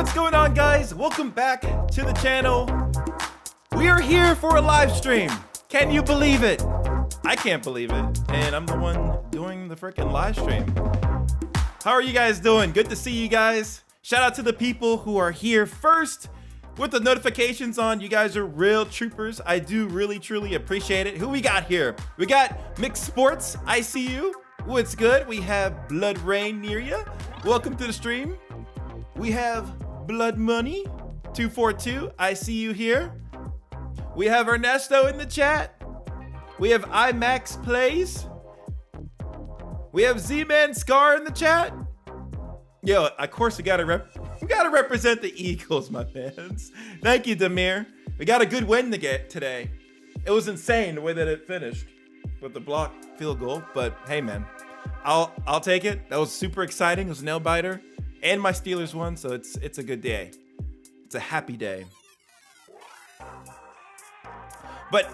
What's going on, guys? Welcome back to the channel. We are here for a live stream. Can you believe it? I can't believe it. And I'm the one doing the freaking live stream. How are you guys doing? Good to see you guys. Shout out to the people who are here first with the notifications on. You guys are real troopers. I do really, truly appreciate it. Who we got here? We got Mixed Sports. I see you. What's good? We have Blood Rain near you. Welcome to the stream. We have Blood Money 242. I see you here. We have Ernesto in the chat. We have IMAX Plays. We have Z-Man Scar in the chat. Yo, of course we gotta represent the Eagles, my fans. Thank you, Demir. We got a good win to get today. It was insane the way that it finished with the block field goal, but hey, man, I'll take it. That was super exciting. It was a nail biter, and my Steelers won, so it's a good day. It's a happy day. But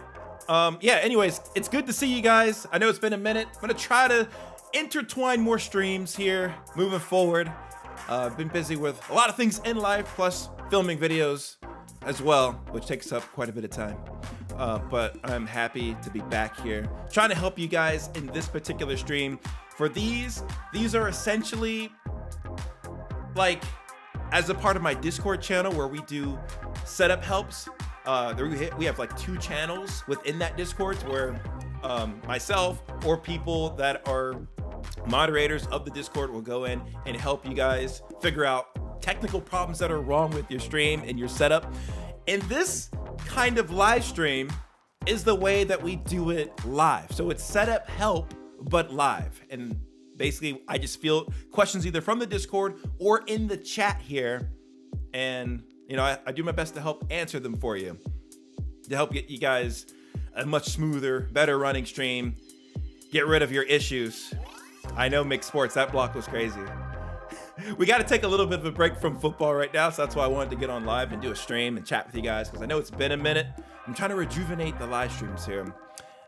yeah, anyways, it's good to see you guys. I know it's been a minute. I'm gonna try to intertwine more streams here moving forward. Been busy with a lot of things in life, plus filming videos as well, which takes up quite a bit of time. But I'm happy to be back here trying to help you guys in this particular stream. For these are essentially like as a part of my Discord channel where we do setup helps. We have like 2 channels within that Discord where myself or people that are moderators of the Discord will go in and help you guys figure out technical problems that are wrong with your stream and your setup. And this kind of live stream is the way that we do it live. So it's setup help, but live. And basically I just field questions either from the Discord or in the chat here. And you know, I do my best to help answer them for you, to help get you guys a much smoother, better running stream, get rid of your issues. I know, Mixed Sports, that block was crazy. We got to take a little bit of a break from football right now, so that's why I wanted to get on live and do a stream and chat with you guys, because I know it's been a minute. I'm trying to rejuvenate the live streams here.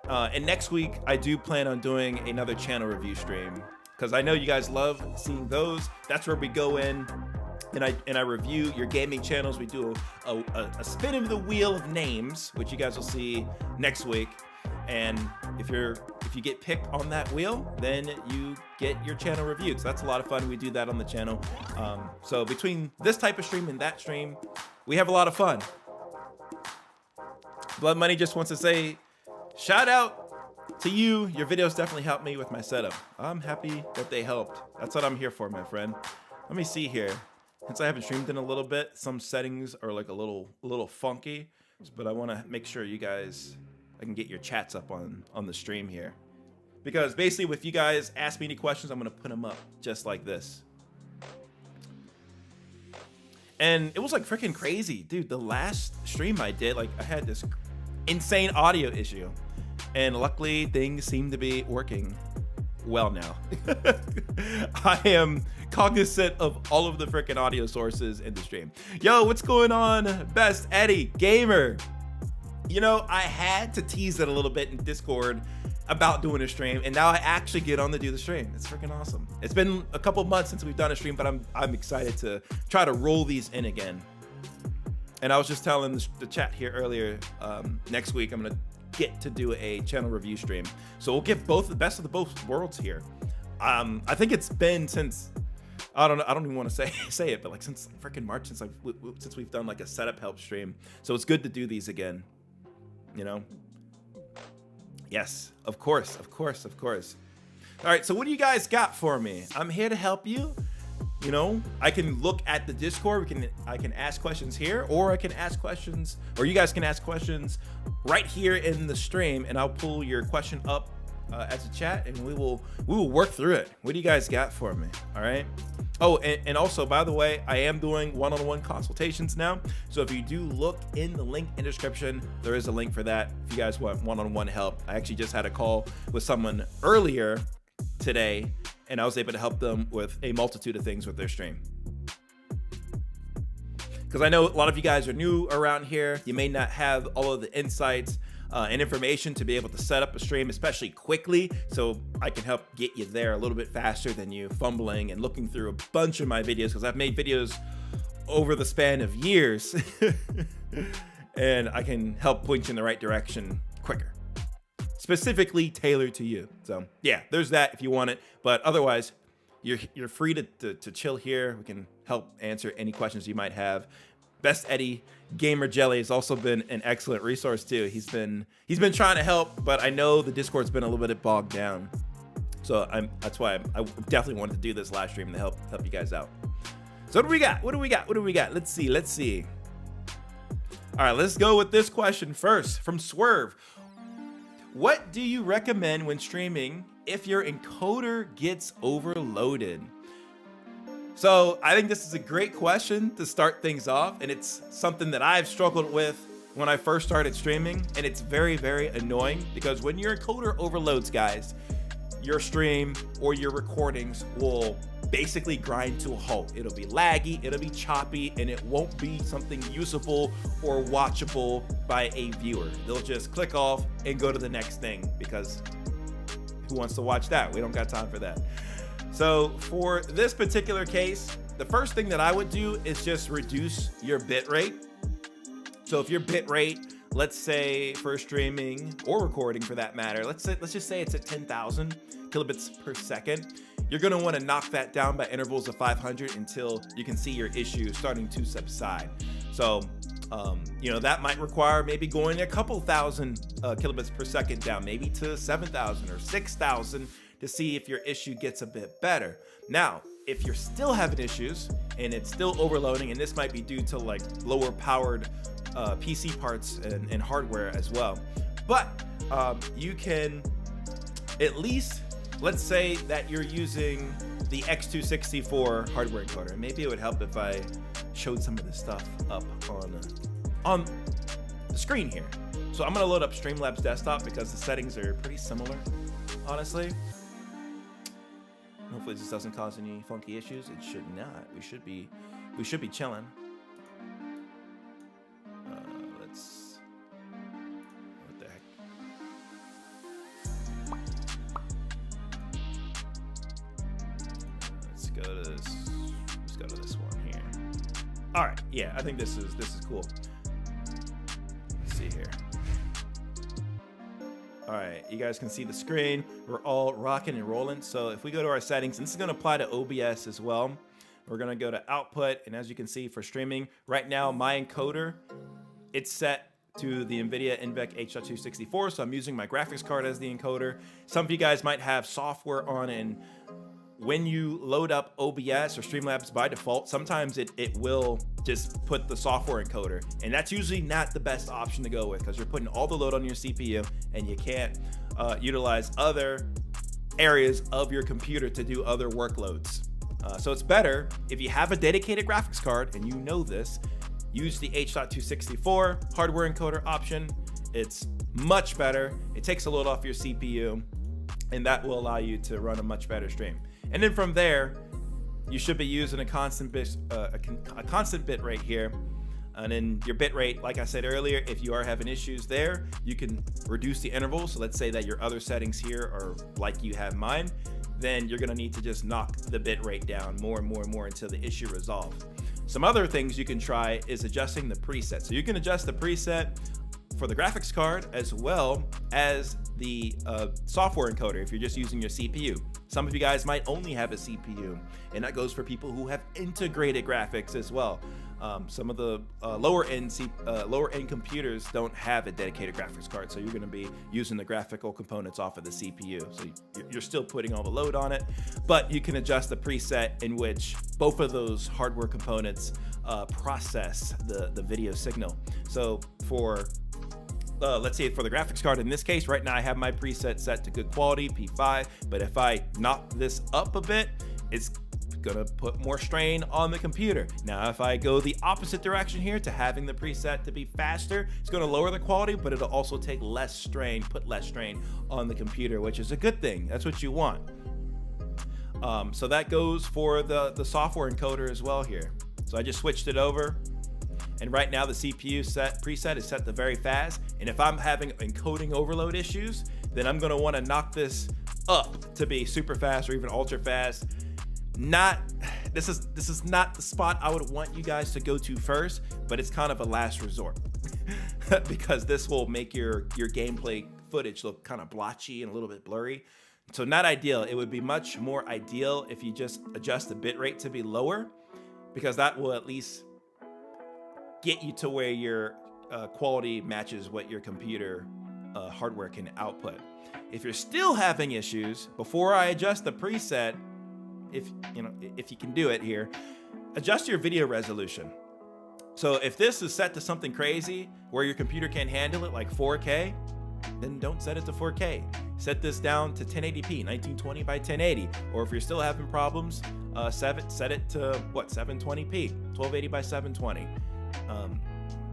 And next week, I do plan on doing another channel review stream, because I know you guys love seeing those. That's where we go in and I review your gaming channels. We do a spin of the wheel of names, which you guys will see next week. And if you get picked on that wheel, then you get your channel reviewed. So that's a lot of fun. We do that on the channel. So between this type of stream and that stream, we have a lot of fun. Blood Money just wants to say, shout out to you. Your videos definitely helped me with my setup. I'm happy that they helped. That's what I'm here for, my friend. Let me see here. Since I haven't streamed in a little bit, some settings are like a little funky, but I want to make sure you guys, I can get your chats up on the stream here. Because basically, if you guys ask me any questions, I'm going to put them up just like this. And it was like freaking crazy, dude. The last stream I did, like I had this insane audio issue. And luckily, things seem to be working well now. I am cognizant of all of the freaking audio sources in the stream. Yo, what's going on? Best Eddie Gamer. You know, I had to tease it a little bit in Discord about doing a stream, and now I actually get on to do the stream. It's freaking awesome. It's been a couple months since we've done a stream, but I'm excited to try to roll these in again. And I was just telling the chat here earlier, next week I'm gonna get to do a channel review stream. So we'll get both the best of the both worlds here. I think it's been since, I don't even want to say it, but like since freaking March, since we've done like a setup help stream. So it's good to do these again. You know? Yes, of course. All right, so what do you guys got for me? I'm here to help you. You know, I can look at the Discord. I can ask questions here, or I can ask questions, or you guys can ask questions right here in the stream, and I'll pull your question up as a chat, and we will work through it. What do you guys got for me? All right. Oh, and also, by the way, I am doing one-on-one consultations now. So if you do look in the link in the description, there is a link for that. If you guys want one-on-one help, I actually just had a call with someone earlier today, and I was able to help them with a multitude of things with their stream. Because I know a lot of you guys are new around here. You may not have all of the insights and information to be able to set up a stream, especially quickly. So I can help get you there a little bit faster than you fumbling and looking through a bunch of my videos, because I've made videos over the span of years. And I can help point you in the right direction quicker. Specifically tailored to you. So yeah, there's that if you want it. But otherwise, you're free to chill here. We can help answer any questions you might have. Best Eddie Gamer Jelly has also been an excellent resource too. He's been trying to help, but I know the Discord's been a little bit bogged down. So that's why I definitely wanted to do this live stream to help you guys out. So what do we got? What do we got? Let's see. All right, let's go with this question first from Swerve. What do you recommend when streaming if your encoder gets overloaded? So I think this is a great question to start things off, and it's something that I've struggled with when I first started streaming, and it's very, very annoying because when your encoder overloads, guys, your stream or your recordings will basically grind to a halt. It'll be laggy, it'll be choppy, and it won't be something usable or watchable by a viewer. They'll just click off and go to the next thing because who wants to watch that? We don't got time for that. So for this particular case, the first thing that I would do is just reduce your bit rate. So if your bit rate, let's say for streaming or recording for that matter, let's just say it's at 10,000 kilobits per second. You're going to want to knock that down by intervals of 500 until you can see your issue starting to subside. So, that might require maybe going a couple thousand kilobits per second down, maybe to 7,000 or 6,000 to see if your issue gets a bit better. Now, if you're still having issues and it's still overloading, and this might be due to like lower powered PC parts and hardware as well, but you can at least, let's say that you're using the X264 hardware encoder. Maybe it would help if I showed some of this stuff up on the screen here. So I'm gonna load up Streamlabs desktop because the settings are pretty similar, honestly. Hopefully this doesn't cause any funky issues. It should not. We should be chilling. What the heck? Let's go to this one here. All right. Yeah, I think this is cool. Let's see here. All right, you guys can see the screen. We're all rocking and rolling. So if we go to our settings, and this is gonna apply to OBS as well. We're gonna go to output, and as you can see for streaming, right now my encoder, it's set to the NVIDIA NVENC H.264, so I'm using my graphics card as the encoder. Some of you guys might have software on, and when you load up OBS or Streamlabs by default, sometimes it will just put the software encoder, and that's usually not the best option to go with because you're putting all the load on your CPU and you can't utilize other areas of your computer to do other workloads. So it's better if you have a dedicated graphics card, and you know this, use the H.264 hardware encoder option. It's much better. It takes a load off your CPU, and that will allow you to run a much better stream. And then from there, you should be using a constant bit rate here. And then your bit rate, like I said earlier, if you are having issues there, you can reduce the interval. So let's say that your other settings here are like you have mine, then you're gonna need to just knock the bit rate down more and more and more until the issue resolves. Some other things you can try is adjusting the preset. So you can adjust the preset for the graphics card as well as the software encoder if you're just using your CPU. Some of you guys might only have a CPU, and that goes for people who have integrated graphics as well. Some of the lower end computers don't have a dedicated graphics card, so you're going to be using the graphical components off of the CPU. So you're still putting all the load on it, but you can adjust the preset in which both of those hardware components process the video signal. So for let's say for the graphics card in this case, right now I have my preset set to good quality, P5, but if I knock this up a bit, it's gonna put more strain on the computer. Now, if I go the opposite direction here to having the preset to be faster, it's gonna lower the quality, but it'll also take less strain, put less strain on the computer, which is a good thing. That's what you want. So that goes for the software encoder as well here. So I just switched it over. And right now the CPU preset is set to very fast. And if I'm having encoding overload issues, then I'm gonna wanna knock this up to be super fast or even ultra fast. Not this is not the spot I would want you guys to go to first, but it's kind of a last resort because this will make your gameplay footage look kind of blotchy and a little bit blurry. So not ideal. It would be much more ideal if you just adjust the bitrate to be lower, because that will at least get you to where your quality matches what your computer hardware can output. If you're still having issues, before I adjust the preset, if you can do it here, adjust your video resolution. So if this is set to something crazy where your computer can't handle it, like 4K, then don't set it to 4K. Set this down to 1080p, 1920 by 1080. Or if you're still having problems, set it to what, 720p, 1280 by 720.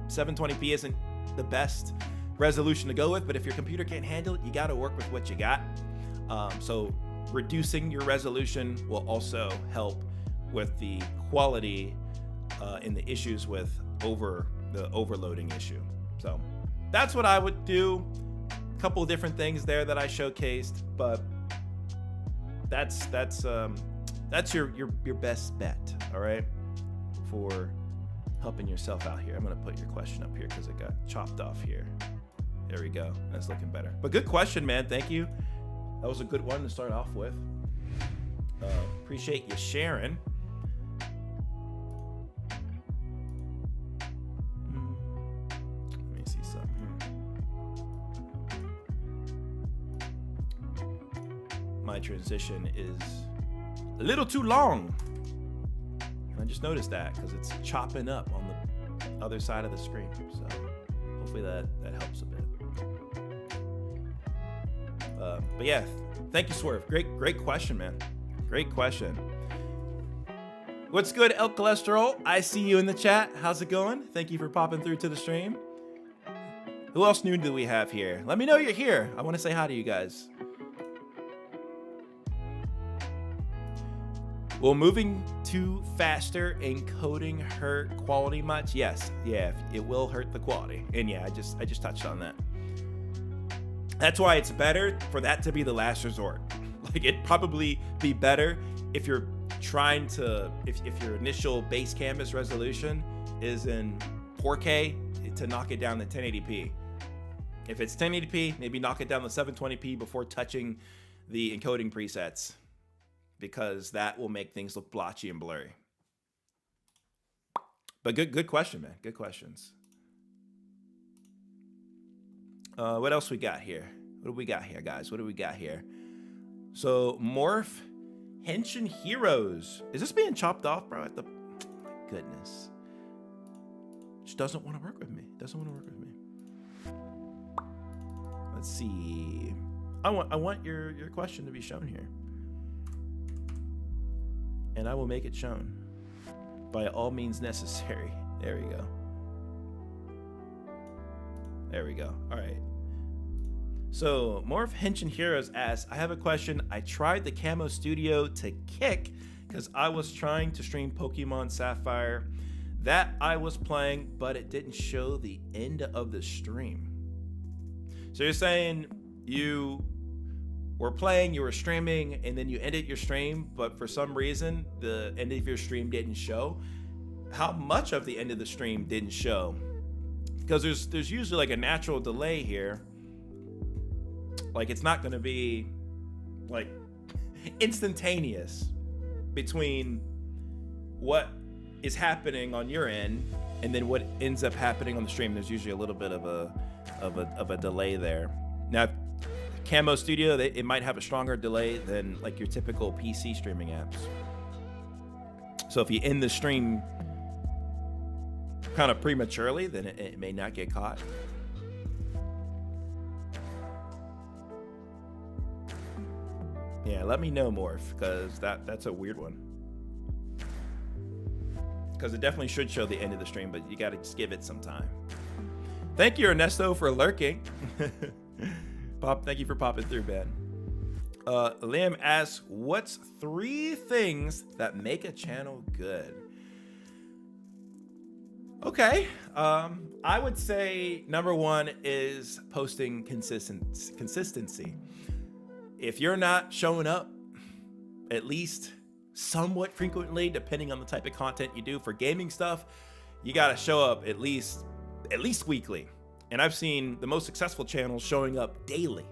720p isn't the best resolution to go with, but if your computer can't handle it, you got to work with what you got. So reducing your resolution will also help with the quality and the issues with the overloading issue. So that's what I would do. A couple of different things there that I showcased, but that's your best bet, all right, for helping yourself out here. I'm gonna put your question up here because it got chopped off here. There we go. That's looking better. But good question, man. Thank you. That was a good one to start off with. Appreciate you sharing. Let me see something here. My transition is a little too long. And I just noticed that because it's chopping up on the other side of the screen. So hopefully that helps a bit. But yeah, thank you, Swerve. Great question, man. Great question. What's good, El Cholesterol? I see you in the chat. How's it going? Thank you for popping through to the stream. Who else new do we have here? Let me know you're here. I want to say hi to you guys. Will moving too faster encoding hurt quality much? Yes. Yeah, it will hurt the quality. And yeah, I just touched on that. That's why it's better for that to be the last resort. Like, it'd probably be better if you're trying to, if your initial base canvas resolution is in 4K, to knock it down to 1080p. If it's 1080p, maybe knock it down to 720p before touching the encoding presets, because that will make things look blotchy and blurry. But good question, man. Good questions. What else we got here? What do we got here, guys? What do we got here? So, Morph, Henshin Heroes. Is this being chopped off, bro? My goodness. Just doesn't want to work with me. Doesn't want to work with me. Let's see. I want your question to be shown here. And I will make it shown by all means necessary. There we go. There we go. All right. So Morph Henshin Heroes asks, I have a question. I tried the Camo Studio to kick because I was trying to stream Pokemon Sapphire that I was playing, but it didn't show the end of the stream. So you're saying you were playing, you were streaming, and then you ended your stream, but for some reason the end of your stream didn't show. How much of the end of the stream didn't show? Because there's usually like a natural delay here. Like, it's not going to be like instantaneous between what is happening on your end and then what ends up happening on the stream. There's usually a little bit of a delay there. Now, Camo Studio, it might have a stronger delay than like your typical PC streaming apps. So if you end the stream kind of prematurely, then it may not get caught. Yeah, let me know, Morph, because that's a weird one. Because it definitely should show the end of the stream, but you got to just give it some time. Thank you, Ernesto, for lurking. Thank you for popping through, Ben. Liam asks, what's 3 things that make a channel good? Okay, I would say number 1 is posting consistency. If you're not showing up at least somewhat frequently, depending on the type of content you do. For gaming stuff, you got to show up at least weekly. And I've seen the most successful channels showing up daily.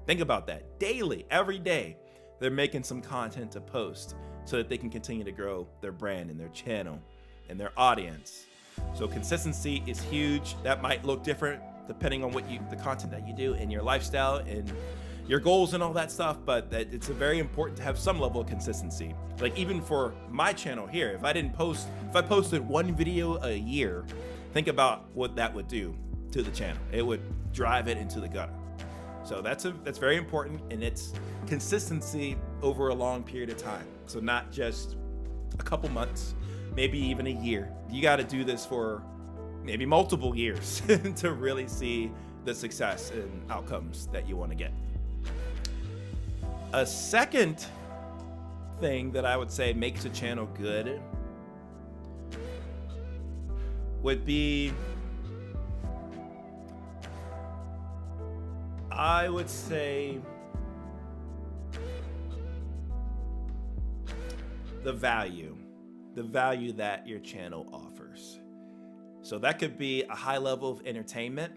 Think about that. Daily, every day, they're making some content to post so that they can continue to grow their brand and their channel and their audience. So consistency is huge. That might look different depending on the content that you do and your lifestyle and your goals and all that stuff, but it's very important to have some level of consistency. Like even for my channel here, if I posted one video a year, think about what that would do to the channel. It would drive it into the gutter. So that's very important, and it's consistency over a long period of time. So not just a couple months, maybe even a year. You got to do this for maybe multiple years to really see the success and outcomes that you want to get. A second thing that I would say makes a channel good would be, I would say, the value that your channel offers. So that could be a high level of entertainment,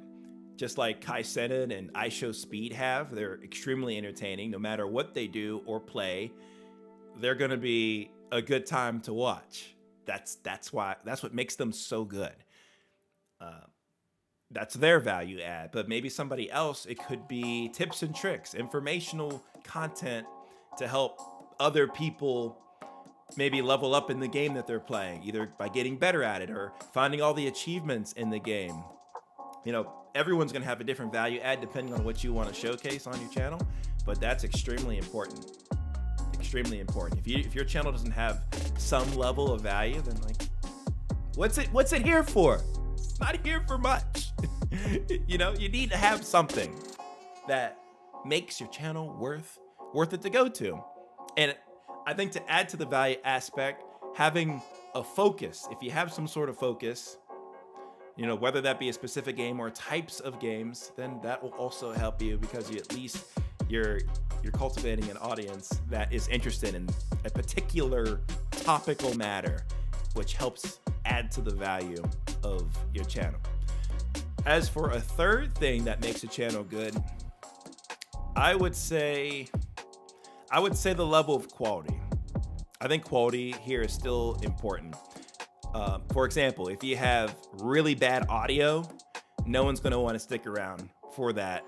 just like Kai Cenat and iShowSpeed have. They're extremely entertaining. No matter what they do or play, they're going to be a good time to watch. That's what makes them so good. That's their value add. But maybe somebody else, it could be tips and tricks, informational content to help other people maybe level up in the game that they're playing, either by getting better at it or finding all the achievements in the game. You know, everyone's going to have a different value add depending on what you want to showcase on your channel, but that's extremely important. Extremely important. If your channel doesn't have some level of value, then like, what's it here for? It's not here for much. You know, you need to have something that makes your channel worth it to go to. And I think to add to the value aspect, having a focus, if you have some sort of focus, you know, whether that be a specific game or types of games, then that will also help you, because you're cultivating an audience that is interested in a particular topical matter, which helps add to the value of your channel. As for a third thing that makes a channel good, I would say the level of quality. I think quality here is still important. For example, if you have really bad audio, no one's going to want to stick around for that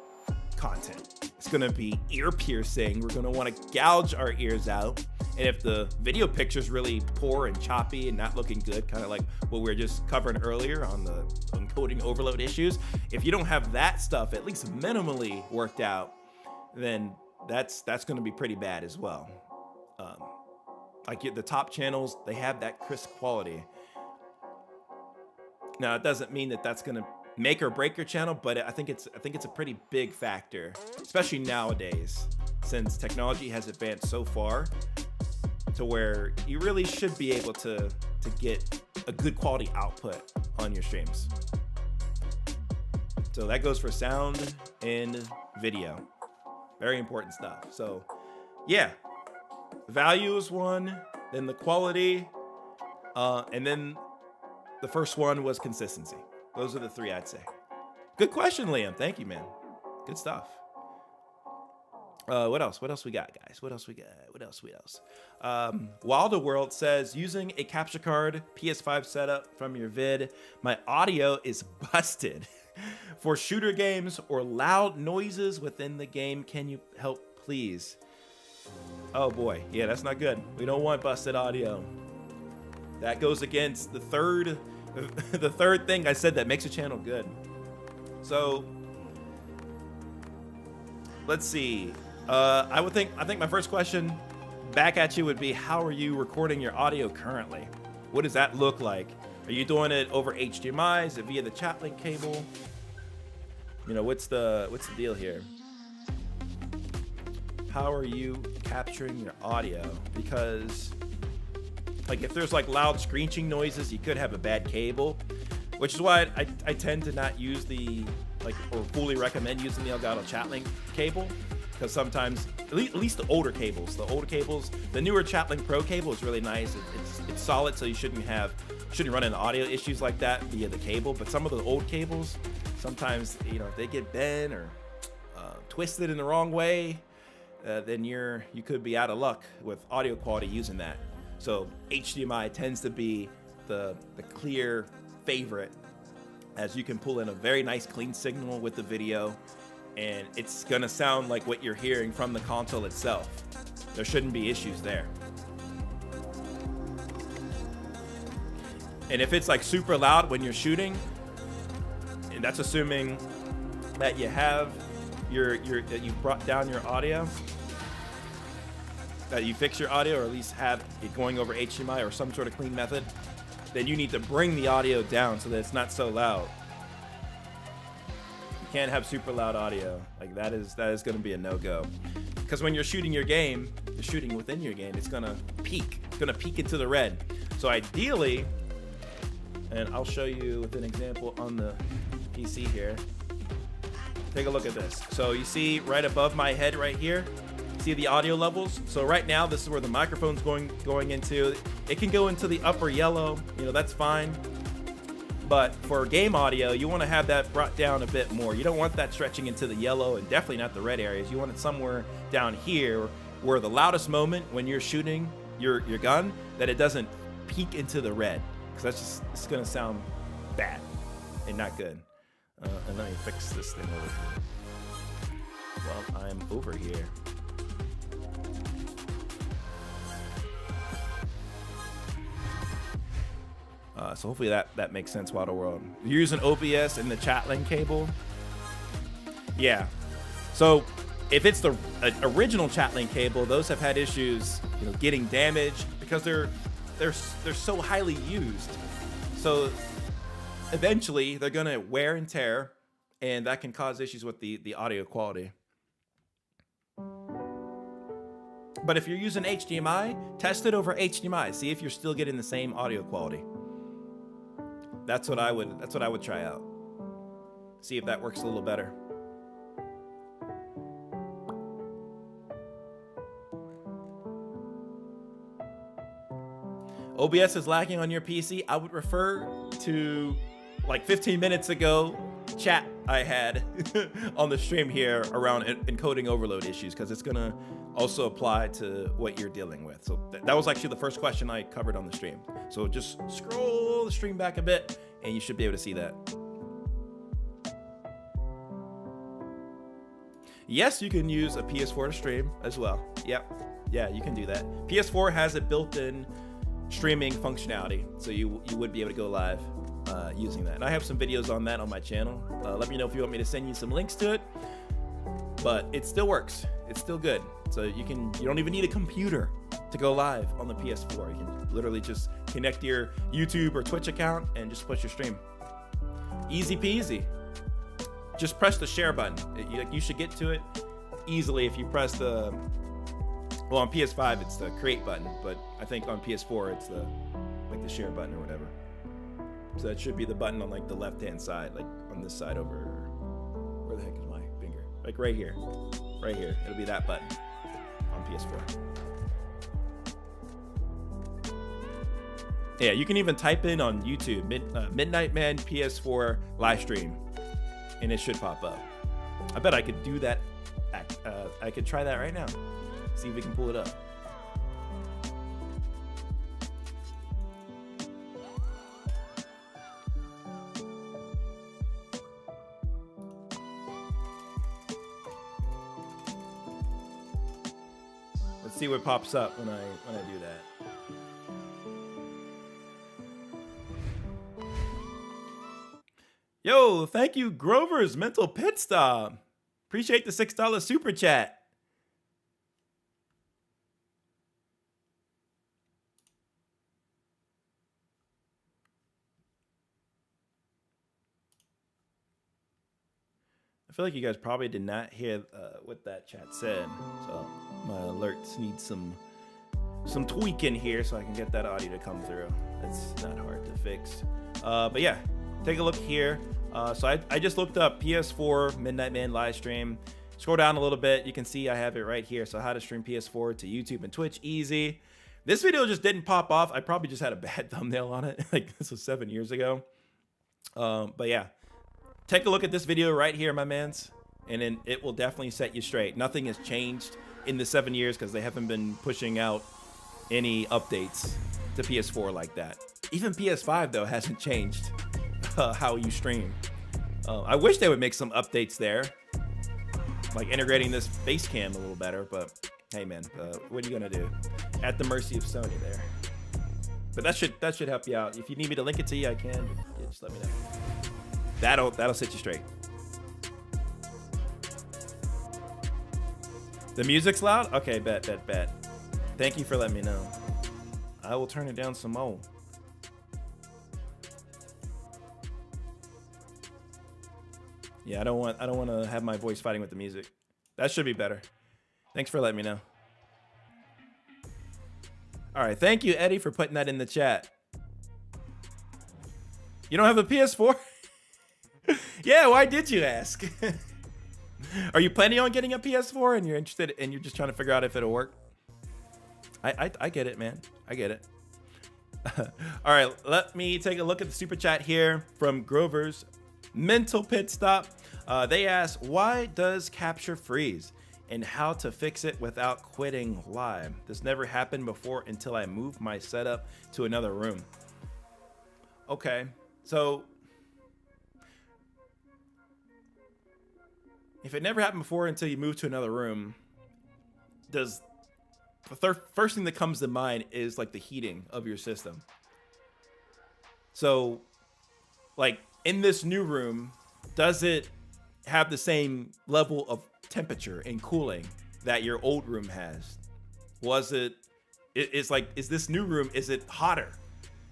content. It's going to be ear piercing. We're going to want to gouge our ears out. And if the video picture is really poor and choppy and not looking good, kind of like what we were just covering earlier on the encoding overload issues, if you don't have that stuff at least minimally worked out, then that's going to be pretty bad as well. Like the top channels, they have that crisp quality. Now, it doesn't mean that that's going to make or break your channel, but I think it's a pretty big factor, especially nowadays, since technology has advanced so far to where you really should be able to get a good quality output on your streams. So that goes for sound and video. Very important stuff. So yeah, value is one, then the quality, and then the first one was consistency. Those are the three I'd say. Good question, Liam. Thank you, man. Good stuff. What else? What else we got, guys? What else we got? What else? Wilder World says, using a capture card PS5 setup from your vid, my audio is busted. For shooter games or loud noises within the game, can you help, please? Oh boy, yeah, that's not good. We don't want busted audio. That goes against the third thing I said that makes a channel good. So let's see. I think my first question back at you would be, how are you recording your audio currently? What does that look like? Are you doing it over HDMI? Is it via the chat link cable? You know, what's the deal here? How are you capturing your audio? Because like if there's like loud screeching noises, you could have a bad cable, which is why I tend to not use or fully recommend using the Elgato chat link cable. because sometimes, at least the older cables, the newer Chatlink Pro cable is really nice. It's solid, so you shouldn't run into audio issues like that via the cable. But some of the old cables, sometimes, you know, if they get bent or twisted in the wrong way, then you could be out of luck with audio quality using that. So HDMI tends to be the clear favorite, as you can pull in a very nice clean signal with the video, and it's gonna sound like what you're hearing from the console itself. There shouldn't be issues there. And if it's like super loud when you're shooting, and that's assuming that you have that you've brought down your audio, that you fix your audio, or at least have it going over HDMI or some sort of clean method, then you need to bring the audio down so that it's not so loud. You can't have super loud audio. Like that is going to be a no-go. Because when you're shooting your game, you're shooting within your game, it's going to peak. It's going to peak into the red. So ideally, and I'll show you with an example on the PC here. Take a look at this. So you see right above my head right here, see the audio levels? So right now, this is where the microphone's going into. It can go into the upper yellow, you know, that's fine. But for game audio, you want to have that brought down a bit more. You don't want that stretching into the yellow, and definitely not the red areas. You want it somewhere down here where the loudest moment when you're shooting your gun, that it doesn't peak into the red, because it's going to sound bad and not good. And let me fix this thing over here. Well, I'm over here. So hopefully that makes sense, Wild World. You're using OBS and the Chatlink cable. Yeah. So if it's the original Chatlink cable, those have had issues, you know, getting damaged because they're so highly used. So eventually they're gonna wear and tear, and that can cause issues with the audio quality. But if you're using HDMI, test it over HDMI. See if you're still getting the same audio quality. That's what I would try out. See if that works a little better. OBS is lacking on your PC. I would refer to like 15 minutes ago chat I had on the stream here around encoding overload issues, because it's gonna also apply to what you're dealing with. So that was actually the first question I covered on the stream. So just scroll the stream back a bit and you should be able to see that. Yes, you can use a PS4 to stream as well. Yep. Yeah, you can do that. PS4 has a built-in streaming functionality, so you would be able to go live using that. And I have some videos on that on my channel. Let me know if you want me to send you some links to it. But it still works. It's still good. So you don't even need a computer to go live on the PS4. You can literally just connect your YouTube or Twitch account and just push your stream. Easy peasy. Just press the share button. You should get to it easily if you press the, well, on PS5 it's the create button, but I think on PS4 it's the share button or whatever. So that should be the button on like the left hand side, like on this side over, where the heck is my finger? Like right here. Right here. It'll be that button on PS4. Yeah, you can even type in on YouTube, Midnight Man PS4 live stream, and it should pop up. I bet I could do that. I could try that right now. See if we can pull it up. Let's see what pops up when I do that. Yo, thank you, Grover's Mental Pit Stop. Appreciate the $6 super chat. I feel like you guys probably did not hear what that chat said, so my alerts need some tweaking here so I can get that audio to come through. That's not hard to fix. But yeah, take a look here. So I just looked up PS4 Midnight Man live stream, Scroll down a little bit. You can see I have it right here. So how to stream PS4 to YouTube and Twitch, easy. This video just didn't pop off. I probably just had a bad thumbnail on it. Like this was 7 years ago. But yeah, take a look at this video right here, my mans, and then it will definitely set you straight. Nothing has changed in the 7 years because they haven't been pushing out any updates to PS4 like that. Even PS5 though hasn't changed how you stream. I wish they would make some updates there, like integrating this face cam a little better, but hey man, what are you gonna do? At the mercy of Sony there. But that should help you out. If you need me to link it to you, I can. Yeah, just let me know. That'll set you straight. The music's loud? Okay, bet. Thank you for letting me know. I will turn it down some more. Yeah, I don't want to have my voice fighting with the music. That should be better. Thanks for letting me know. All right, thank you, Eddie, for putting that in the chat. You don't have a PS4? Yeah, why did you ask? Are you planning on getting a PS4 and you're interested and you're just trying to figure out if it'll work? I get it, man. I get it. All right, let me take a look at the super chat here from Grover's Mental Pit Stop. They ask, why does capture freeze and how to fix it without quitting live? This never happened before until I moved my setup to another room. Okay, so if it never happened before until you move to another room, does the first thing that comes to mind is like the heating of your system. So like in this new room, does it have the same level of temperature and cooling that your old room has? Is this new room, is it hotter?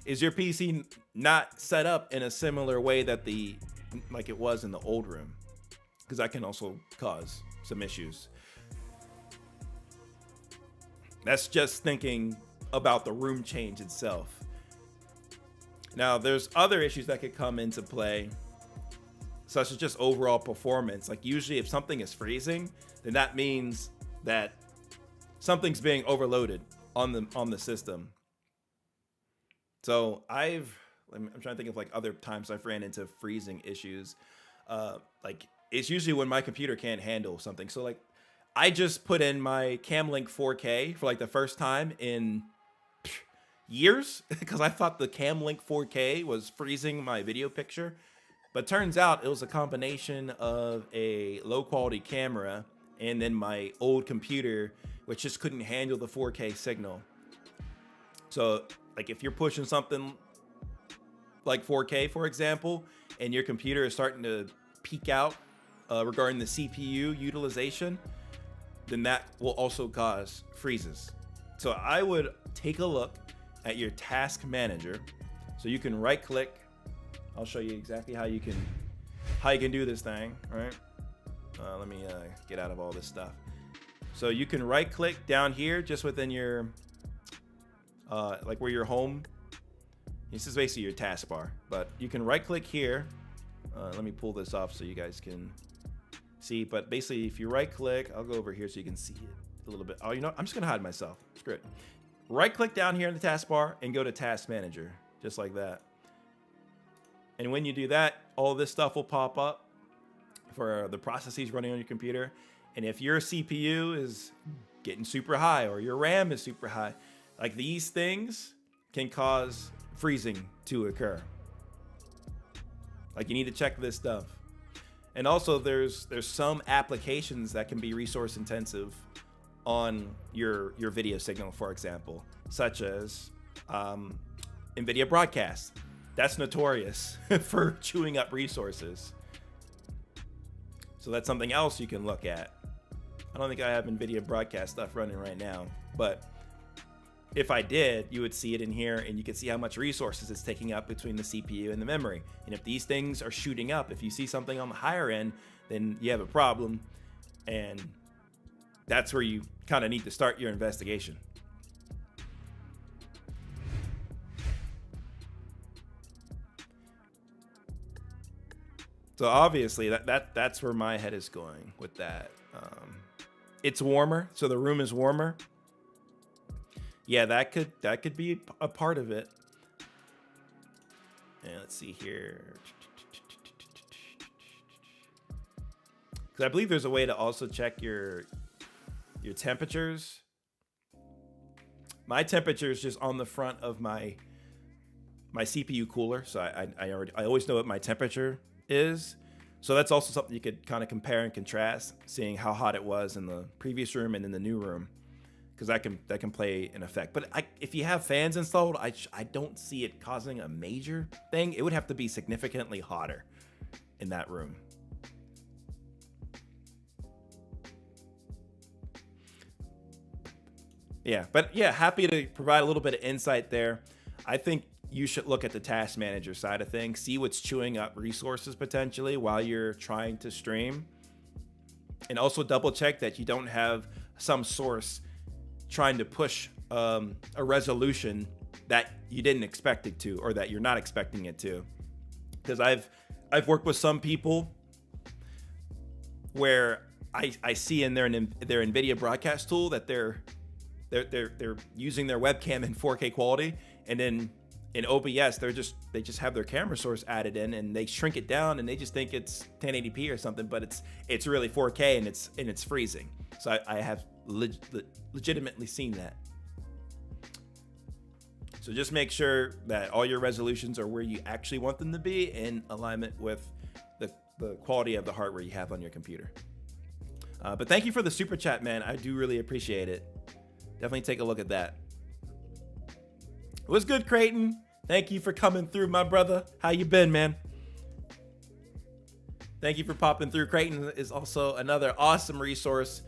Is your PC not set up in a similar way that like it was in the old room? Because that can also cause some issues. That's just thinking about the room change itself. Now, there's other issues that could come into play, such as just overall performance. Like usually if something is freezing, then that means that something's being overloaded on the system. So I'm trying to think of like other times I've ran into freezing issues. Like it's usually when my computer can't handle something. So like I just put in my Camlink 4K for like the first time in years because I thought the Camlink 4K was freezing my video picture. But turns out it was a combination of a low quality camera and then my old computer, which just couldn't handle the 4K signal. So like if you're pushing something like 4K, for example, and your computer is starting to peak out regarding the CPU utilization, then that will also cause freezes. So I would take a look at your task manager. So you can right click. I'll show you exactly how you can do this thing, right? Let me get out of all this stuff. So you can right click down here just within your, like where your home, this is basically your taskbar, but you can right click here. Let me pull this off so you guys can see, but basically if you right click, I'll go over here so you can see it a little bit. Oh, you know, I'm just gonna hide myself. Screw it. Right click down here in the taskbar and go to task manager, just like that. And when you do that, all this stuff will pop up for the processes running on your computer. And if your CPU is getting super high or your RAM is super high, like these things can cause freezing to occur. Like you need to check this stuff. And also there's some applications that can be resource intensive on your video signal, for example, such as NVIDIA Broadcast. That's notorious for chewing up resources. So that's something else you can look at. I don't think I have NVIDIA Broadcast stuff running right now, but if I did, you would see it in here and you can see how much resources it's taking up between the CPU and the memory. And if these things are shooting up, if you see something on the higher end, then you have a problem. And that's where you kind of need to start your investigation. So obviously that's where my head is going with that. it's warmer, so the room is warmer. Yeah, that could be a part of it. And let's see here. Because I believe there's a way to also check your temperatures. My temperature is just on the front of my CPU cooler, so I always know what my temperature is. So that's also something you could kind of compare and contrast, seeing how hot it was in the previous room and in the new room, because that can play an effect. But if you have fans installed, I don't see it causing a major thing. It would have to be significantly hotter in that room. Yeah, but yeah, happy to provide a little bit of insight there. I think you should look at the task manager side of things, see what's chewing up resources potentially while you're trying to stream, and also double check that you don't have some source trying to push a resolution that you didn't expect it to, or that you're not expecting it to. Because I've worked with some people where I see in their NVIDIA broadcast tool that they're using their webcam in 4K quality, and then in OBS they just have their camera source added in, and they shrink it down and they just think it's 1080p or something, but it's really 4K and it's freezing. So I have legitimately seen that. So just make sure that all your resolutions are where you actually want them to be, in alignment with the quality of the hardware you have on your computer. But thank you for the super chat, man. I do really appreciate it. Definitely take a look at that. What's good, Creighton? Thank you for coming through, my brother. How you been, man? Thank you for popping through. Creighton is also another awesome resource.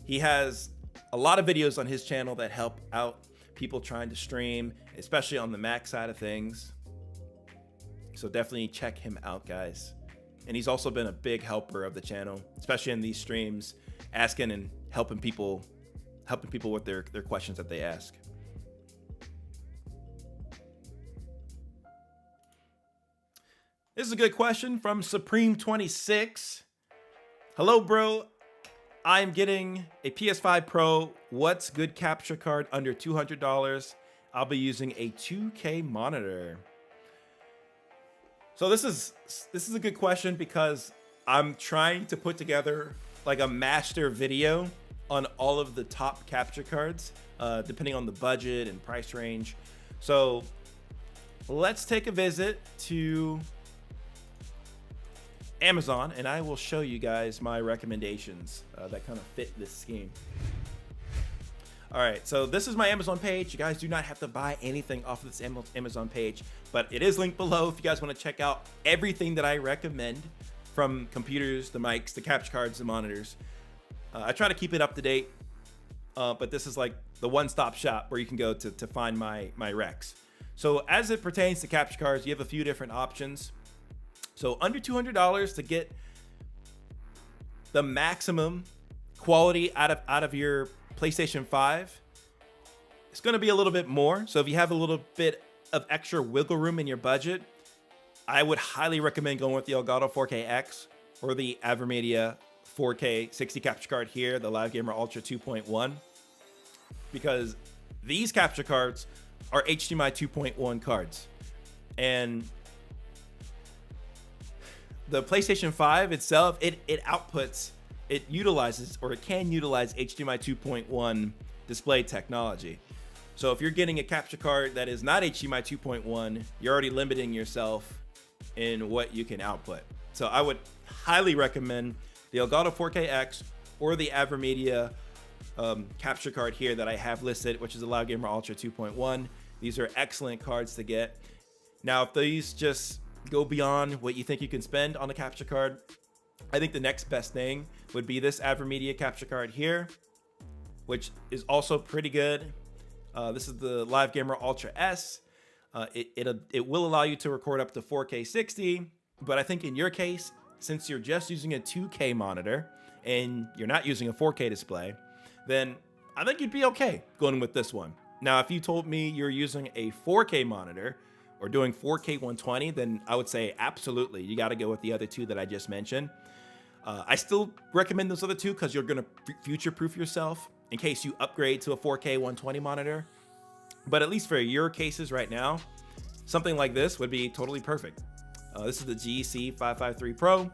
He has a lot of videos on his channel that help out people trying to stream, especially on the Mac side of things. So definitely check him out, guys. And he's also been a big helper of the channel, especially in these streams, asking and helping people with their questions that they ask. This is a good question from Supreme26. Hello, bro. I'm getting a PS5 Pro. What's good capture card under $200? I'll be using a 2K monitor. So this is a good question, because I'm trying to put together like a master video on all of the top capture cards, depending on the budget and price range. So let's take a visit to Amazon, and I will show you guys my recommendations that kind of fit this scheme. All right, so this is my Amazon page. You guys do not have to buy anything off of this Amazon page, but it is linked below if you guys want to check out everything that I recommend, from computers, the mics, the capture cards, the monitors. I try to keep it up to date, but this is like the one-stop shop where you can go to find my recs. So as it pertains to capture cards, you have a few different options. So under $200 to get the maximum quality out of your PlayStation 5, it's going to be a little bit more. So if you have a little bit of extra wiggle room in your budget, I would highly recommend going with the Elgato 4K-X or the AverMedia 4K 60 capture card here, the Live Gamer Ultra 2.1, because these capture cards are HDMI 2.1 cards, and the PlayStation 5 itself, it utilizes, or it can utilize HDMI 2.1 display technology. So if you're getting a capture card that is not HDMI 2.1, you're already limiting yourself in what you can output. So I would highly recommend the Elgato 4K-X or the AverMedia capture card here that I have listed, which is the Live Gamer Ultra 2.1. These are excellent cards to get. Now, if these just go beyond what you think you can spend on a capture card, I think the next best thing would be this AverMedia capture card here, which is also pretty good. This is the Live Gamer Ultra S. It will allow you to record up to 4K 60, but I think in your case, since you're just using a 2K monitor and you're not using a 4K display, then I think you'd be okay going with this one. Now, if you told me you're using a 4K monitor or doing 4K 120, then I would say absolutely, you got to go with the other two that I just mentioned. I still recommend those other two because you're going to future-proof yourself in case you upgrade to a 4K 120 monitor. But at least for your cases right now, something like this would be totally perfect. This is the GC 553 Pro,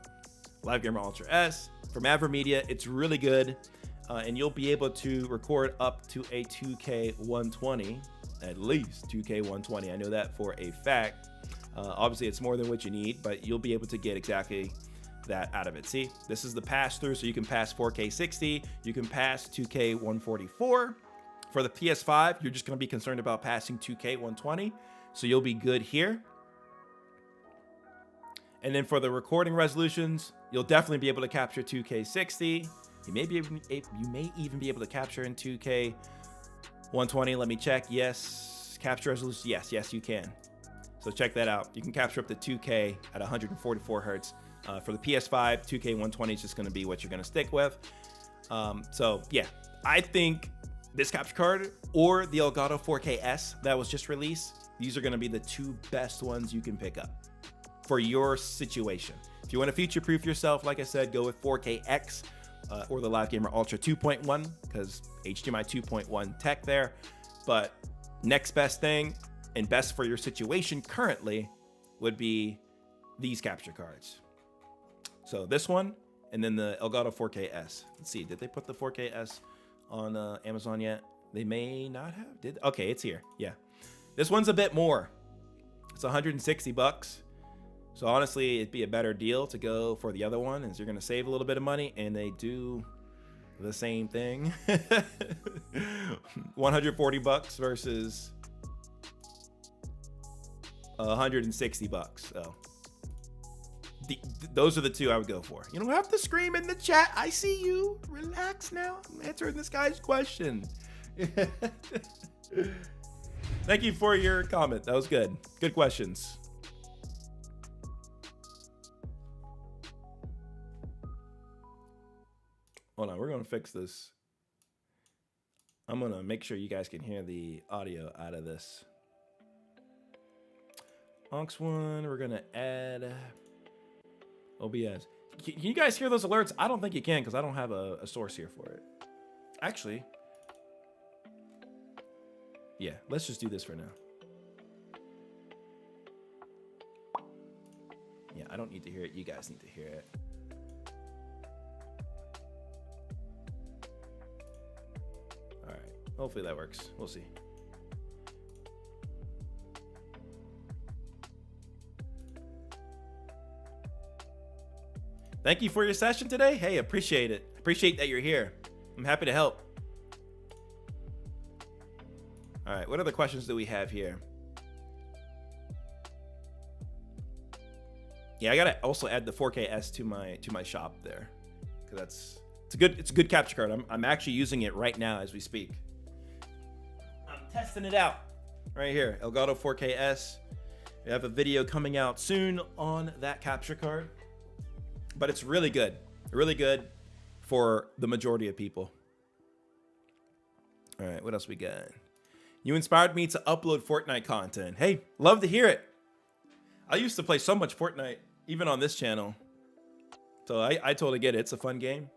Live Gamer Ultra S. From AverMedia, it's really good. And you'll be able to record up to a 2K 120, at least 2K 120. I know that for a fact. Obviously, it's more than what you need, but you'll be able to get exactly that out of it. See, this is the pass-through, so you can pass 4K 60, you can pass 2K 144. For the PS5, you're just going to be concerned about passing 2K 120, so you'll be good here. And then for the recording resolutions, you'll definitely be able to capture 2K 60. You may even be able to capture in 2K 120. Let me check. Yes, capture resolution. Yes, you can. So check that out. You can capture up to 2K at 144 hertz. For the PS5, 2K 120 is just going to be what you're going to stick with. So yeah, I think this capture card or the Elgato 4K-S that was just released, these are going to be the two best ones you can pick up for your situation. If you want to future-proof yourself, like I said, go with 4K-X or the Live Gamer Ultra 2.1 because HDMI 2.1 tech there. But next best thing and best for your situation currently would be these capture cards. So this one and then the Elgato 4K-S. Let's see, did they put the 4K-S on Amazon yet? They may not have. Did? Okay, it's here. Yeah. This one's a bit more. It's 160 bucks. So honestly, it'd be a better deal to go for the other one as you're going to save a little bit of money and they do the same thing. 140 bucks versus 160 bucks. So those are the two I would go for. You don't have to scream in the chat. I see you. Relax now. I'm answering this guy's question. Thank you for your comment. That was good. Good questions. Hold on, we're gonna fix this. I'm gonna make sure you guys can hear the audio out of this. Aux 1, we're gonna add OBS. Can you guys hear those alerts? I don't think you can because I don't have a source here for it. Actually, yeah, let's just do this for now. Yeah, I don't need to hear it. You guys need to hear it. All right, hopefully that works. We'll see. Thank you for your session today. Hey, appreciate it. Appreciate that you're here. I'm happy to help. All right, what other questions do we have here? Yeah, I gotta also add the 4K-S to my shop there, because it's a good capture card. I'm actually using it right now as we speak. I'm testing it out right here. Elgato 4K-S. We have a video coming out soon on that capture card, but it's really good for the majority of people. All right, what else we got? You inspired me to upload Fortnite content. Hey, love to hear it. I used to play so much Fortnite, even on this channel. So I totally get it. It's a fun game.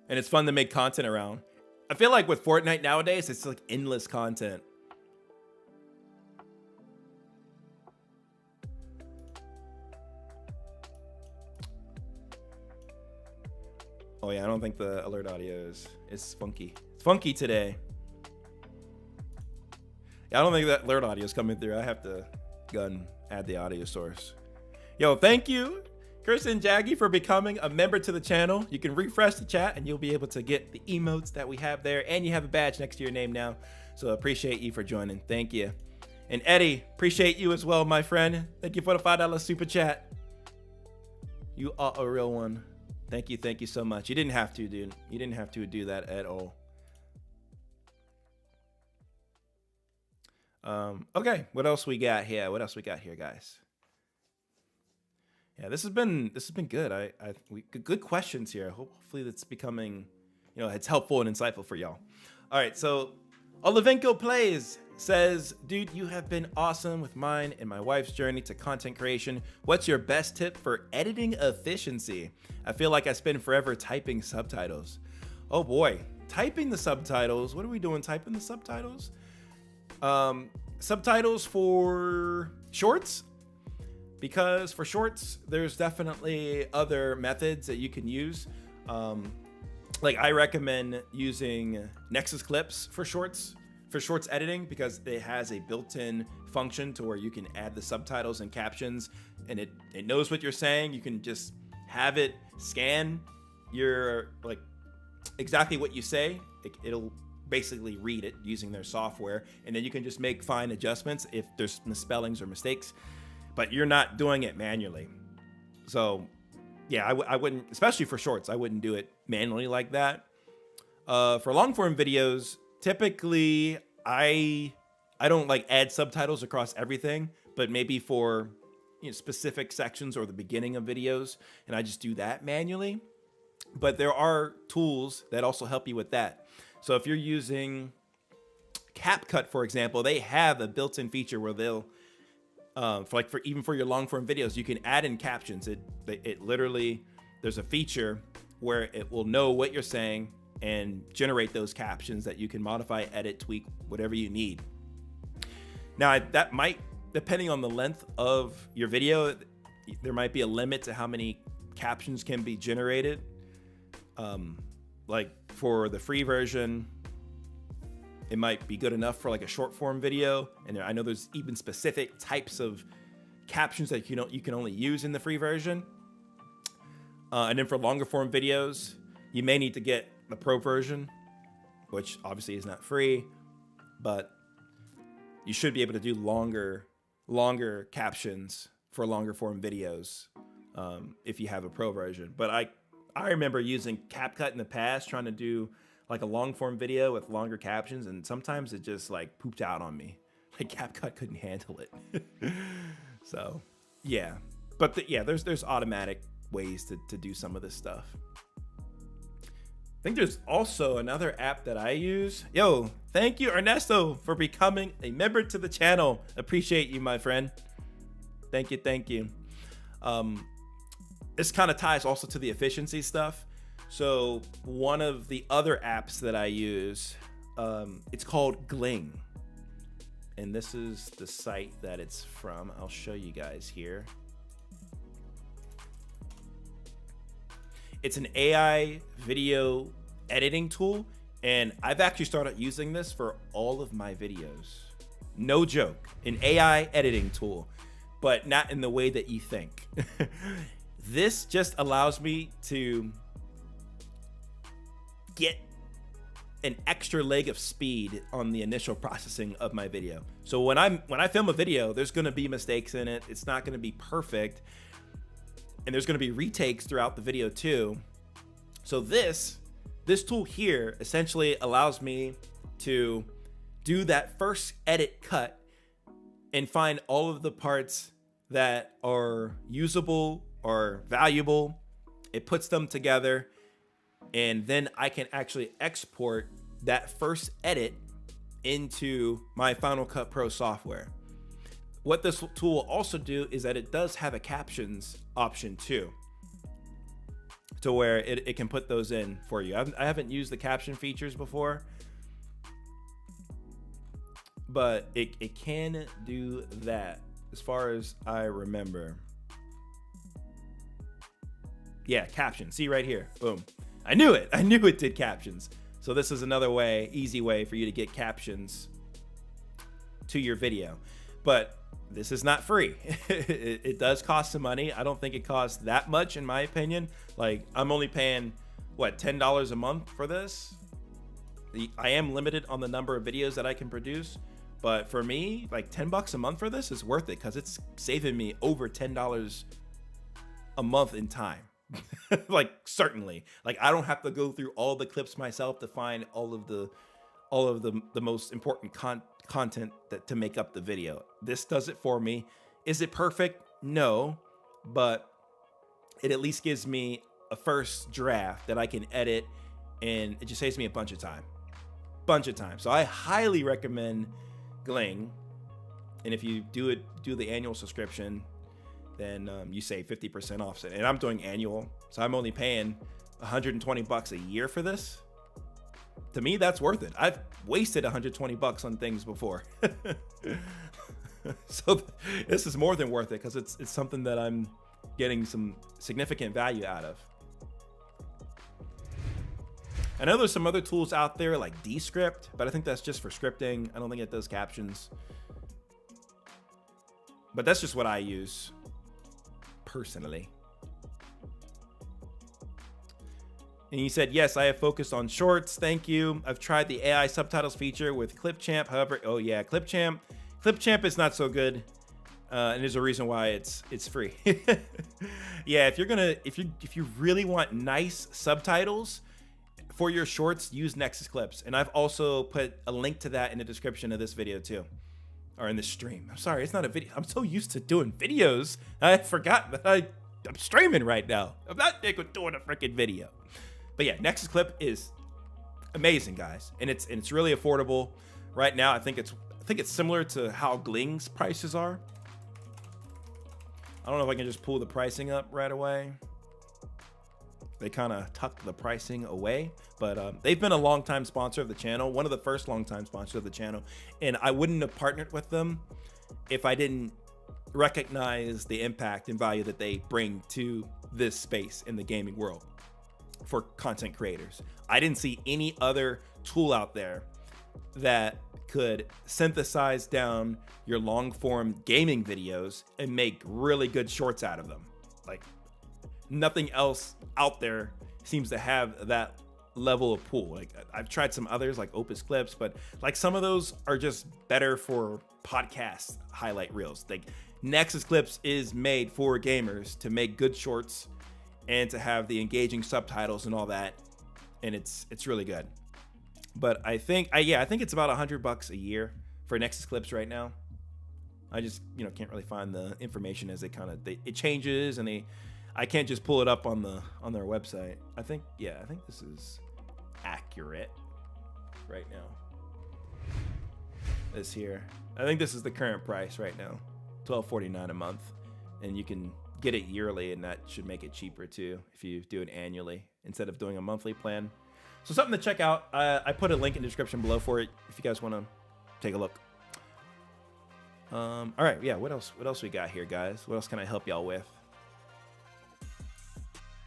And it's fun to make content around. I feel like with Fortnite nowadays, it's like endless content. Oh yeah, I don't think the alert audio is funky. It's funky today. Yeah, I don't think that alert audio is coming through. I have to go and add the audio source. Yo, thank you, Kirsten Jaggy, for becoming a member to the channel. You can refresh the chat and you'll be able to get the emotes that we have there. And you have a badge next to your name now. So appreciate you for joining. Thank you. And Eddie, appreciate you as well, my friend. Thank you for the $5 super chat. You are a real one. Thank you so much. You didn't have to, dude. You didn't have to do that at all. Okay, what else we got here? What else we got here, guys? Yeah, this has been good. Good questions here. Hopefully that's becoming, it's helpful and insightful for y'all. All right, so Olivenko Plays. says, dude, you have been awesome with mine and my wife's journey to content creation. What's your best tip for editing efficiency? I feel like I spend forever typing subtitles. Oh boy, typing the subtitles. What are we doing typing the subtitles? Subtitles for shorts? Because for shorts, there's definitely other methods that you can use. Like I recommend using Nexus Clips for shorts editing, because it has a built-in function to where you can add the subtitles and captions, and it knows what you're saying. You can just have it scan your like exactly what you say. It'll basically read it using their software, and then you can just make fine adjustments if there's misspellings or mistakes, but you're not doing it manually. So yeah, I wouldn't, especially for shorts, I wouldn't do it manually like that. For long form videos, typically I don't like add subtitles across everything, but maybe for specific sections or the beginning of videos, and I just do that manually. But there are tools that also help you with that. So if you're using CapCut, for example, they have a built-in feature where they'll even for your long form videos, you can add in captions. It literally, there's a feature where it will know what you're saying and generate those captions that you can modify, edit, tweak, whatever you need. Now that might, depending on the length of your video, there might be a limit to how many captions can be generated. Like for the free version, it might be good enough for like a short form video. And I know there's even specific types of captions that you can only use in the free version. And then for longer form videos, you may need to get the pro version, which obviously is not free, but you should be able to do longer captions for longer form videos if you have a pro version. But I remember using CapCut in the past, trying to do like a long form video with longer captions, and sometimes it just like pooped out on me. Like CapCut couldn't handle it. So yeah, but there's automatic ways to do some of this stuff. I think there's also another app that I use. Yo, thank you, Ernesto, for becoming a member to the channel. Appreciate you, my friend. Thank you. This kind of ties also to the efficiency stuff. So one of the other apps that I use, it's called Gling. And this is the site that it's from. I'll show you guys here. It's an AI video editing tool, and I've actually started using this for all of my videos. No joke, an AI editing tool, but not in the way that you think. This just allows me to get an extra leg of speed on the initial processing of my video. So when I film a video, there's gonna be mistakes in it. It's not gonna be perfect. And there's gonna be retakes throughout the video too. So this tool here essentially allows me to do that first edit cut and find all of the parts that are usable or valuable. It puts them together, and then I can actually export that first edit into my Final Cut Pro software. What this tool will also do is that it does have a captions option too, to where it can put those in for you. I haven't used the caption features before, but it can do that as far as I remember. Yeah, caption. See right here. Boom. I knew it. I knew it did captions. So this is another way, easy way for you to get captions to your video. But this is not free. It does cost some money. I don't think it costs that much in my opinion. Like I'm only paying what, $10 a month for this. I am limited on the number of videos that I can produce, but for me, like $10 a month for this is worth it because it's saving me over $10 a month in time. Like certainly, like I don't have to go through all the clips myself to find all of the most important content to make up the video. This does it for me. Is it perfect? No, but it at least gives me a first draft that I can edit, and it just saves me a bunch of time. So I highly recommend Gling, and if you do the annual subscription, then you save 50% off it. And I'm doing annual, so I'm only paying $120 a year for this. To me, that's worth it. I've wasted $120 on things before. So this is more than worth it because it's something that I'm getting some significant value out of. I know there's some other tools out there like Descript, but I think that's just for scripting. I don't think it does captions. But that's just what I use personally. And he said, yes, I have focused on shorts. Thank you. I've tried the AI subtitles feature with Clipchamp. However, oh yeah, Clipchamp is not so good. And there's a reason why it's free. Yeah, if you really want nice subtitles for your shorts, use Nexus Clips. And I've also put a link to that in the description of this video too. Or in the stream. I'm sorry, it's not a video. I'm so used to doing videos, I forgot that I'm streaming right now. I'm not doing a freaking video. But yeah, Nexus Clip is amazing, guys, and it's really affordable right now. I think it's similar to how Gling's prices are. I don't know if I can just pull the pricing up right away. They kind of tuck the pricing away, but they've been a long-time sponsor of the channel, one of the first long-time sponsors of the channel, and I wouldn't have partnered with them if I didn't recognize the impact and value that they bring to this space in the gaming world for content creators. I didn't see any other tool out there that could synthesize down your long-form gaming videos and make really good shorts out of them. Like, nothing else out there seems to have that level of pool. Like, I've tried some others like Opus Clips, but like some of those are just better for podcast highlight reels. Like, Nexus Clips is made for gamers to make good shorts and to have the engaging subtitles and all that, and it's really good. But I think it's about $100 a year for Nexus Clips right now. I just can't really find the information as it changes, and I can't just pull it up on their website. I think this is accurate right now. This here, I think this is the current price right now, $12.49 a month, and you can get it yearly, and that should make it cheaper too if you do it annually instead of doing a monthly plan. So something to check out. I put a link in the description below for it if you guys want to take a look. All right, yeah. What else we got here, guys? What else can I help y'all with?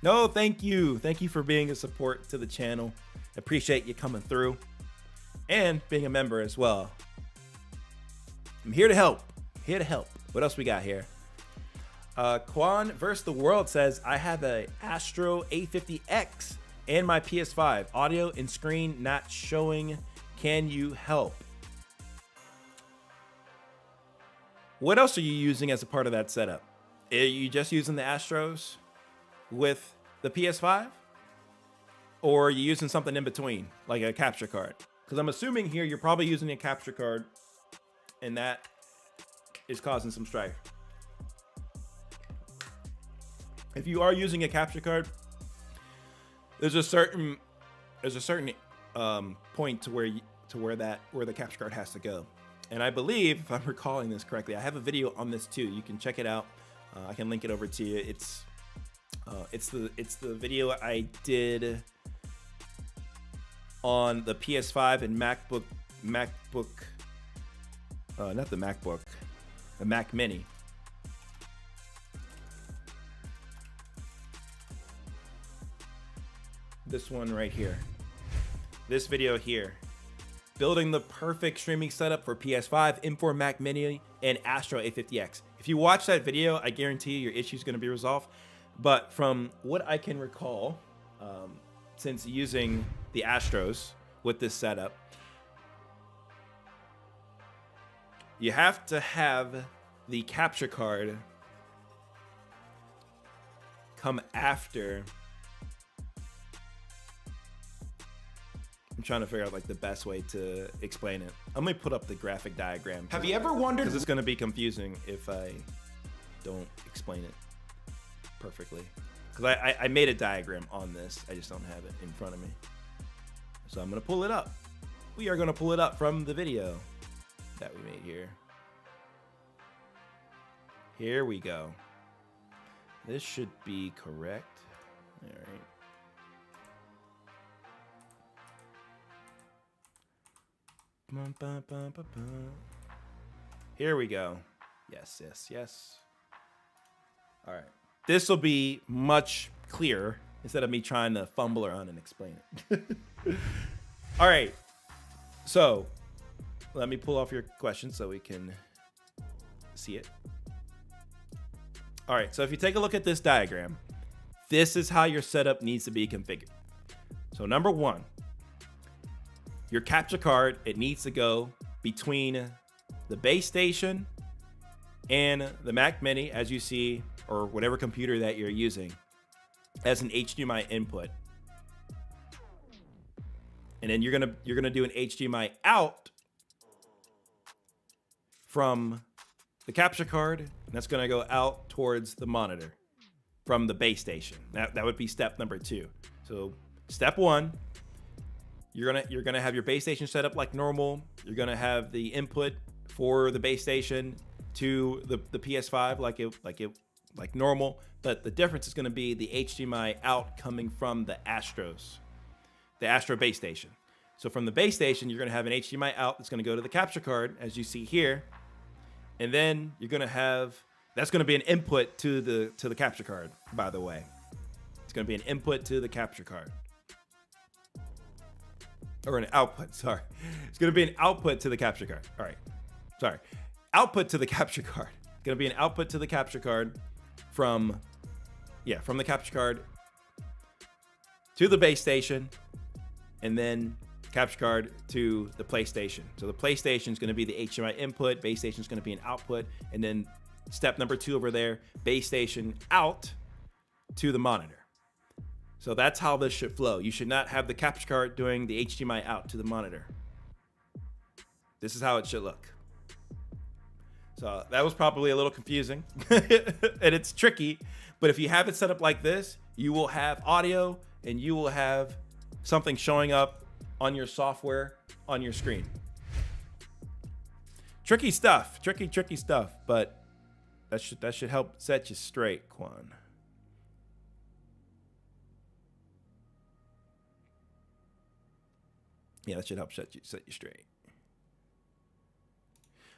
No, thank you for being a support to the channel. Appreciate you coming through and being a member as well. I'm here to help. What else we got here? Quan vs. the World says, I have a Astro A50X and my PS5. Audio and screen not showing. Can you help? What else are you using as a part of that setup? Are you just using the Astros with the PS5? Or are you using something in between, like a capture card? Because I'm assuming here you're probably using a capture card, and that is causing some strife. If you are using a capture card, there's a certain point to where the capture card has to go. And I believe, if I'm recalling this correctly, I have a video on this too. You can check it out. I can link it over to you. It's the video I did on the PS5 and MacBook, not the MacBook, the Mac Mini. This one right here. This video here. Building the perfect streaming setup for PS5, M4 Mac Mini, and Astro A50X. If you watch that video, I guarantee you your issue is going to be resolved. But from what I can recall, since using the Astros with this setup, you have to have the capture card come after. I'm trying to figure out like the best way to explain it. I'm gonna put up the graphic diagram. Have you ever wondered? Because it's gonna be confusing if I don't explain it perfectly. Because I made a diagram on this. I just don't have it in front of me. So I'm gonna pull it up. We are gonna pull it up from the video. that we made here. Here we go. This should be correct. All right. Here we go. Yes, yes, yes. All right. This will be much clearer instead of me trying to fumble around and explain it. All right. So let me pull off your question so we can see it. All right. So if you take a look at this diagram, this is how your setup needs to be configured. So number one, your capture card, it needs to go between the base station and the Mac Mini, as you see, or whatever computer that you're using, as an HDMI input. And then you're gonna do an HDMI out from the capture card, and that's gonna go out towards the monitor from the base station. That would be step number 2. So step 1, you're gonna have your base station set up like normal. You're gonna have the input for the base station to the PS5 like normal, but the difference is gonna be the HDMI out coming from the Astro base station. So from the base station, you're gonna have an HDMI out that's gonna go to the capture card, as you see here, and then you're gonna have that's gonna be an input to the capture card. By the way, it's gonna be an input to the capture card. Or an output, sorry. It's gonna be an output to the capture card. All right, sorry. Output to the capture card. It's gonna be an output to the capture card from the capture card to the base station, and then capture card to the PlayStation. So the PlayStation is gonna be the HDMI input, base station is gonna be an output, and then step number 2 over there, base station out to the monitor. So that's how this should flow. You should not have the capture card doing the HDMI out to the monitor. This is how it should look. So that was probably a little confusing and it's tricky, but if you have it set up like this, you will have audio and you will have something showing up on your software on your screen. Tricky stuff, tricky stuff, but that should help set you straight, Quan. Yeah, that should help set you straight.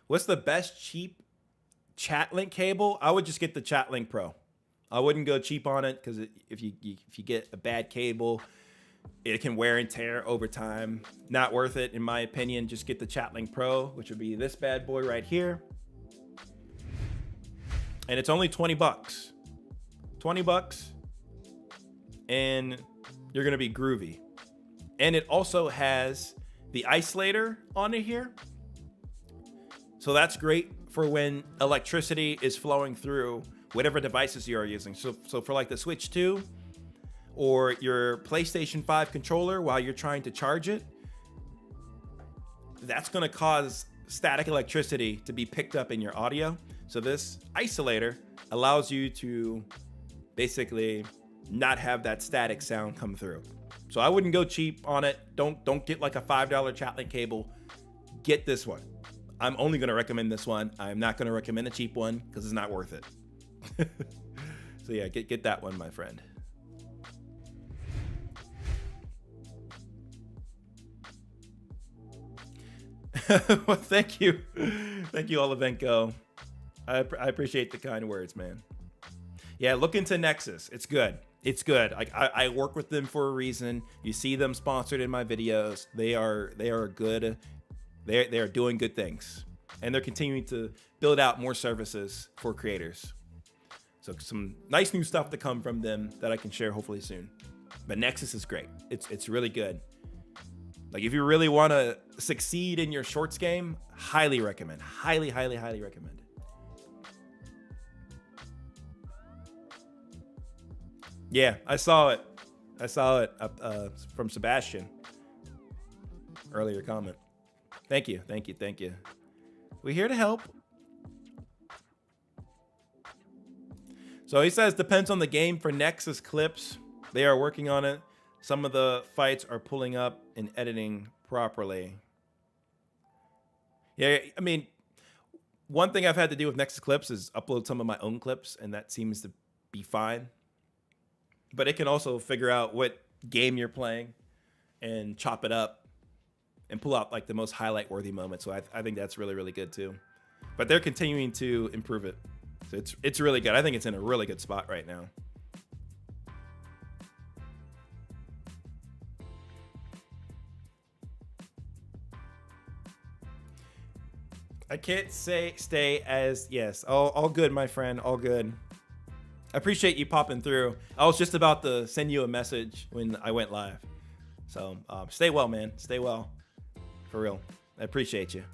What's the best cheap chat link cable? I would just get the Chat Link Pro. I wouldn't go cheap on it because if you get a bad cable, it can wear and tear over time. Not worth it, in my opinion. Just get the Chat Link Pro, which would be this bad boy right here. And it's only 20 bucks. 20 bucks. And you're going to be groovy. And it also has the isolator on it here. So that's great for when electricity is flowing through whatever devices you are using. So for like the Switch 2 or your PlayStation 5 controller while you're trying to charge it, that's going to cause static electricity to be picked up in your audio. So this isolator allows you to basically not have that static sound come through. So I wouldn't go cheap on it. Don't get like a $5 Chat Link cable. Get this one. I'm only going to recommend this one. I'm not going to recommend a cheap one because it's not worth it. So yeah, get that one, my friend. Well, thank you, Olivenko. I appreciate the kind words, man. Yeah, look into Nexus. It's good. It's good. I work with them for a reason. You see them sponsored in my videos. They are good. They are doing good things, and they're continuing to build out more services for creators. So some nice new stuff to come from them that I can share hopefully soon. But Nexus is great. It's really good. Like if you really want to succeed in your shorts game, highly recommend. Highly recommend. Yeah, I saw it from Sebastian. Earlier comment. Thank you. We're here to help. So he says, depends on the game for Nexus clips. They are working on it. Some of the fights are pulling up and editing properly. Yeah, I mean, one thing I've had to do with Nexus Clips is upload some of my own clips, and that seems to be fine. But it can also figure out what game you're playing and chop it up and pull out like the most highlight worthy moments. So I think that's really, really good too. But they're continuing to improve it. So it's really good. I think it's in a really good spot right now. I can't stay as, yes, all good, my friend, all good. I appreciate you popping through. I was just about to send you a message when I went live. So stay well, man. Stay well. For real. I appreciate you.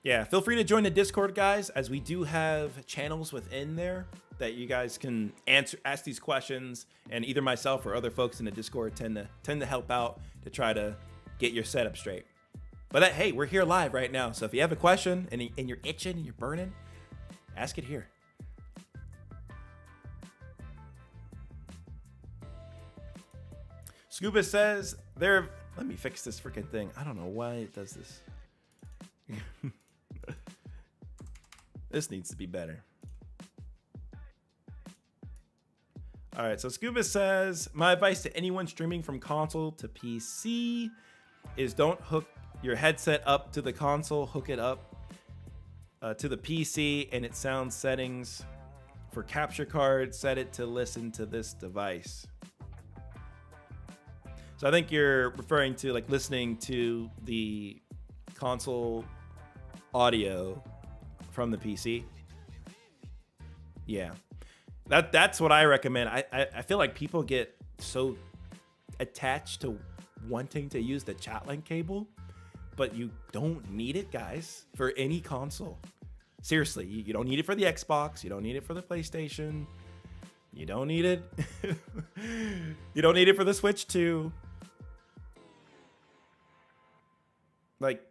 Yeah, feel free to join the Discord, guys, as we do have channels within there that you guys can ask these questions, and either myself or other folks in the Discord tend to help out to try to get your setup straight. But hey, we're here live right now, so if you have a question and you're itching and you're burning, ask it here. Scuba says let me fix this freaking thing. I don't know why it does this. This needs to be better. All right, so Scuba says, my advice to anyone streaming from console to PC is don't hook your headset up to the console, hook it up to the PC and its sound settings. For capture card, set it to listen to this device. So I think you're referring to like listening to the console audio from the PC. Yeah, that's what I recommend. I feel like people get so attached to wanting to use the chat link cable, but you don't need it, guys, for any console. Seriously, you don't need it for the Xbox. You don't need it for the PlayStation. You don't need it. You don't need it for the Switch 2. Like,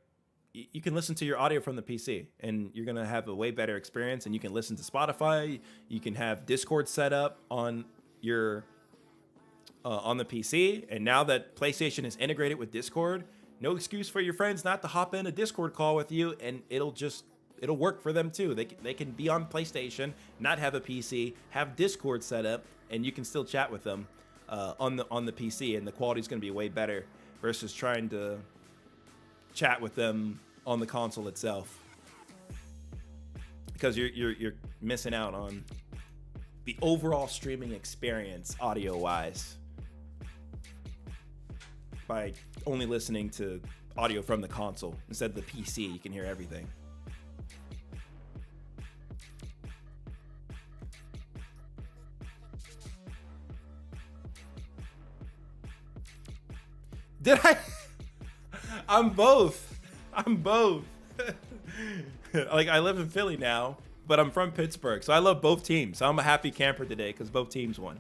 you can listen to your audio from the PC and you're going to have a way better experience, and you can listen to Spotify. You can have Discord set up on your on the PC. And now that PlayStation is integrated with Discord, no excuse for your friends not to hop in a Discord call with you, and it'll work for them too. They can be on PlayStation, not have a PC, have Discord set up, and you can still chat with them on the PC, and the quality is going to be way better versus trying to chat with them on the console itself, because you're missing out on the overall streaming experience audio wise by only listening to audio from the console instead of the PC. You can hear everything. Did I? I'm both. Like, I live in Philly now, but I'm from Pittsburgh, so I love both teams. So I'm a happy camper today because both teams won.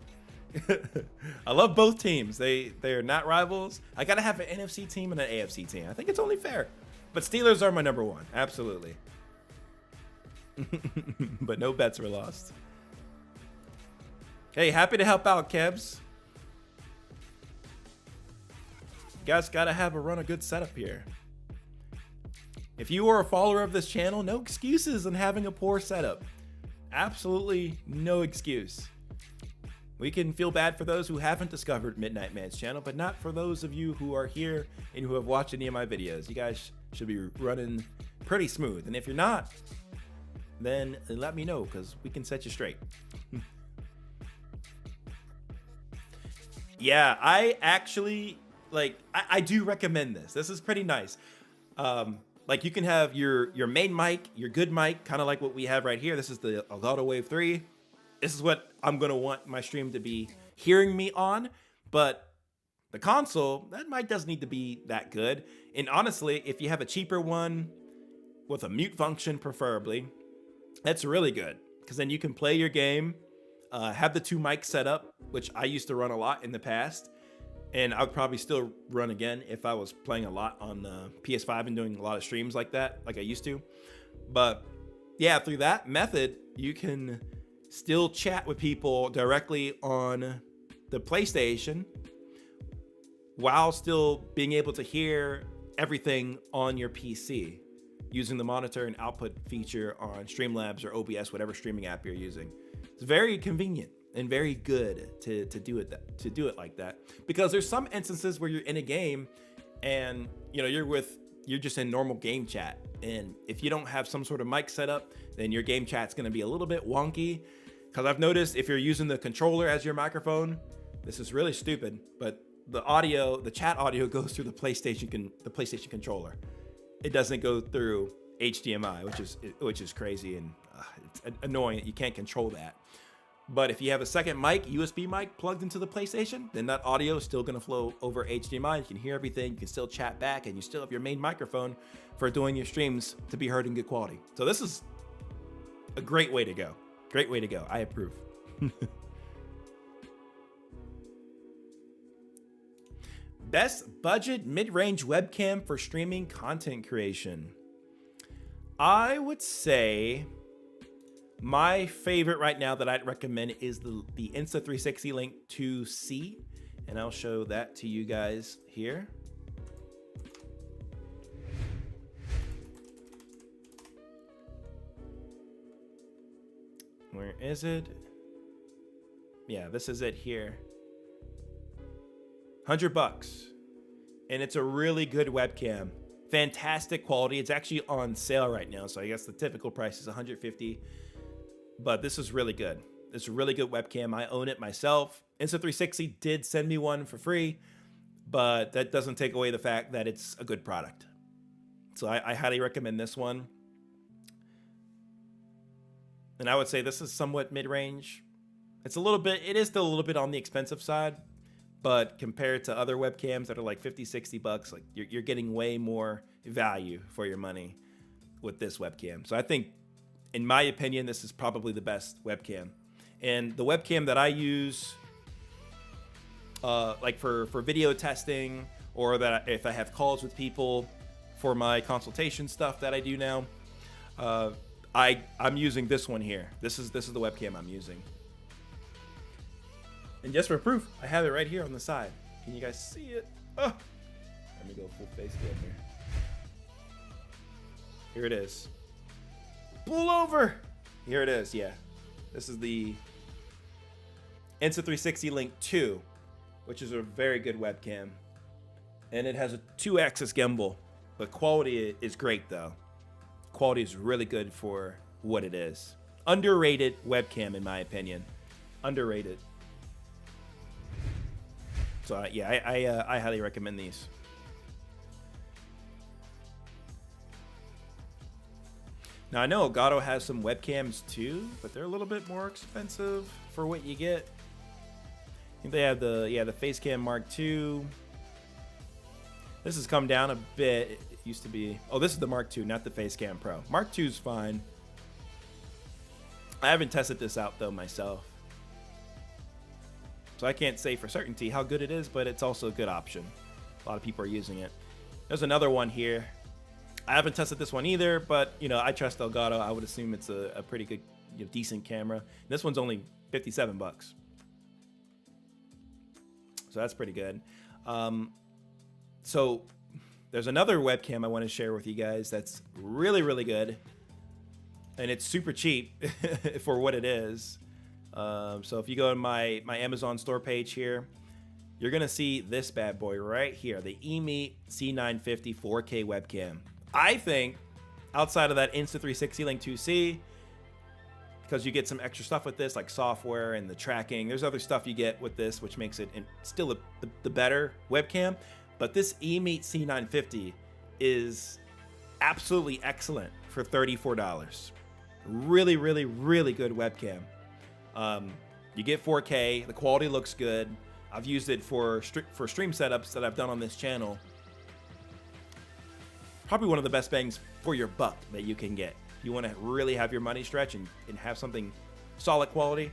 I love both teams. They're not rivals. I gotta have an NFC team and an AFC team. I think it's only fair. But Steelers are my number one, absolutely. But no bets were lost. Hey, happy to help out, Kebs. You guys gotta run a good setup here. If you are a follower of this channel, no excuses on having a poor setup. Absolutely no excuse. We can feel bad for those who haven't discovered Midnight Man's channel, but not for those of you who are here and who have watched any of my videos. You guys should be running pretty smooth. And if you're not, then let me know, because we can set you straight. Yeah, I actually, like, I do recommend this. This is pretty nice. Like, you can have your main mic, your good mic, kind of like what we have right here. This is the Elgato Wave 3. This is what I'm going to want my stream to be hearing me on. But the console, that mic doesn't need to be that good. And honestly, if you have a cheaper one with a mute function, preferably, that's really good, because then you can play your game, have the two mics set up, which I used to run a lot in the past. And I would probably still run again if I was playing a lot on PS5 and doing a lot of streams like that, like I used to. But yeah, through that method, you can still chat with people directly on the PlayStation while still being able to hear everything on your PC using the monitor and output feature on Streamlabs or OBS, whatever streaming app you're using. It's very convenient and very good to do it like that, because there's some instances where you're in a game and you're just in normal game chat, and if you don't have some sort of mic set up, then your game chat's going to be a little bit wonky. Because I've noticed if you're using the controller as your microphone, this is really stupid, but the chat audio goes through the PlayStation controller. It doesn't go through HDMI, which is crazy, and it's annoying that you can't control that. But if you have a second mic, USB mic plugged into the PlayStation, then that audio is still going to flow over HDMI. You can hear everything, you can still chat back, and you still have your main microphone for doing your streams to be heard in good quality. So this is a great way to go. Great way to go. I approve. Best budget mid-range webcam for streaming content creation. I would say my favorite right now that I'd recommend is the Insta360 Link 2C, and I'll show that to you guys here. Where is it? Yeah, this is it here. $100, and it's a really good webcam. Fantastic quality. It's actually on sale right now, so I guess the typical price is $150, but this is really good. It's a really good webcam. I own it myself. Insta360 did send me one for free, but that doesn't take away the fact that it's a good product. So I highly recommend this one. And I would say this is somewhat mid-range. It is still a little bit on the expensive side, but compared to other webcams that are like 50, 60 bucks, like you're getting way more value for your money with this webcam. So I think, in my opinion, this is probably the best webcam. And the webcam that I use, like for video testing, or that if I have calls with people for my consultation stuff that I do now, I'm using this one here. This is the webcam I'm using. And just for proof, I have it right here on the side. Can you guys see it? Oh, let me go full face cam here. Here it is. Pull over. Here it is. Yeah, this is the Insta360 Link 2, which is a very good webcam, and it has a 2-axis gimbal. The quality is great though. Quality is really good for what it is. Underrated webcam, in my opinion. Underrated. So yeah, I highly recommend these. Now I know Elgato has some webcams too, but they're a little bit more expensive for what you get. I think they have the Facecam Mark II. This has come down a bit. It used to be, oh, this is the Mark II, not the Facecam Pro. Mark II is fine. I haven't tested this out though myself, so I can't say for certainty how good it is, but it's also a good option. A lot of people are using it. There's another one here. I haven't tested this one either, but I trust Elgato. I would assume it's a pretty good, decent camera. This one's only 57 bucks. So that's pretty good. So there's another webcam I want to share with you guys that's really, really good. And it's super cheap for what it is. So if you go to my Amazon store page here, you're going to see this bad boy right here, the eMeet C950 4K webcam. I think outside of that Insta360 Link 2C, because you get some extra stuff with this, like software and the tracking. There's other stuff you get with this, which makes it still the better webcam. But this eMeet C950 is absolutely excellent for $34. Really, really, really good webcam. You get 4K. The quality looks good. I've used it for stream setups that I've done on this channel. Probably one of the best bangs for your buck that you can get. You want to really have your money stretch and have something solid quality.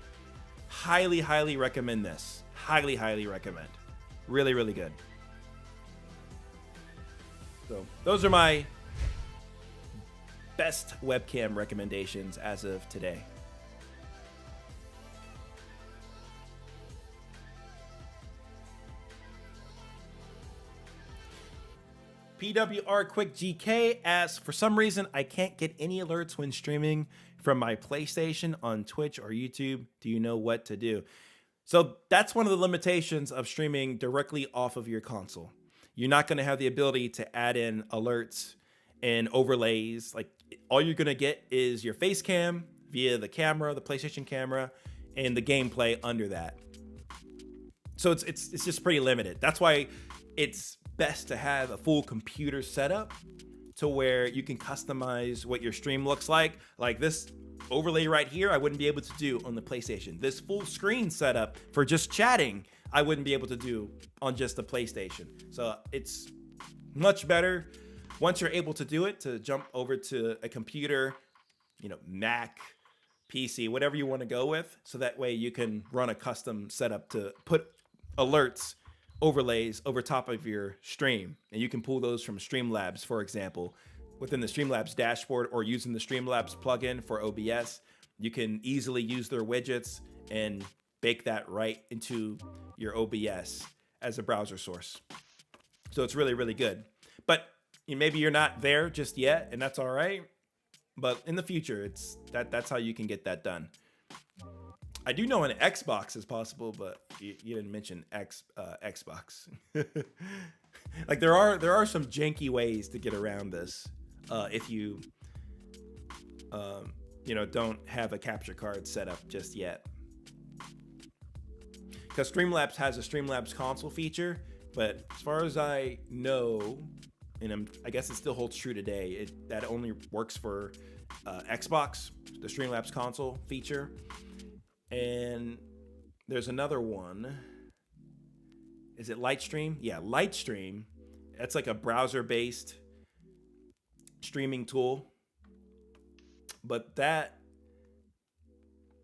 Highly, highly recommend this. Highly, highly recommend. Really, really good. So those are my best webcam recommendations as of today. PWR Quick GK asks, for some reason, I can't get any alerts when streaming from my PlayStation on Twitch or YouTube. Do you know what to do? So that's one of the limitations of streaming directly off of your console. You're not going to have the ability to add in alerts and overlays. Like, all you're going to get is your face cam via the camera, the PlayStation camera, and the gameplay under that. So it's just pretty limited. That's why it's best to have a full computer setup to where you can customize what your stream looks like. Like this overlay right here, I wouldn't be able to do on the PlayStation. This full screen setup for just chatting, I wouldn't be able to do on just the PlayStation. So it's much better once you're able to do it to jump over to a computer, you know, Mac, PC, whatever you want to go with. So that way you can run a custom setup to put alerts, overlays over top of your stream. And you can pull those from Streamlabs, for example. Within the Streamlabs dashboard or using the Streamlabs plugin for OBS, you can easily use their widgets and bake that right into your OBS as a browser source. So it's really, really good. But maybe you're not there just yet, and that's all right. But in the future, that's how you can get that done. I do know an Xbox is possible, but you didn't mention Xbox. Like there are some janky ways to get around this if you don't have a capture card set up just yet. Because Streamlabs has a Streamlabs console feature, but as far as I know, and I guess it still holds true today, that only works for Xbox, the Streamlabs console feature. And there's another one. Is it Lightstream? Yeah, Lightstream. That's like a browser-based streaming tool. But that,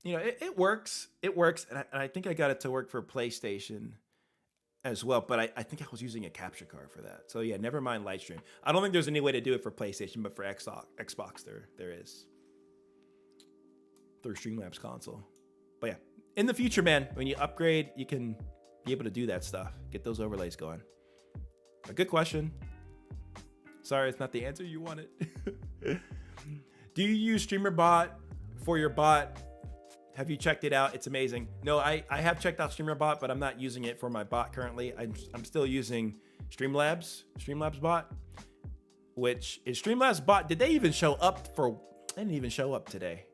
it works. It works. And I think I got it to work for PlayStation as well. But I think I was using a capture card for that. So yeah, never mind Lightstream. I don't think there's any way to do it for PlayStation, but for Xbox there is. Through Streamlabs console. But yeah, in the future, man, when you upgrade, you can be able to do that stuff. Get those overlays going. A good question. Sorry, it's not the answer you wanted. Do you use StreamerBot for your bot? Have you checked it out? It's amazing. No, I have checked out StreamerBot, but I'm not using it for my bot currently. I'm still using Streamlabs bot, which is Streamlabs bot. Did they even show up for? They didn't even show up today.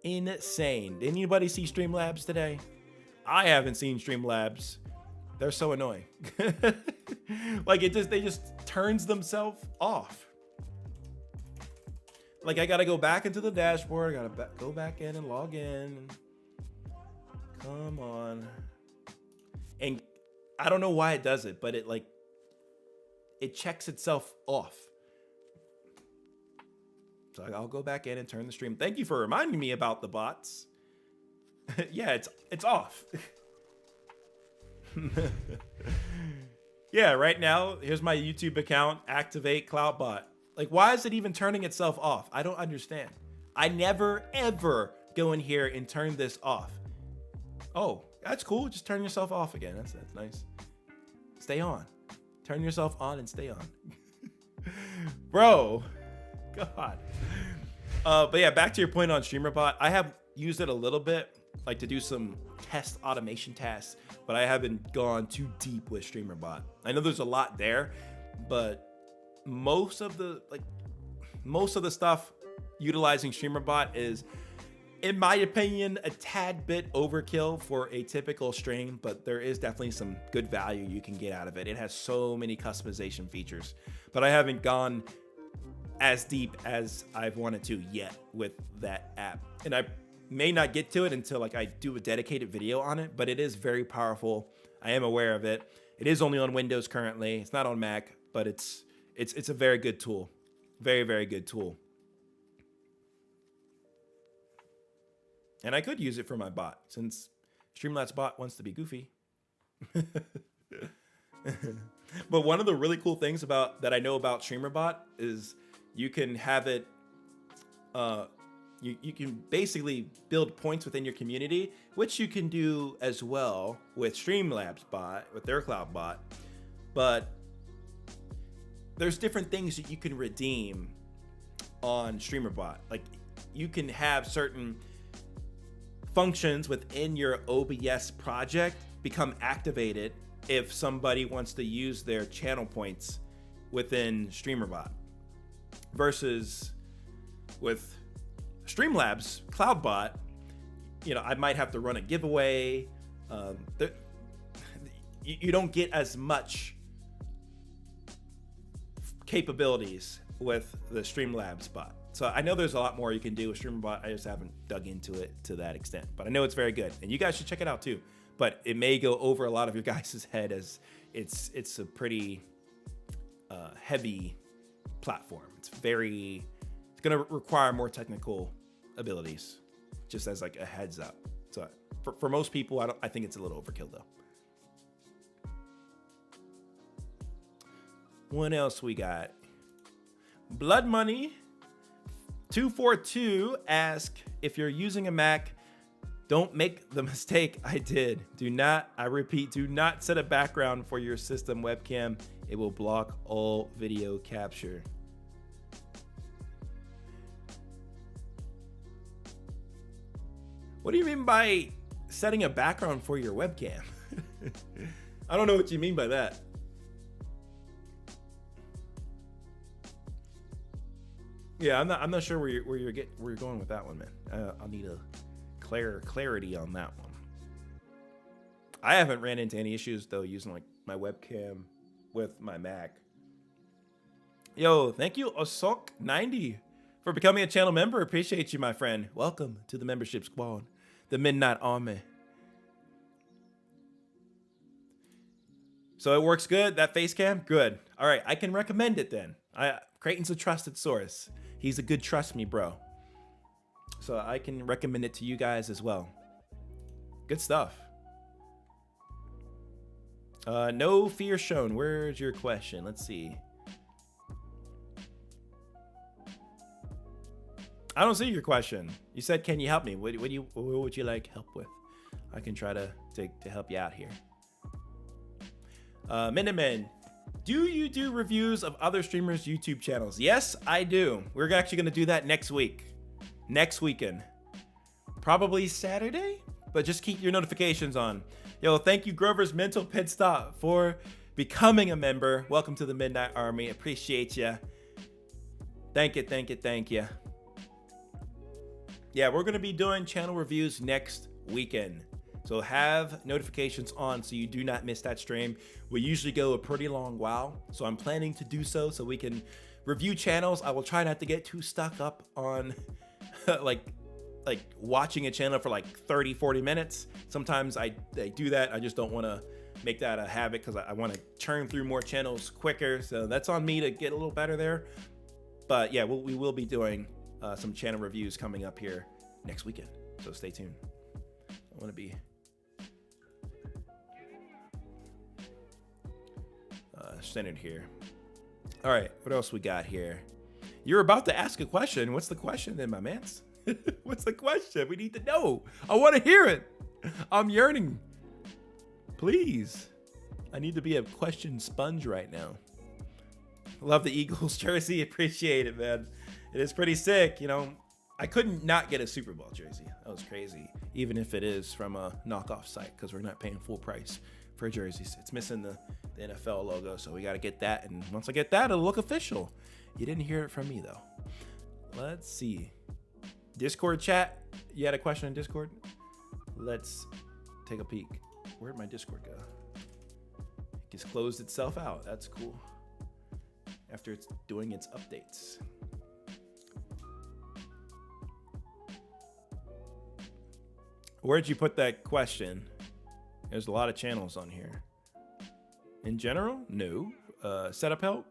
Insane. Did anybody see Streamlabs today? I haven't seen Streamlabs. They're so annoying. Like they just turns themselves off. Like I gotta go back into the dashboard. I gotta go back in and log in. Come on. And I don't know why it does it, but it checks itself off. So I'll go back in and turn the stream. Thank you for reminding me about the bots. Yeah, it's off. Yeah, right now, here's my YouTube account, activate CloudBot. Like, why is it even turning itself off? I don't understand. I never, ever go in here and turn this off. Oh, that's cool. Just turn yourself off again. That's nice. Stay on. Turn yourself on and stay on. Bro. God. But yeah, back to your point on StreamerBot. I have used it a little bit, like to do some test automation tasks, but I haven't gone too deep with StreamerBot. I know there's a lot there, but most of the stuff utilizing StreamerBot is, in my opinion, a tad bit overkill for a typical stream, but there is definitely some good value you can get out of it. It has so many customization features, but I haven't gone as deep as I've wanted to yet with that app. And I may not get to it until I do a dedicated video on it, but it is very powerful. I am aware of it. It is only on Windows currently. It's not on Mac, but it's a very good tool. Very, very good tool. And I could use it for my bot since Streamlabs bot wants to be goofy. But one of the really cool things that I know about StreamerBot is you can have it, you can basically build points within your community, which you can do as well with Streamlabs bot, with their cloud bot. But there's different things that you can redeem on StreamerBot. Like you can have certain functions within your OBS project become activated if somebody wants to use their channel points within StreamerBot, versus with Streamlabs CloudBot, you know, I might have to run a giveaway. You don't get as much capabilities with the Streamlabs bot. So I know there's a lot more you can do with StreamerBot. I just haven't dug into it to that extent, but I know it's very good, and you guys should check it out too. But it may go over a lot of your guys' head, as it's a pretty heavy platform. It's going to require more technical abilities, just as like a heads up. So for most people, I think it's a little overkill though. What else we got? Blood Money 242 ask, if you're using a Mac, don't make the mistake I did. I repeat, do not set a background for your system webcam. It will block all video capture. What do you mean by setting a background for your webcam? I don't know what you mean by that. Yeah, I'm not sure where you're going with that one, man. I'll need a clarity on that one. I haven't ran into any issues though using like my webcam with my Mac. Yo, thank you Osok90 for becoming a channel member. Appreciate you, my friend. Welcome to the membership squad, the Midnight Army. So it works good, that face cam? Good. All right, I can recommend it then. Creighton's a trusted source. He's a good trust me bro. So I can recommend it to you guys as well. Good stuff. No fear shown. Where's your question? Let's see. I don't see your question. You said, can you help me? What would you like help with? I can try to help you out here. Miniman, do you do reviews of other streamers' YouTube channels? Yes, I do. We're actually gonna do that next weekend. Probably Saturday, but just keep your notifications on. Yo, thank you Grover's Mental Pit Stop for becoming a member. Welcome to the Midnight Army. Appreciate you. Thank you. Yeah, we're gonna be doing channel reviews next weekend. So have notifications on so you do not miss that stream. We usually go a pretty long while, so I'm planning to do so we can review channels. I will try not to get too stuck up on like watching a channel for like 30-40 minutes. Sometimes I do that. I just don't want to make that a habit because I want to churn through more channels quicker. So that's on me to get a little better there. But yeah, we will be doing some channel reviews coming up here next weekend. So stay tuned. I want to be centered here. All right, what else we got here? You're about to ask a question. What's the question then, my mans? What's the question? We need to know. I want to hear it. I'm yearning. Please. I need to be a question sponge right now. Love the Eagles jersey. Appreciate it, man. It is pretty sick. You know, I couldn't not get a Super Bowl jersey. That was crazy. Even if it is from a knockoff site, because we're not paying full price for jerseys. It's missing the NFL logo, so we got to get that. And once I get that, it'll look official. You didn't hear it from me, though. Let's see. Discord chat. You had a question in Discord? Let's take a peek. Where'd my Discord go? It just closed itself out. That's cool. After it's doing its updates. Where'd you put that question? There's a lot of channels on here. In general? No. Setup help?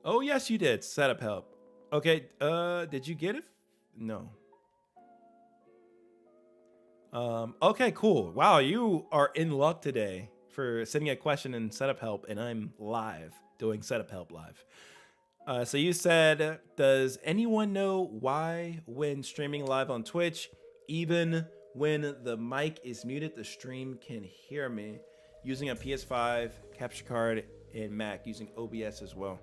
Oh, yes, you did. Setup help. Okay. Did you get it? No. Okay, cool. Wow, you are in luck today for sending a question in setup help, and I'm live doing setup help live. So you said, does anyone know why when streaming live on Twitch, even when the mic is muted, the stream can hear me? Using a PS5 capture card in Mac using OBS as well.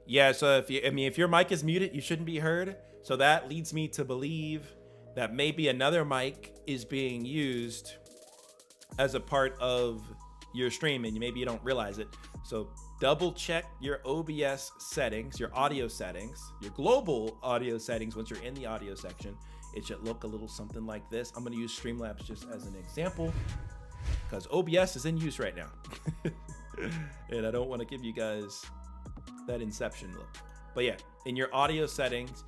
Yeah, so if your mic is muted, you shouldn't be heard. So that leads me to believe that maybe another mic is being used as a part of your stream, and maybe you don't realize it. So double check your OBS settings, your audio settings, your global audio settings. Once you're in the audio section, it should look a little something like this. I'm going to use Streamlabs just as an example because OBS is in use right now. And I don't want to give you guys that Inception look. But yeah, in your audio settings,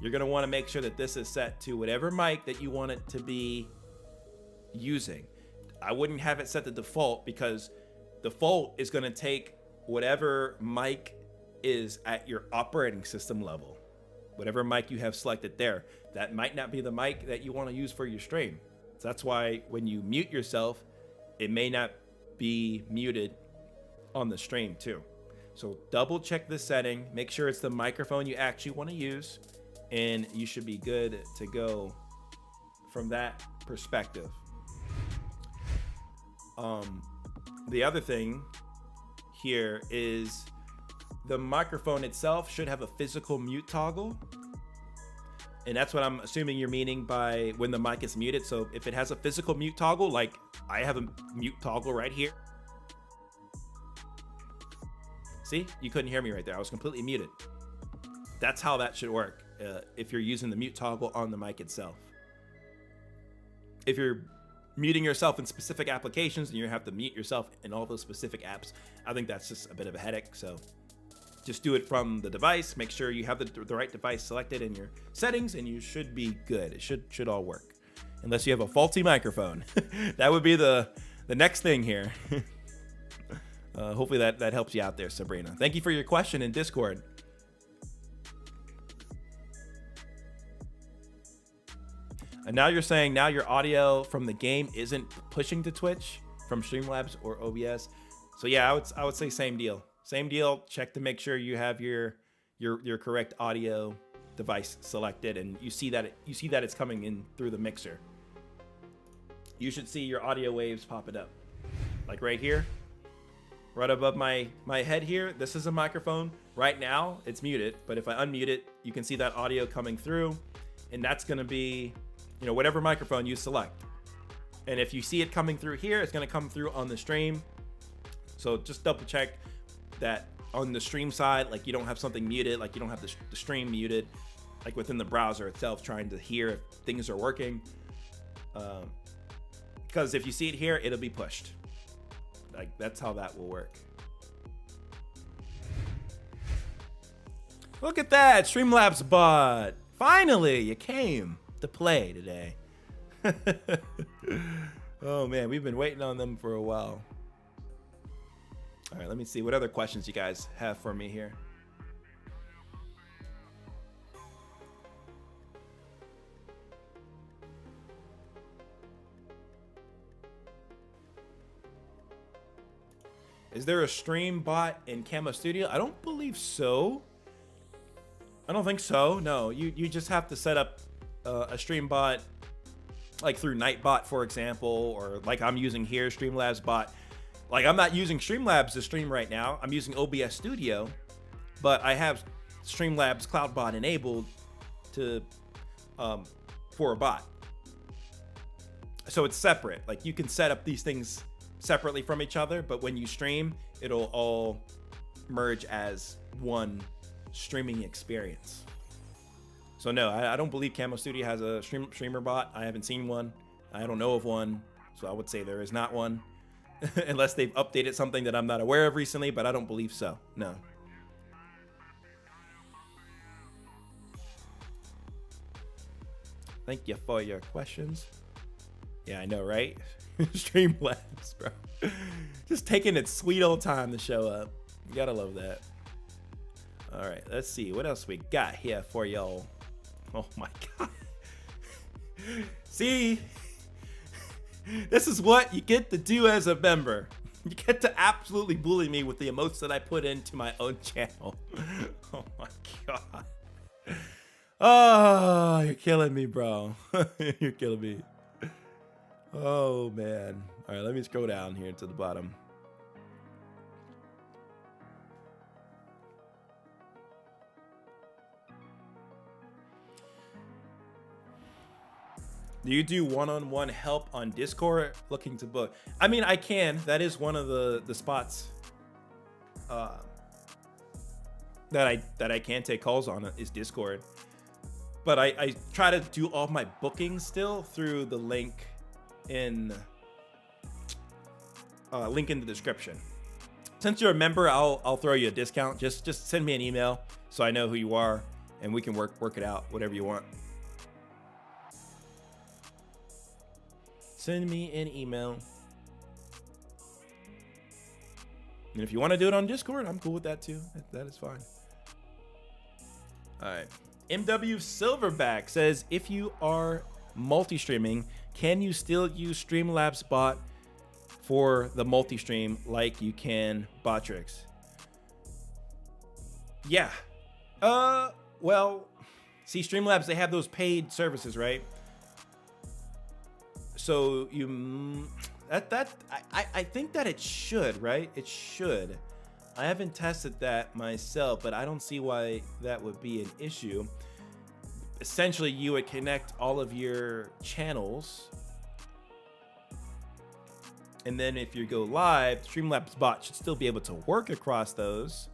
you're going to want to make sure that this is set to whatever mic that you want it to be using. I wouldn't have it set to default because default is going to take whatever mic is at your operating system level. Whatever mic you have selected there, that might not be the mic that you want to use for your stream. So that's why when you mute yourself, it may not be muted on the stream too. So double check the setting, make sure it's the microphone you actually want to use, and you should be good to go from that perspective. The other thing here is the microphone itself should have a physical mute toggle. And that's what I'm assuming you're meaning by when the mic is muted. So if it has a physical mute toggle, like I have a mute toggle right here. See, you couldn't hear me right there. I was completely muted. That's how that should work if you're using the mute toggle on the mic itself. If you're muting yourself in specific applications and you have to mute yourself in all those specific apps, I think that's just a bit of a headache. So just do it from the device. Make sure you have the right device selected in your settings, and you should be good. It should all work, unless you have a faulty microphone. That would be the next thing here. Hopefully that helps you out there, Sabrina. Thank you for your question in Discord. And now you're saying now your audio from the game isn't pushing to Twitch from Streamlabs or OBS. So yeah, I would say same deal. Same deal. Check to make sure you have your correct audio device selected, and you see that it's coming in through the mixer. You should see your audio waves popping up, like right here, right above my head here. This is a microphone. Right now it's muted, but if I unmute it, you can see that audio coming through, and that's going to be, you know, whatever microphone you select. And if you see it coming through here, it's going to come through on the stream. So just double check that on the stream side, like you don't have something muted, like you don't have the stream muted, like within the browser itself, trying to hear if things are working. Because if you see it here, it'll be pushed. Like that's how that will work. Look at that, Streamlabs bot. Finally, you came to play today. Oh man, we've been waiting on them for a while. All right, let me see what other questions you guys have for me here. Is there a stream bot in Camo Studio? I don't believe so. I don't think so. No, you just have to set up a stream bot, like through Nightbot, for example, or like I'm using here, Streamlabs bot. Like I'm not using Streamlabs to stream right now. I'm using OBS Studio, but I have Streamlabs CloudBot enabled to for a bot. So it's separate. Like you can set up these things separately from each other, but when you stream, it'll all merge as one streaming experience. So no, I don't believe Camo Studio has a streamer bot. I haven't seen one. I don't know of one. So I would say there is not one. Unless they've updated something that I'm not aware of recently, but I don't believe so. No. Thank you for your questions. Yeah, I know, right? Streamlabs, bro. Just taking its sweet old time to show up. You gotta love that. All right, let's see what else we got here for y'all. Oh my God. See? This is what you get to do as a member. You get to absolutely bully me with the emotes that I put into my own channel. Oh my God. Oh, you're killing me, bro. You're killing me. Oh man. All right, let me scroll down here to the bottom. Do you do one-on-one help on Discord? Looking to book? I mean, I can. That is one of the spots that I can take calls on is Discord. But I try to do all my bookings still through the link in the description. Since you're a member, I'll throw you a discount. Just send me an email so I know who you are and we can work it out, whatever you want. Send me an email. And if you want to do it on Discord, I'm cool with that too. That is fine. All right. MW Silverback says, if you are multi-streaming, can you still use Streamlabs bot for the multi-stream like you can Botrix? Yeah. Well, see, Streamlabs, they have those paid services, right? So I think that it should, right? It should. I haven't tested that myself, but I don't see why that would be an issue. Essentially, you would connect all of your channels, and then if you go live, Streamlabs bot should still be able to work across those.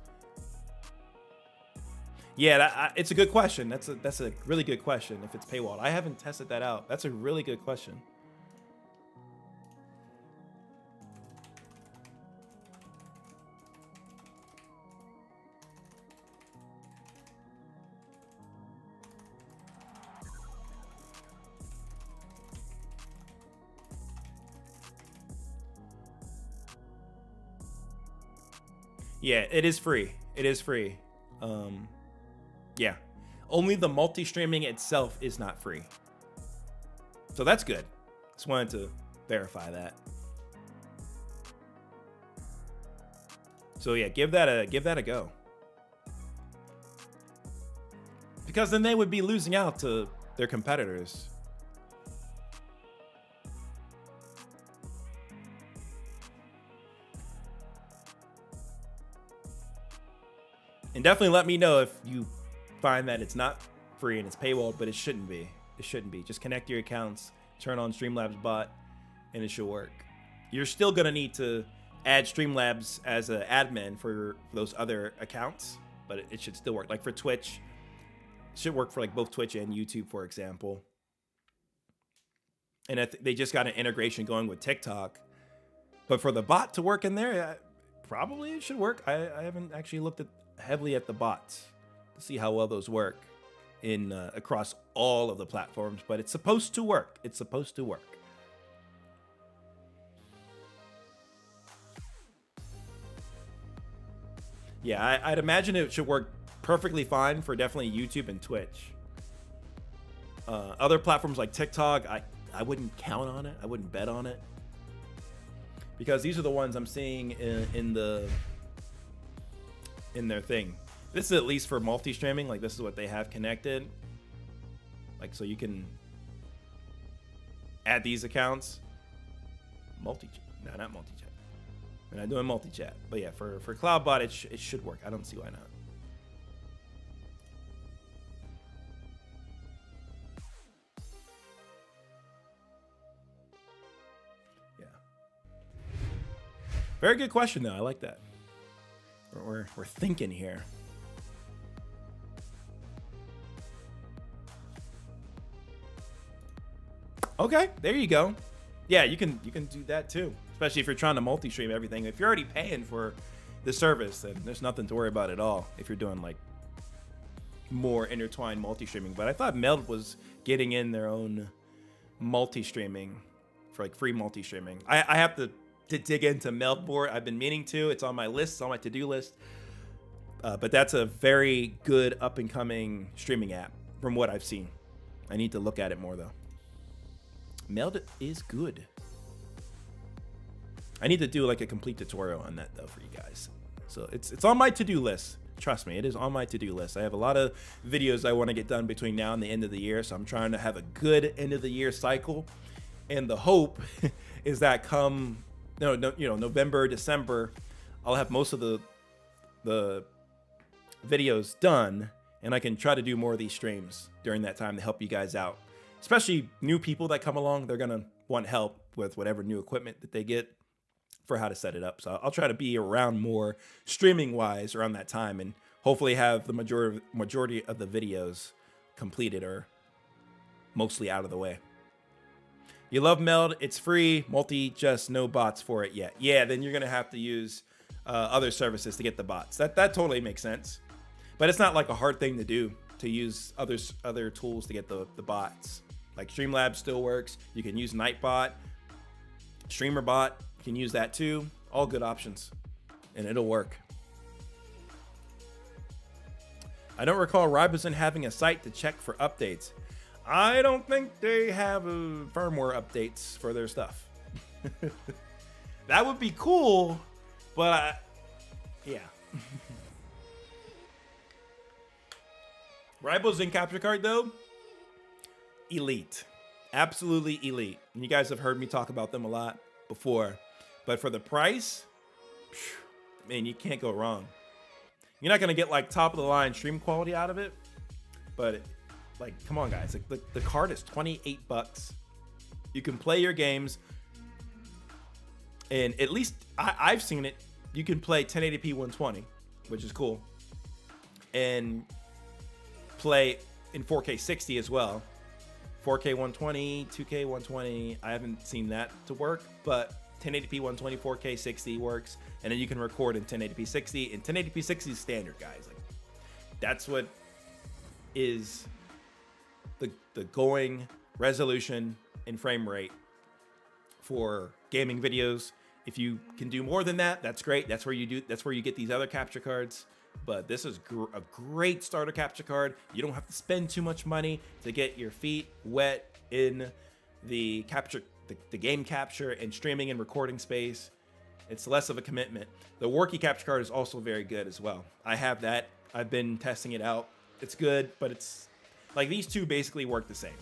Yeah, it's a good question. That's a really good question. If it's paywalled, I haven't tested that out. That's a really good question. Yeah, it is free. It is free. Yeah. Only the multi-streaming itself is not free. So that's good. Just wanted to verify that. So yeah, give that a go. Because then they would be losing out to their competitors. And definitely let me know if you find that it's not free and it's paywalled, but it shouldn't be. It shouldn't be. Just connect your accounts, turn on Streamlabs bot, and it should work. You're still gonna need to add Streamlabs as an admin for those other accounts, but it should still work. Like for Twitch, it should work for like both Twitch and YouTube, for example. And they just got an integration going with TikTok. But for the bot to work in there, probably it should work. I haven't actually looked heavily at the bots to see how well those work in across all of the platforms, but it's supposed to work. It's supposed to work. Yeah, I'd imagine it should work perfectly fine for definitely YouTube and Twitch. Other platforms like TikTok, I wouldn't count on it. I wouldn't bet on it. Because these are the ones I'm seeing in their thing. This is at least for multi-streaming. Like this is what they have connected. Like so you can add these accounts. No, not multi-chat. We're not doing multi-chat. But yeah, for CloudBot, it should work. I don't see why not. Yeah. Very good question though. I like that. We're thinking here. Okay, there you go. Yeah, you can do that too, especially if you're trying to multi-stream everything. If you're already paying for the service, then there's nothing to worry about at all if you're doing like more intertwined multi-streaming. But I thought Meld was getting in their own multi-streaming for like free multi-streaming. I have to dig into Meldboard. I've been meaning to. It's on my list. It's on my to-do list. But that's a very good up-and-coming streaming app from what I've seen. I need to look at it more though. Meld is good. I need to do like a complete tutorial on that though for you guys. So it's on my to-do list. Trust me, it is on my to-do list. I have a lot of videos I want to get done between now and the end of the year. So I'm trying to have a good end of the year cycle. And the hope is that come November, December, I'll have most of the videos done, and I can try to do more of these streams during that time to help you guys out especially new people that come along, they're gonna want help with whatever new equipment that they get for how to set it up. So I'll try to be around more streaming wise around that time, and hopefully have the majority of the videos completed or mostly out of the way. You love Meld, it's free, multi, just no bots for it yet. Yeah, then you're gonna have to use other services to get the bots. That totally makes sense. But it's not like a hard thing to do, to use other tools to get the bots. Like Streamlabs still works. You can use Nightbot, StreamerBot, you can use that too. All good options, and it'll work. I don't recall Ribozen having a site to check for updates. I don't think they have firmware updates for their stuff. That would be cool, but yeah. Ribozen capture card though, elite, absolutely elite. And you guys have heard me talk about them a lot before, but for the price, man, you can't go wrong. You're not gonna get like top of the line stream quality out of it, but like, come on guys, like the card is 28 bucks. You can play your games, and at least I've seen it. You can play 1080p 120, which is cool, and play in 4K 60 as well. 4K 120, 2K 120. I haven't seen that to work, but 1080p 120, 4K 60 works, and then you can record in 1080p 60. And 1080p 60 is standard, guys. Like, that's what is the going resolution and frame rate for gaming videos. If you can do more than that, that's great. That's where you get these other capture cards. But this is a great starter capture card. You don't have to spend too much money to get your feet wet in the game capture and streaming and recording space. It's less of a commitment. The Worky capture card is also very good as well. I have that. I've been testing it out. It's good, but it's like these two basically work the same.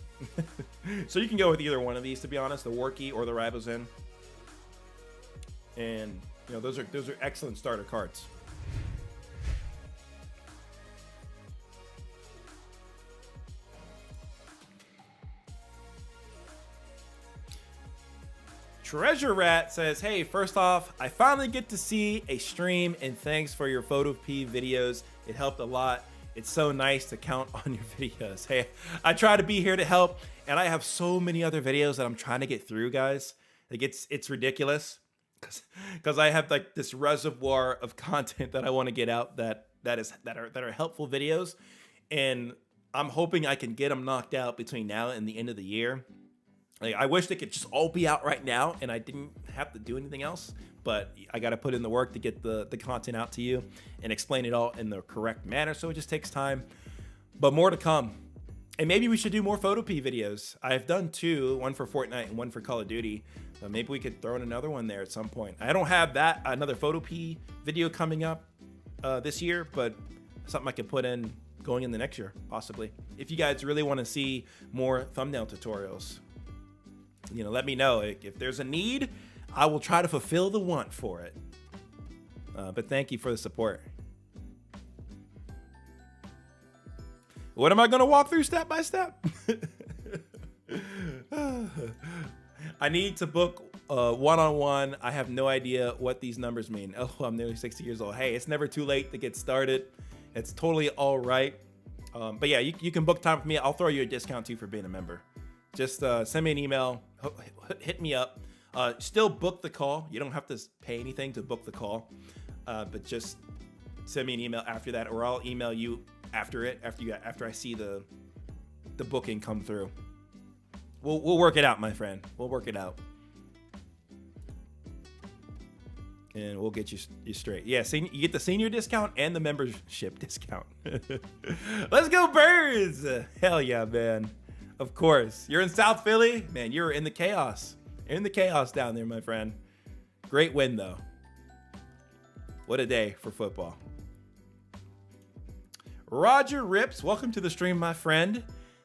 So you can go with either one of these, to be honest, the Worky or the Ribozen. And you know, those are excellent starter cards. Treasure Rat says, hey, first off, I finally get to see a stream, and thanks for your Photo P videos. It helped a lot. It's so nice to count on your videos. Hey, I try to be here to help, and I have so many other videos that I'm trying to get through, guys. Like, it's ridiculous because I have like this reservoir of content that I want to get out that are helpful videos, and I'm hoping I can get them knocked out between now and the end of the year. Like, I wish they could just all be out right now and I didn't have to do anything else, but I got to put in the work to get the content out to you and explain it all in the correct manner. So it just takes time, but more to come. And maybe we should do more Photo P videos. I've done two, one for Fortnite and one for Call of Duty. But maybe we could throw in another one there at some point. I don't have another Photo P video coming up this year, but something I could put in going in the next year, possibly. If you guys really want to see more thumbnail tutorials, you know, let me know. If there's a need, I will try to fulfill the want for it. But thank you for the support. What am I going to walk through step by step? I need to book one-on-one. I have no idea what these numbers mean. Oh, I'm nearly 60 years old. Hey, it's never too late to get started. It's totally all right. But yeah, you can book time with me. I'll throw you a discount too for being a member. Just send me an email, hit me up. Still book the call. You don't have to pay anything to book the call, but just send me an email after that, or I'll email you after I see the booking come through. We'll work it out, my friend. We'll work it out, and we'll get you straight. Yeah, you get the senior discount and the membership discount. Let's go, Birds! Hell yeah, man. Of course. You're in South Philly? Man, you're in the chaos. You're in the chaos down there, my friend. Great win, though. What a day for football. Roger Rips, welcome to the stream, my friend.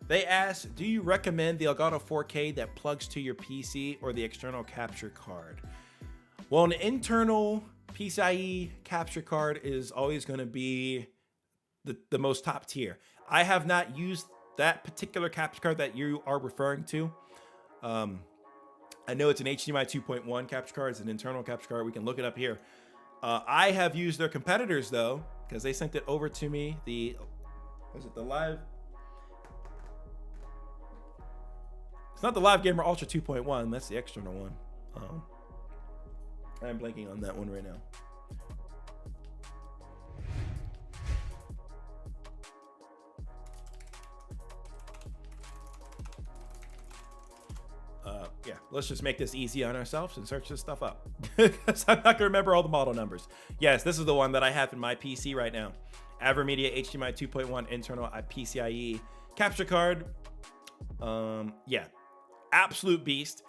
They asked, do you recommend the Elgato 4K that plugs to your PC or the external capture card? Well, an internal PCIe capture card is always going to be the most top tier. I have not used that particular capture card that you are referring to, I know it's an HDMI 2.1 capture card. It's an internal capture card. We can look it up here. I have used their competitors though, because they sent it over to me. Was it the live? It's not the Live Gamer Ultra 2.1. That's the external one. I'm blanking on that one right now. Yeah, let's just make this easy on ourselves and search this stuff up. Because I'm not gonna remember all the model numbers. Yes, this is the one that I have in my PC right now. AverMedia HDMI 2.1 internal PCIe capture card. Yeah, absolute beast.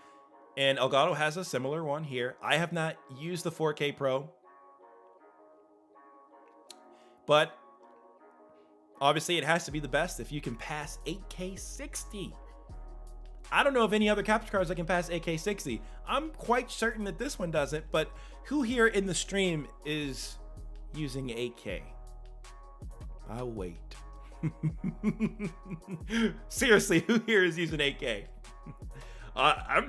And Elgato has a similar one here. I have not used the 4K Pro, but obviously it has to be the best if you can pass 8K 60. I don't know of any other capture cards that can pass 8K 60. I'm quite certain that this one doesn't, but who here in the stream is using 8K? I'll wait. Seriously, who here is using 8K? I'm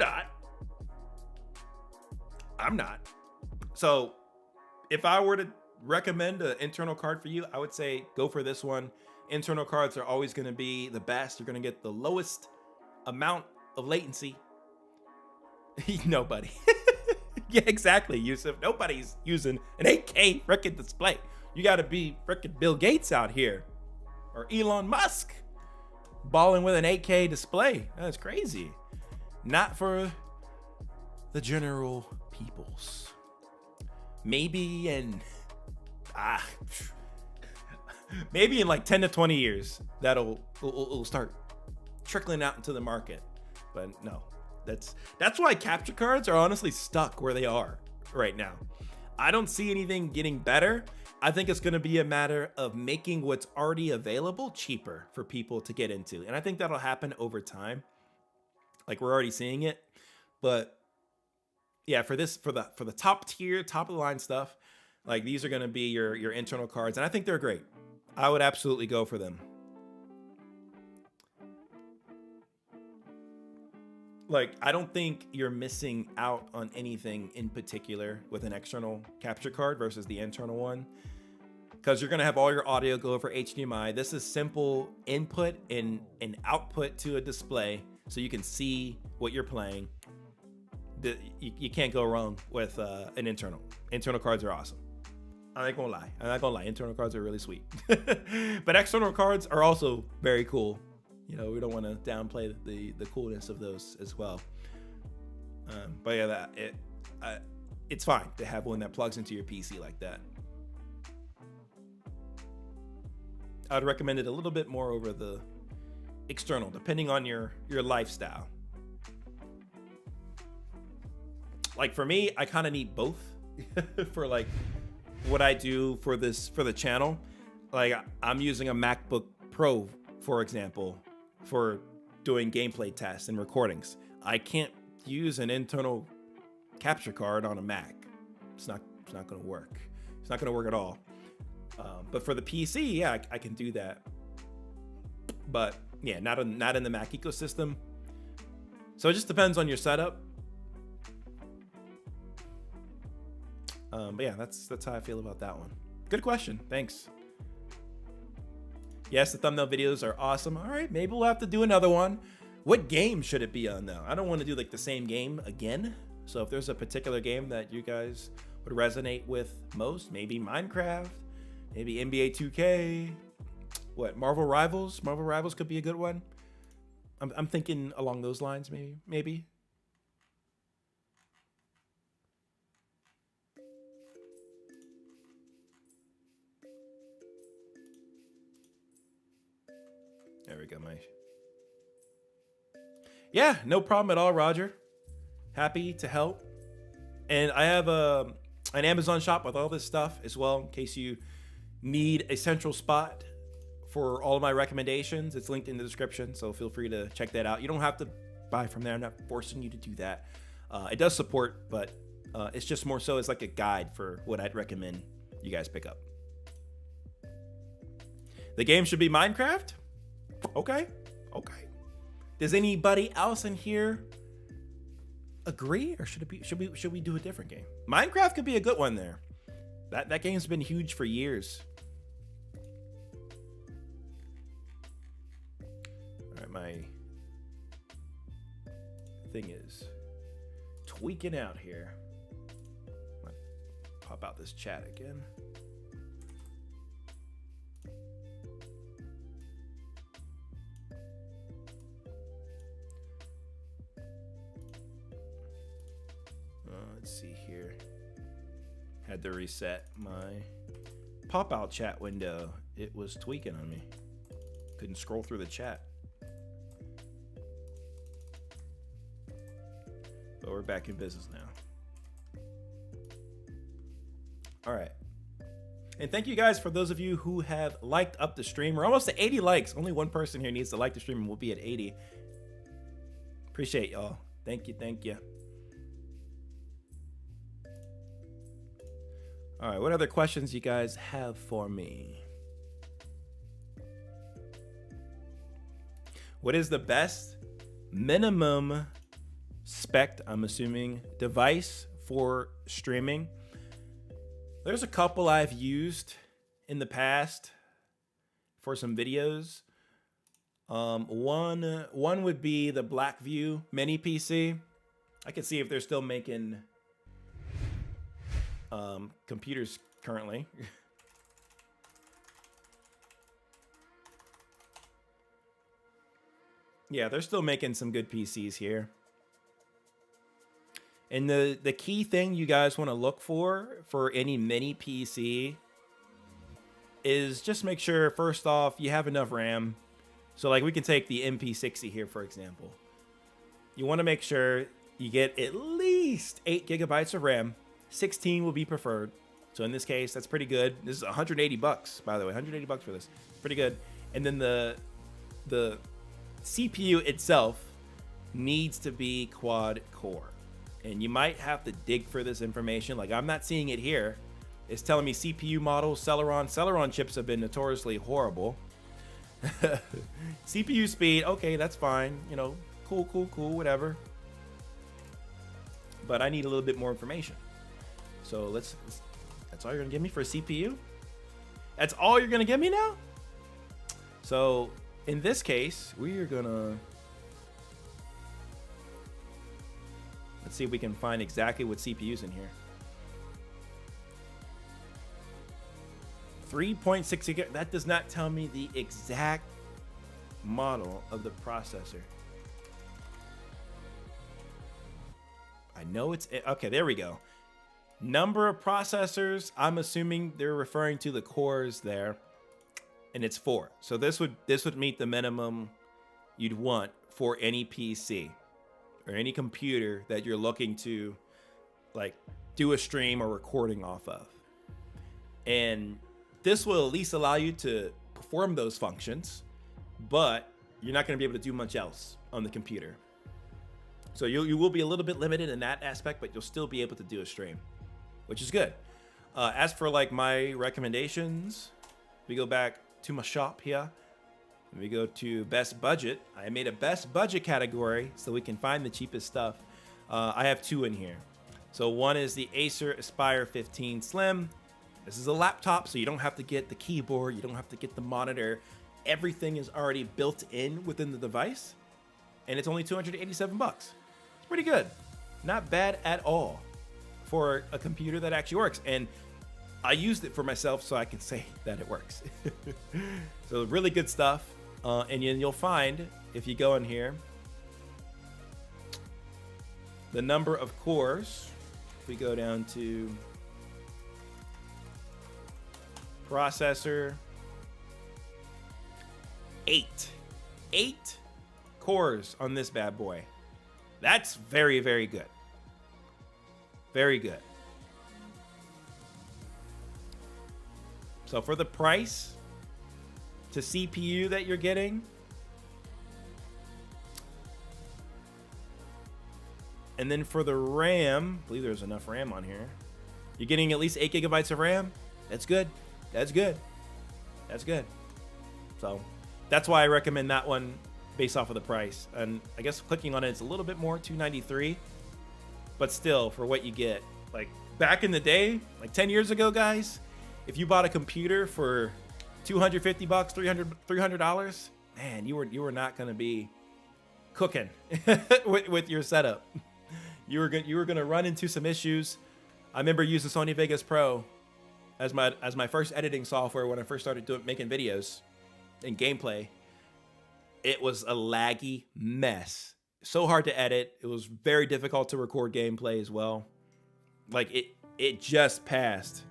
not. So if I were to recommend an internal card for you, I would say go for this one. Internal cards are always going to be the best. You're going to get the lowest amount of latency. Nobody. Yeah, exactly, Yusuf. Nobody's using an 8K freaking display. You got to be freaking Bill Gates out here or Elon Musk balling with an 8K display. That's crazy. Not for the general peoples. Maybe in maybe in like 10 to 20 years that'll start trickling out into the market. But no, that's why capture cards are honestly stuck where they are right now. I don't see anything getting better. I think it's going to be a matter of making what's already available cheaper for people to get into. And I think that'll happen over time. Like we're already seeing it. But yeah, for the top tier, top of the line stuff, like these are going to be your internal cards. And I think they're great. I would absolutely go for them. Like, I don't think you're missing out on anything in particular with an external capture card versus the internal one, because you're going to have all your audio go over HDMI. This is simple input and output to a display so you can see what you're playing. You can't go wrong with an internal. Internal cards are awesome. I'm not gonna lie. Internal cards are really sweet. But external cards are also very cool. You know, we don't want to downplay the coolness of those as well. But yeah, it's fine to have one that plugs into your PC like that. I'd recommend it a little bit more over the external, depending on your lifestyle. Like for me, I kind of need both for like what I do for the channel. Like I'm using a MacBook Pro, for example, for doing gameplay tests and recordings. I can't use an internal capture card on a Mac. It's not going to work. It's not going to work at all. But for the PC, yeah, I can do that. But yeah, not in the Mac ecosystem. So it just depends on your setup. But yeah, that's how I feel about that one. Good question. Thanks. Yes, the thumbnail videos are awesome. All right, maybe we'll have to do another one. What game should it be on though? I don't want to do like the same game again. So if there's a particular game that you guys would resonate with most, maybe Minecraft, maybe NBA 2K, what, Marvel Rivals? Marvel Rivals could be a good one. I'm thinking along those lines, maybe. There we go, Mike. Yeah, no problem at all, Roger. Happy to help. And I have an Amazon shop with all this stuff as well, in case you need a central spot for all of my recommendations. It's linked in the description, so feel free to check that out. You don't have to buy from there. I'm not forcing you to do that. It does support, but it's just more so as like a guide for what I'd recommend you guys pick up. The game should be Minecraft? Okay, Okay. Does anybody else in here agree, or should we do a different game? Minecraft could be a good one there. That game's been huge for years. All right, my thing is tweaking out here. Pop out this chat again. Let's see here. Had to reset my pop-out chat window. It was tweaking on me. Couldn't scroll through the chat. But we're back in business now. All right. And thank you guys for those of you who have liked up the stream. We're almost at 80 likes. Only one person here needs to like the stream and we'll be at 80. Appreciate y'all. Thank you, thank you. All right, what other questions you guys have for me? What is the best minimum spec, I'm assuming, device for streaming? There's a couple I've used in the past for some videos. One would be the Blackview mini PC. I can see if they're still making computers currently. Yeah, they're still making some good PCs here. And the key thing you guys want to look for any mini PC is just make sure, first off, you have enough RAM. So like we can take the MP60 here, for example. You want to make sure you get at least 8 gigabytes of RAM. 16 will be preferred. So in this case, that's pretty good. This is 180 bucks, by the way, 180 bucks for this. Pretty good. And then the CPU itself needs to be quad core. And you might have to dig for this information. Like, I'm not seeing it here. It's telling me CPU model, Celeron. Celeron chips have been notoriously horrible. CPU speed, okay, that's fine. You know, cool, whatever. But I need a little bit more information. So that's all you're gonna give me for a CPU? That's all you're gonna give me now? So in this case, we are gonna, let's see if we can find exactly what CPU's in here. 3.6 gigahertz. That does not tell me the exact model of the processor. I know it's, okay, there we go. Number of processors, I'm assuming they're referring to the cores there, and it's 4. So this would meet the minimum you'd want for any PC or any computer that you're looking to like do a stream or recording off of. And this will at least allow you to perform those functions, but you're not going to be able to do much else on the computer. So you will be a little bit limited in that aspect, but you'll still be able to do a stream, which is good. As for like my recommendations, we go back to my shop here. We go to best budget. I made a best budget category so we can find the cheapest stuff. I have 2 in here. So one is the Acer Aspire 15 Slim. This is a laptop, so you don't have to get the keyboard. You don't have to get the monitor. Everything is already built in within the device. And it's only 287 bucks. It's pretty good. Not bad at all for a computer that actually works. And I used it for myself, so I can say that it works. So really good stuff. And you'll find, if you go in here, the number of cores. If we go down to processor, 8 cores on this bad boy. That's very, very good. Very good. So for the price to CPU that you're getting, and then for the RAM, I believe there's enough RAM on here. You're getting at least 8 gigabytes of RAM. That's good. That's good. That's good. So that's why I recommend that one based off of the price. And I guess clicking on it, it's a little bit more, $293, but still for what you get. Like back in the day, like 10 years ago, guys, if you bought a computer for $250, $300, man, you were not going to be cooking with your setup. You were going to run into some issues. I remember using Sony Vegas Pro as my first editing software when I first started making videos and gameplay. It was a laggy mess. So hard to edit. It was very difficult to record gameplay as well. Like it just passed,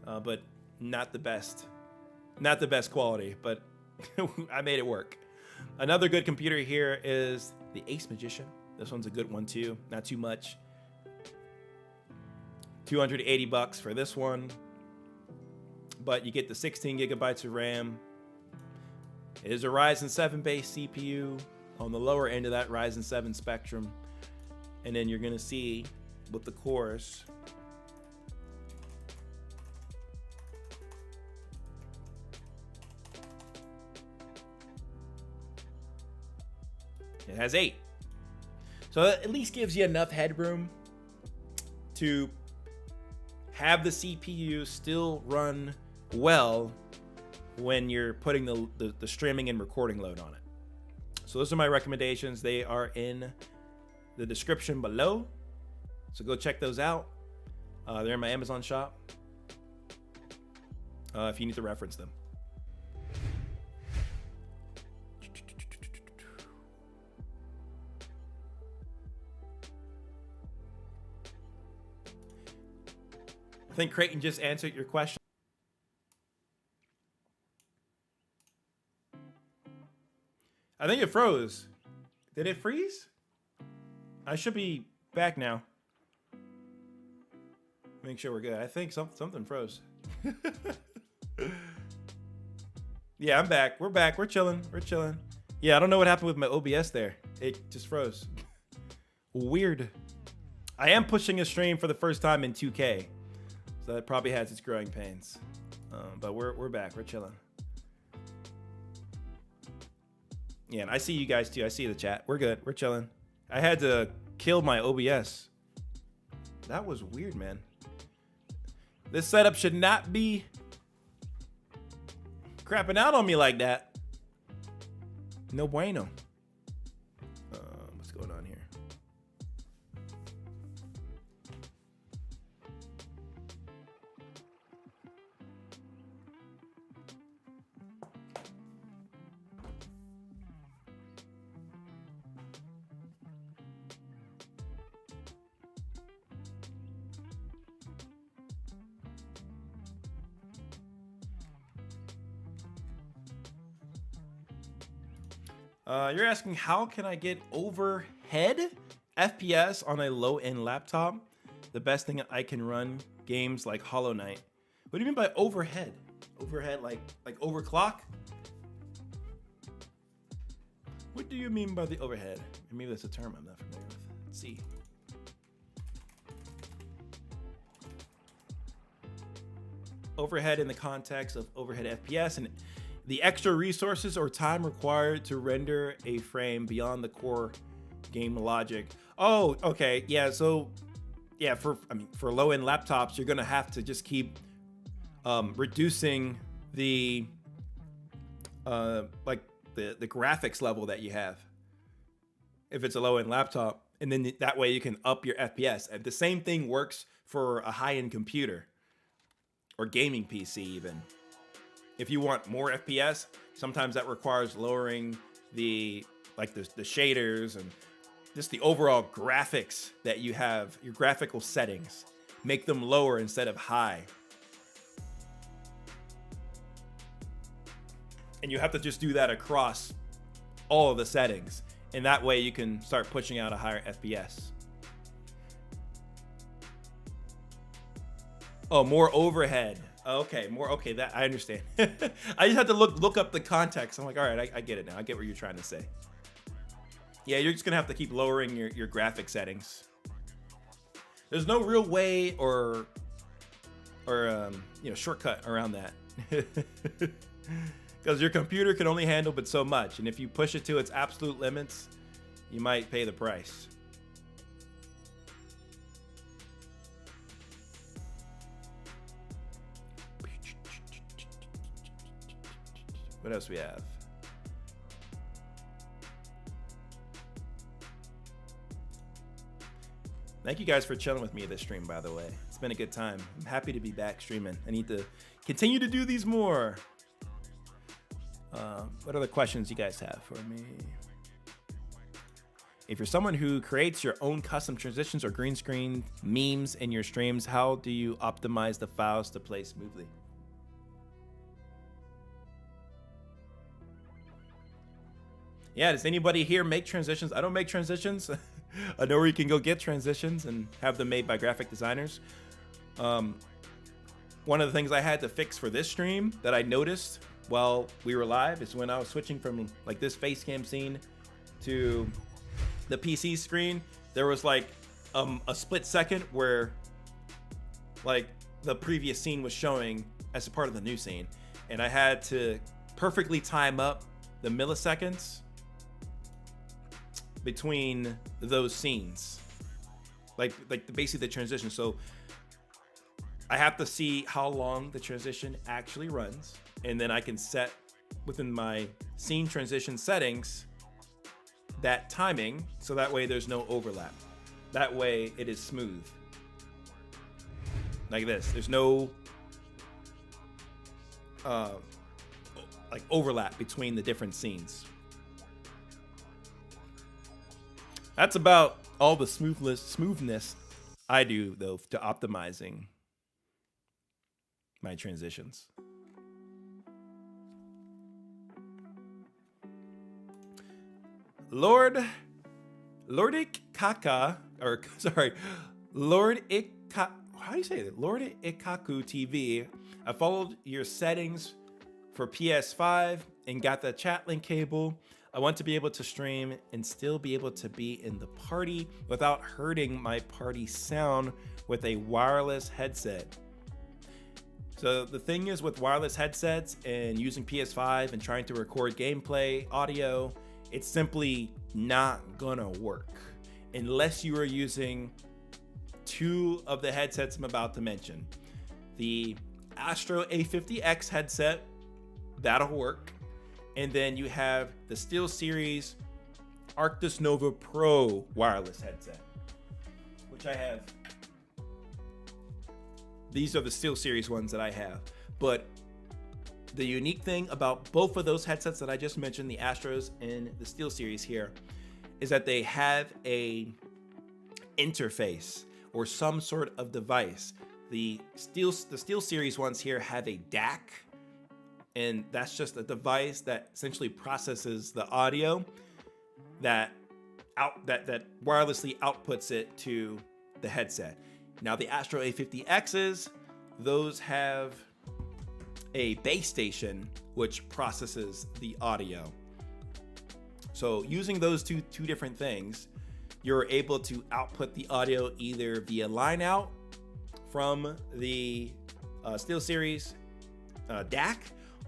but not the best quality, but I made it work. Another good computer here is the Ace Magician. This one's a good one too. Not too much. $280 for this one, but you get the 16 gigabytes of RAM. It is a Ryzen 7 based CPU on the lower end of that Ryzen 7 spectrum. And then you're gonna see with the cores, it has 8. So that at least gives you enough headroom to have the CPU still run well when you're putting the streaming and recording load on it. So those are my recommendations. They are in the description below. So go check those out. They're in my Amazon shop if you need to reference them. I think Creighton just answered your question. I think it froze. Did it freeze? I should be back now. Make sure we're good. I think something froze. Yeah, I'm back. We're back. We're chilling. We're chilling. Yeah, I don't know what happened with my OBS there. It just froze. Weird. I am pushing a stream for the first time in 2K. So that probably has its growing pains. But we're back. We're chilling. Yeah, and I see you guys too. I see the chat. We're good. We're chilling. I had to kill my OBS. That was weird, man. This setup should not be crapping out on me like that. No bueno. What's going on here? You're asking how can I get overhead FPS on a low-end laptop? The best thing I can run games like Hollow Knight. What do you mean by overhead? Overhead like overclock? What do you mean by the overhead? Maybe that's a term I'm not familiar with. Let's see. Overhead in the context of overhead FPS and the extra resources or time required to render a frame beyond the core game logic. Oh, okay. Yeah, so yeah, for low-end laptops, you're gonna have to just keep reducing the the graphics level that you have if it's a low-end laptop, and then that way you can up your FPS. And the same thing works for a high-end computer or gaming PC even. If you want more FPS, sometimes that requires lowering the shaders and just the overall graphics that you have, your graphical settings. Make them lower instead of high. And you have to just do that across all of the settings. And that way you can start pushing out a higher FPS. Oh, more overhead. Okay, that I understand. I just had to look up the context. I'm like, all right, I get it now. I get what you're trying to say. Yeah, you're just gonna have to keep lowering your graphic settings. There's no real way or shortcut around that. Because your computer can only handle but so much, and if you push it to its absolute limits, you might pay the price. What else we have? Thank you guys for chilling with me this stream, by the way. It's been a good time. I'm happy to be back streaming. I need to continue to do these more. What other questions you guys have for me? If you're someone who creates your own custom transitions or green screen memes in your streams, how do you optimize the files to play smoothly? Yeah, does anybody here make transitions? I don't make transitions. I know where you can go get transitions and have them made by graphic designers. One of the things I had to fix for this stream that I noticed while we were live is when I was switching from like this face cam scene to the PC screen, there was like a split second where like the previous scene was showing as a part of the new scene, and I had to perfectly time up the milliseconds between those scenes, like basically the transition. So I have to see how long the transition actually runs, and then I can set within my scene transition settings that timing, so that way there's no overlap. That way it is smooth. Like this. There's no like overlap between the different scenes. That's about all the smoothness I do, though, to optimizing my transitions. Lord Ikaka, or sorry, Lord Ika, how do you say it? Lord Ikaku TV. I followed your settings for PS5 and got the chat link cable. I want to be able to stream and still be able to be in the party without hurting my party sound with a wireless headset. So the thing is with wireless headsets and using PS5 and trying to record gameplay audio, it's simply not gonna work unless you are using two of the headsets I'm about to mention. The Astro A50X headset, that'll work. And then you have the SteelSeries Arctis Nova Pro wireless headset, which I have. These are the SteelSeries ones that I have. But the unique thing about both of those headsets that I just mentioned, the Astros and the SteelSeries here, is that they have a interface or some sort of device. The SteelSeries ones here have a DAC, and that's just a device that essentially processes the audio that wirelessly outputs it to the headset. Now the Astro A50Xs, those have a base station which processes the audio. So using those two different things, you're able to output the audio either via line out from the SteelSeries DAC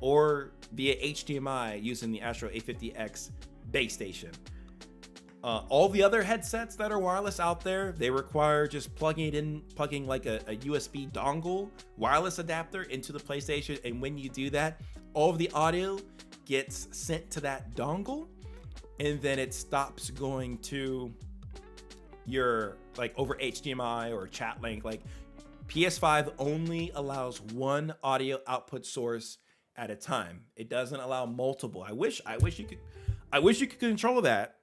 or via HDMI using the Astro A50X base station. All the other headsets that are wireless out there, they require just plugging like a USB dongle wireless adapter into the PlayStation, and when you do that, all of the audio gets sent to that dongle, and then it stops going to your like over HDMI or chat link. Like PS5 only allows one audio output source at a time. It doesn't allow multiple. I wish you could control that,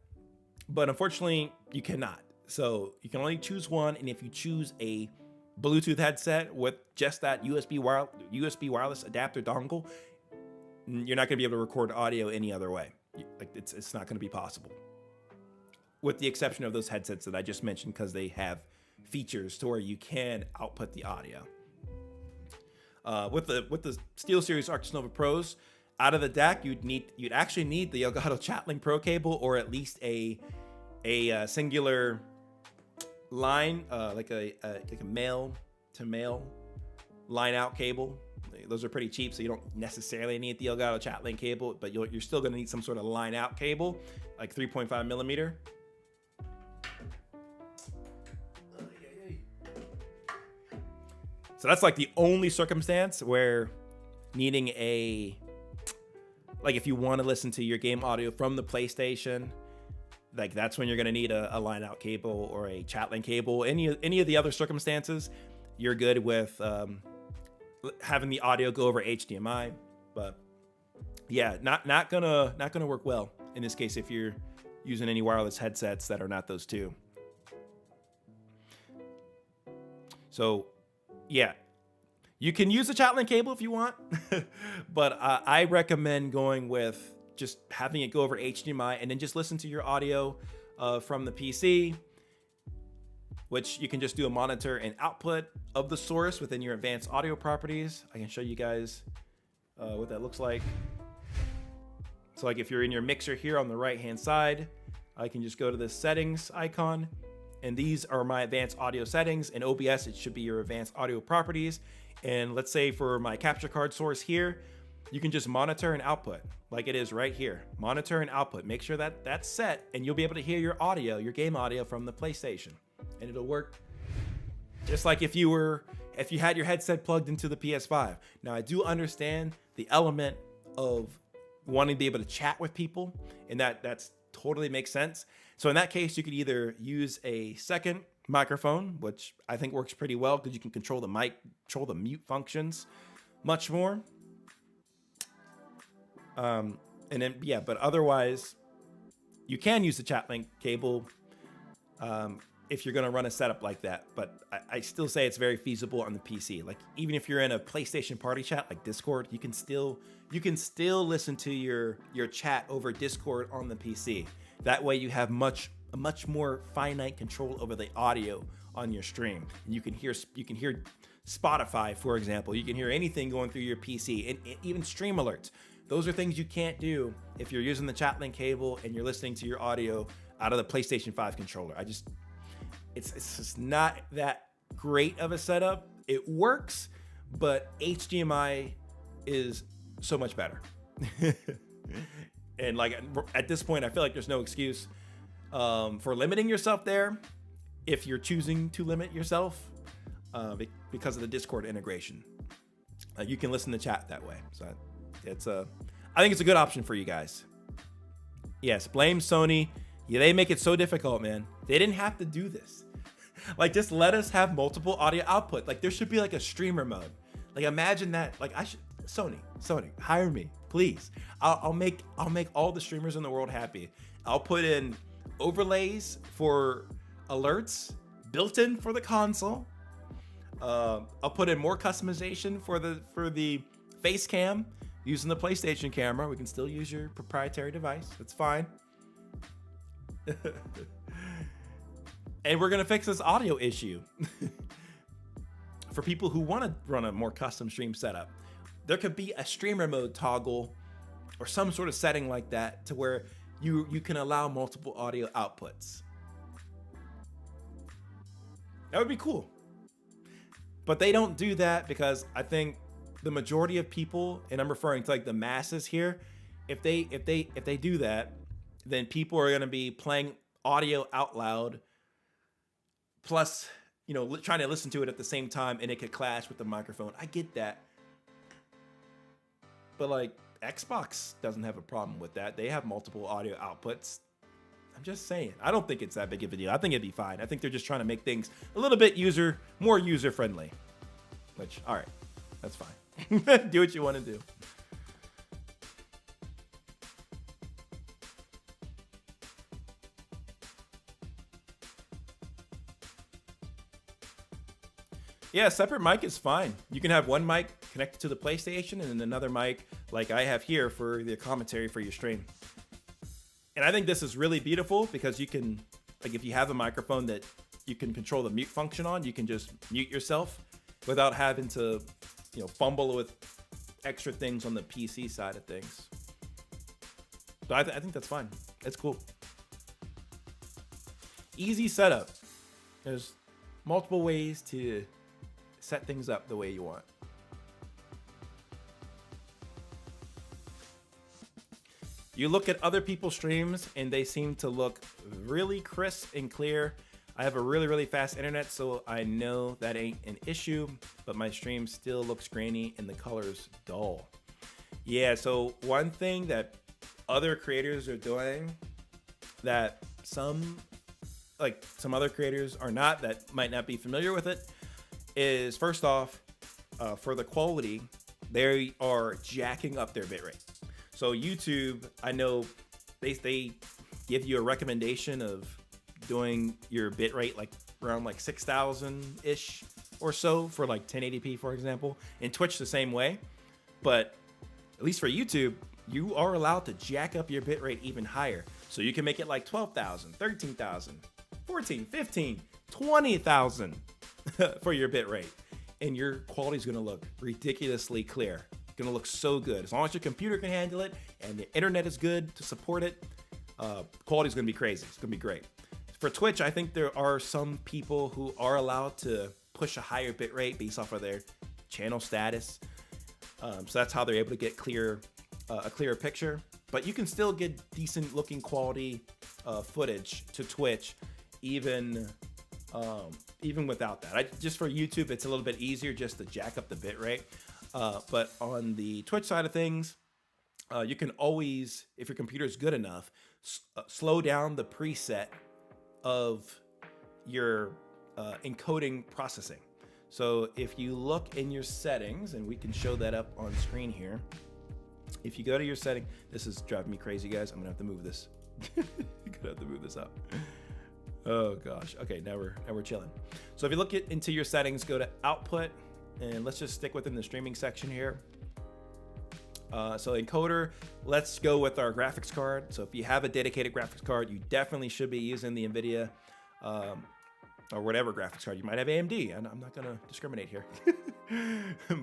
but unfortunately you cannot. So you can only choose one, and if you choose a Bluetooth headset with just that USB wireless adapter dongle, you're not going to be able to record audio any other way. Like it's not going to be possible, with the exception of those headsets that I just mentioned, because they have features to where you can output the audio. With the SteelSeries Arctis Nova Pros, out of the DAC, you'd actually need the Elgato Chatlink Pro cable, or at least a singular line, like a male to male line out cable. Those are pretty cheap, so you don't necessarily need the Elgato chat link cable, but you're still going to need some sort of line out cable, like 3.5 millimeter. So that's like the only circumstance where needing like if you want to listen to your game audio from the PlayStation, like that's when you're going to need a line out cable or a chat link cable. Any of the other circumstances, you're good with having the audio go over HDMI. But yeah, not gonna work well in this case if you're using any wireless headsets that are not those two. So yeah, you can use the chat link cable if you want, but I recommend going with just having it go over HDMI and then just listen to your audio from the PC, which you can just do a monitor and output of the source within your advanced audio properties. I can show you guys what that looks like. So like if you're in your mixer here on the right-hand side, I can just go to the settings icon, and these are my advanced audio settings. In OBS, it should be your advanced audio properties. And let's say for my capture card source here, you can just monitor and output like it is right here. Monitor and output. Make sure that that's set, and you'll be able to hear your audio, your game audio from the PlayStation. And it'll work just like if you had your headset plugged into the PS5. Now, I do understand the element of wanting to be able to chat with people, and that's totally makes sense. So in that case, you could either use a second microphone, which I think works pretty well because you can control the mic, control the mute functions much more. And then, yeah, but otherwise, you can use the chat link cable if you're going to run a setup like that. But I still say it's very feasible on the PC. Like, even if you're in a PlayStation party chat like Discord, you can still listen to your chat over Discord on the PC. That way you have much more finite control over the audio on your stream. And you can hear Spotify, for example. You can hear anything going through your PC, and even stream alerts. Those are things you can't do if you're using the chat link cable and you're listening to your audio out of the PlayStation 5 controller. It's just not that great of a setup. It works, but HDMI is so much better. And like at this point, I feel like there's no excuse for limiting yourself there if you're choosing to limit yourself because of the Discord integration. You can listen to chat that way. So I think it's a good option for you guys. Yes, blame Sony. Yeah, they make it so difficult, man. They didn't have to do this. Like, just let us have multiple audio output. Like, there should be like a streamer mode. Like, imagine that. Like, Sony, hire me, please. I'll make all the streamers in the world happy. I'll put in overlays for alerts built in for the console. I'll put in more customization for the face cam using the PlayStation camera. We can still use your proprietary device. That's fine. And we're gonna fix this audio issue for people who want to run a more custom stream setup. There could be a streamer mode toggle or some sort of setting like that to where you can allow multiple audio outputs. That would be cool. But they don't do that because I think the majority of people, and I'm referring to like the masses here, if they do that, then people are going to be playing audio out loud, plus, trying to listen to it at the same time, and it could clash with the microphone. I get that. But like Xbox doesn't have a problem with that. They have multiple audio outputs. I'm just saying. I don't think it's that big of a deal. I think it'd be fine. I think they're just trying to make things a little bit more user friendly. Which, all right, that's fine. Do what you want to do. Yeah, separate mic is fine. You can have one mic connected to the PlayStation and then another mic like I have here for the commentary for your stream. And I think this is really beautiful because you can, like, if you have a microphone that you can control the mute function on, you can just mute yourself without having to, fumble with extra things on the PC side of things. So I think that's fine. It's cool. Easy setup. There's multiple ways to set things up the way you want. You look at other people's streams and they seem to look really crisp and clear. I have a really fast internet, so I know that ain't an issue, but my stream still looks grainy and the color's dull. Yeah, so one thing that other creators are doing that some other creators are not, that might not be familiar with it, is first off, for the quality, they are jacking up their bitrate. So YouTube, I know they give you a recommendation of doing your bitrate like around like 6,000-ish or so for like 1080p, for example. And Twitch the same way. But at least for YouTube, you are allowed to jack up your bitrate even higher. So you can make it like 12,000, 13,000, 14, 15, 20,000 for your bitrate. And your quality is going to look ridiculously clear. Going to look so good. As long as your computer can handle it and the internet is good to support it, quality is going to be crazy. It's going to be great. For Twitch, I think there are some people who are allowed to push a higher bitrate based off of their channel status. So that's how they're able to get a clearer picture. But you can still get decent looking quality footage to Twitch, even without that. Just for YouTube, it's a little bit easier just to jack up the bitrate. But on the Twitch side of things, you can always, if your computer is good enough, slow down the preset of your encoding processing. So if you look in your settings, and we can show that up on screen here. If you go to your setting, this is driving me crazy, guys. I'm gonna have to move this. I'm gonna have to move this up. Oh gosh. Okay, now we're chilling. So if you look into your settings, go to output, and let's just stick within the streaming section here. So encoder, let's go with our graphics card. So if you have a dedicated graphics card, you definitely should be using the NVIDIA or whatever graphics card. You might have AMD, and I'm not gonna discriminate here.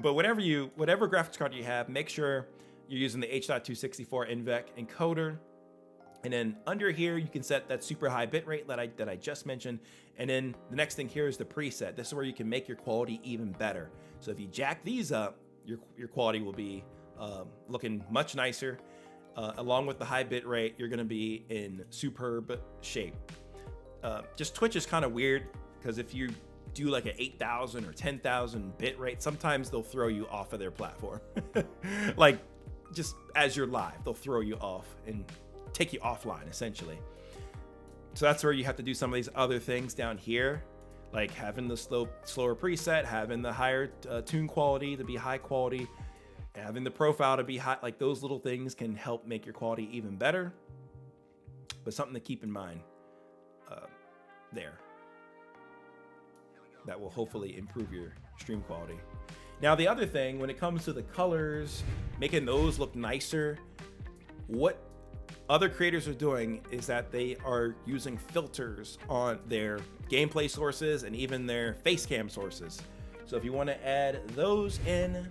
But whatever graphics card you have, make sure you're using the H.264 NVENC encoder. And then under here, you can set that super high bitrate that I just mentioned. And then the next thing here is the preset. This is where you can make your quality even better. So if you jack these up, your quality will be looking much nicer. Along with the high bitrate, you're gonna be in superb shape. Just Twitch is kind of weird, because if you do like an 8,000 or 10,000 bitrate, sometimes they'll throw you off of their platform. Like just as you're live, they'll throw you off and take you offline essentially. So that's where you have to do some of these other things down here, like having the slower preset, having the higher tune quality to be high quality, having the profile to be high. Like those little things can help make your quality even better. But something to keep in mind there, that will hopefully improve your stream quality. Now the other thing, when it comes to the colors, making those look nicer, what other creators are doing is that they are using filters on their gameplay sources and even their face cam sources. So if you want to add those in,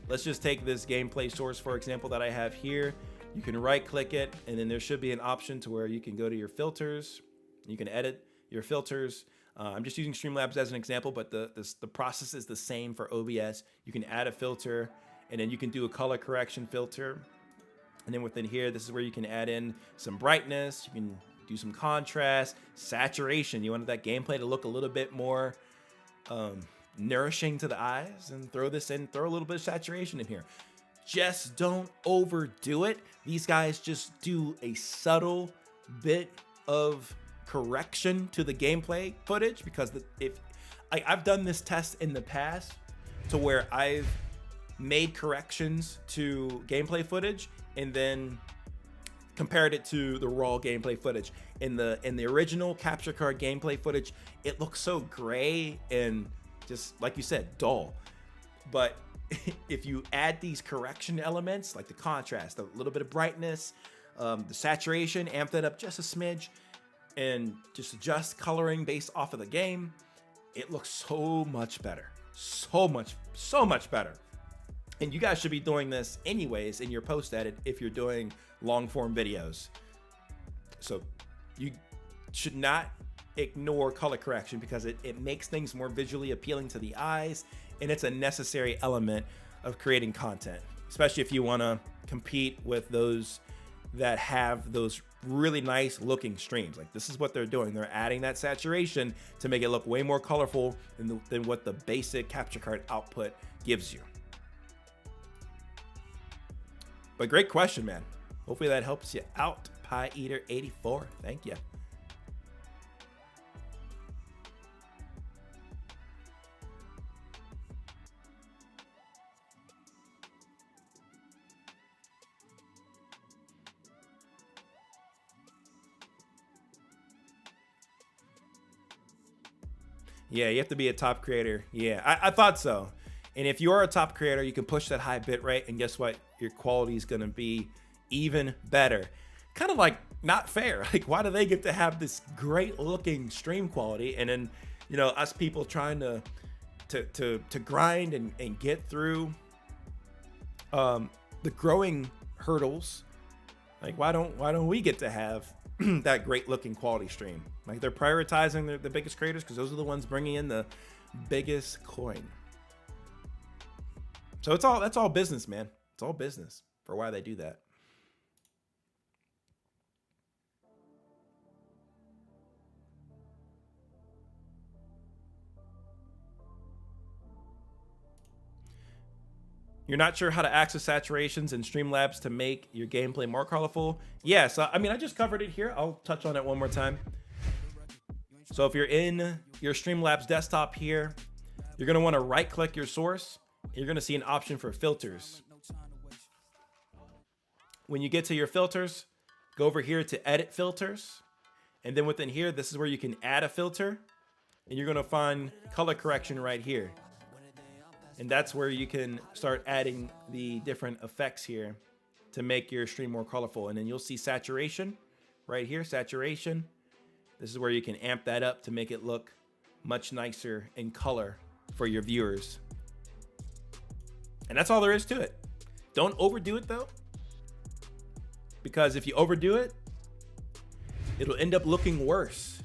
let's just take this gameplay source, for example, that I have here. You can right click it, and then there should be an option to where you can go to your filters. You can edit your filters. I'm just using Streamlabs as an example, but the process is the same for OBS. You can add a filter, and then you can do a color correction filter. And then within here, this is where you can add in some brightness. You can do some contrast, saturation. You wanted that gameplay to look a little bit more nourishing to the eyes, and throw a little bit of saturation in here. Just don't overdo it. These guys just do a subtle bit of correction to the gameplay footage, because I've done this test in the past to where I've made corrections to gameplay footage and then compared it to the raw gameplay footage. In the original capture card gameplay footage, it looks so gray and just, like you said, dull. But if you add these correction elements, like the contrast, a little bit of brightness, the saturation, amp that up just a smidge, and just adjust coloring based off of the game, it looks so much better. So much better. And you guys should be doing this anyways in your post edit if you're doing long form videos. So you should not ignore color correction, because it makes things more visually appealing to the eyes, and it's a necessary element of creating content, especially if you want to compete with those that have those really nice looking streams. Like this is what they're doing. They're adding that saturation to make it look way more colorful than what the basic capture card output gives you. But great question, man. Hopefully that helps you out, Pie Eater 84. Thank you. Yeah, you have to be a top creator. Yeah, I thought so. And if you are a top creator, you can push that high bit rate, and guess what? Your quality is gonna be even better. Kind of like not fair. Like, why do they get to have this great looking stream quality, and then, you know, us people trying to grind and get through the growing hurdles? Like, why don't we get to have that great looking quality stream? Like, they're prioritizing the biggest creators because those are the ones bringing in the biggest coin. So that's all business, man. It's all business for why they do that. You're not sure how to access saturations in Streamlabs to make your gameplay more colorful? Yes, I mean, I just covered it here. I'll touch on it one more time. So if you're in your Streamlabs desktop here, you're gonna wanna right-click your source. You're gonna see an option for filters. When you get to your filters, go over here to edit filters. And then within here, this is where you can add a filter. And you're gonna find color correction right here. And that's where you can start adding the different effects here to make your stream more colorful. And then you'll see saturation right here, saturation. This is where you can amp that up to make it look much nicer in color for your viewers. And that's all there is to it. Don't overdo it though, because if you overdo it, it'll end up looking worse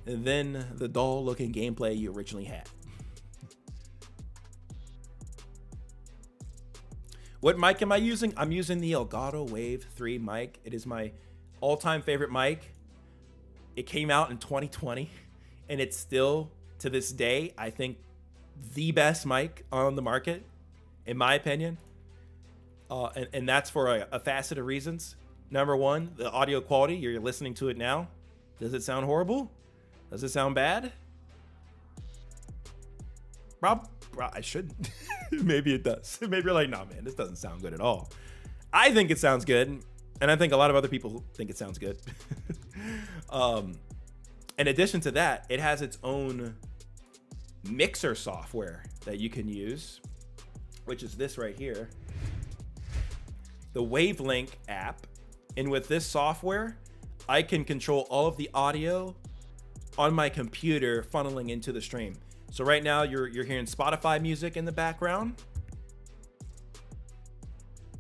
than the dull looking gameplay you originally had. What mic am I using? I'm using the Elgato Wave 3 mic. It is my all-time favorite mic. It came out in 2020, and it's still, to this day, I think, the best mic on the market, in my opinion. And that's for a facet of reasons. Number one, the audio quality. You're listening to it now. Does it sound horrible? Does it sound bad? Rob, I shouldn't. Maybe it does. Maybe you're like, nah, man, this doesn't sound good at all. I think it sounds good, and I think a lot of other people think it sounds good. In addition to that, it has its own mixer software that you can use, which is this right here, the Wavelink app. And with this software, I can control all of the audio on my computer funneling into the stream. So right now you're hearing Spotify music in the background.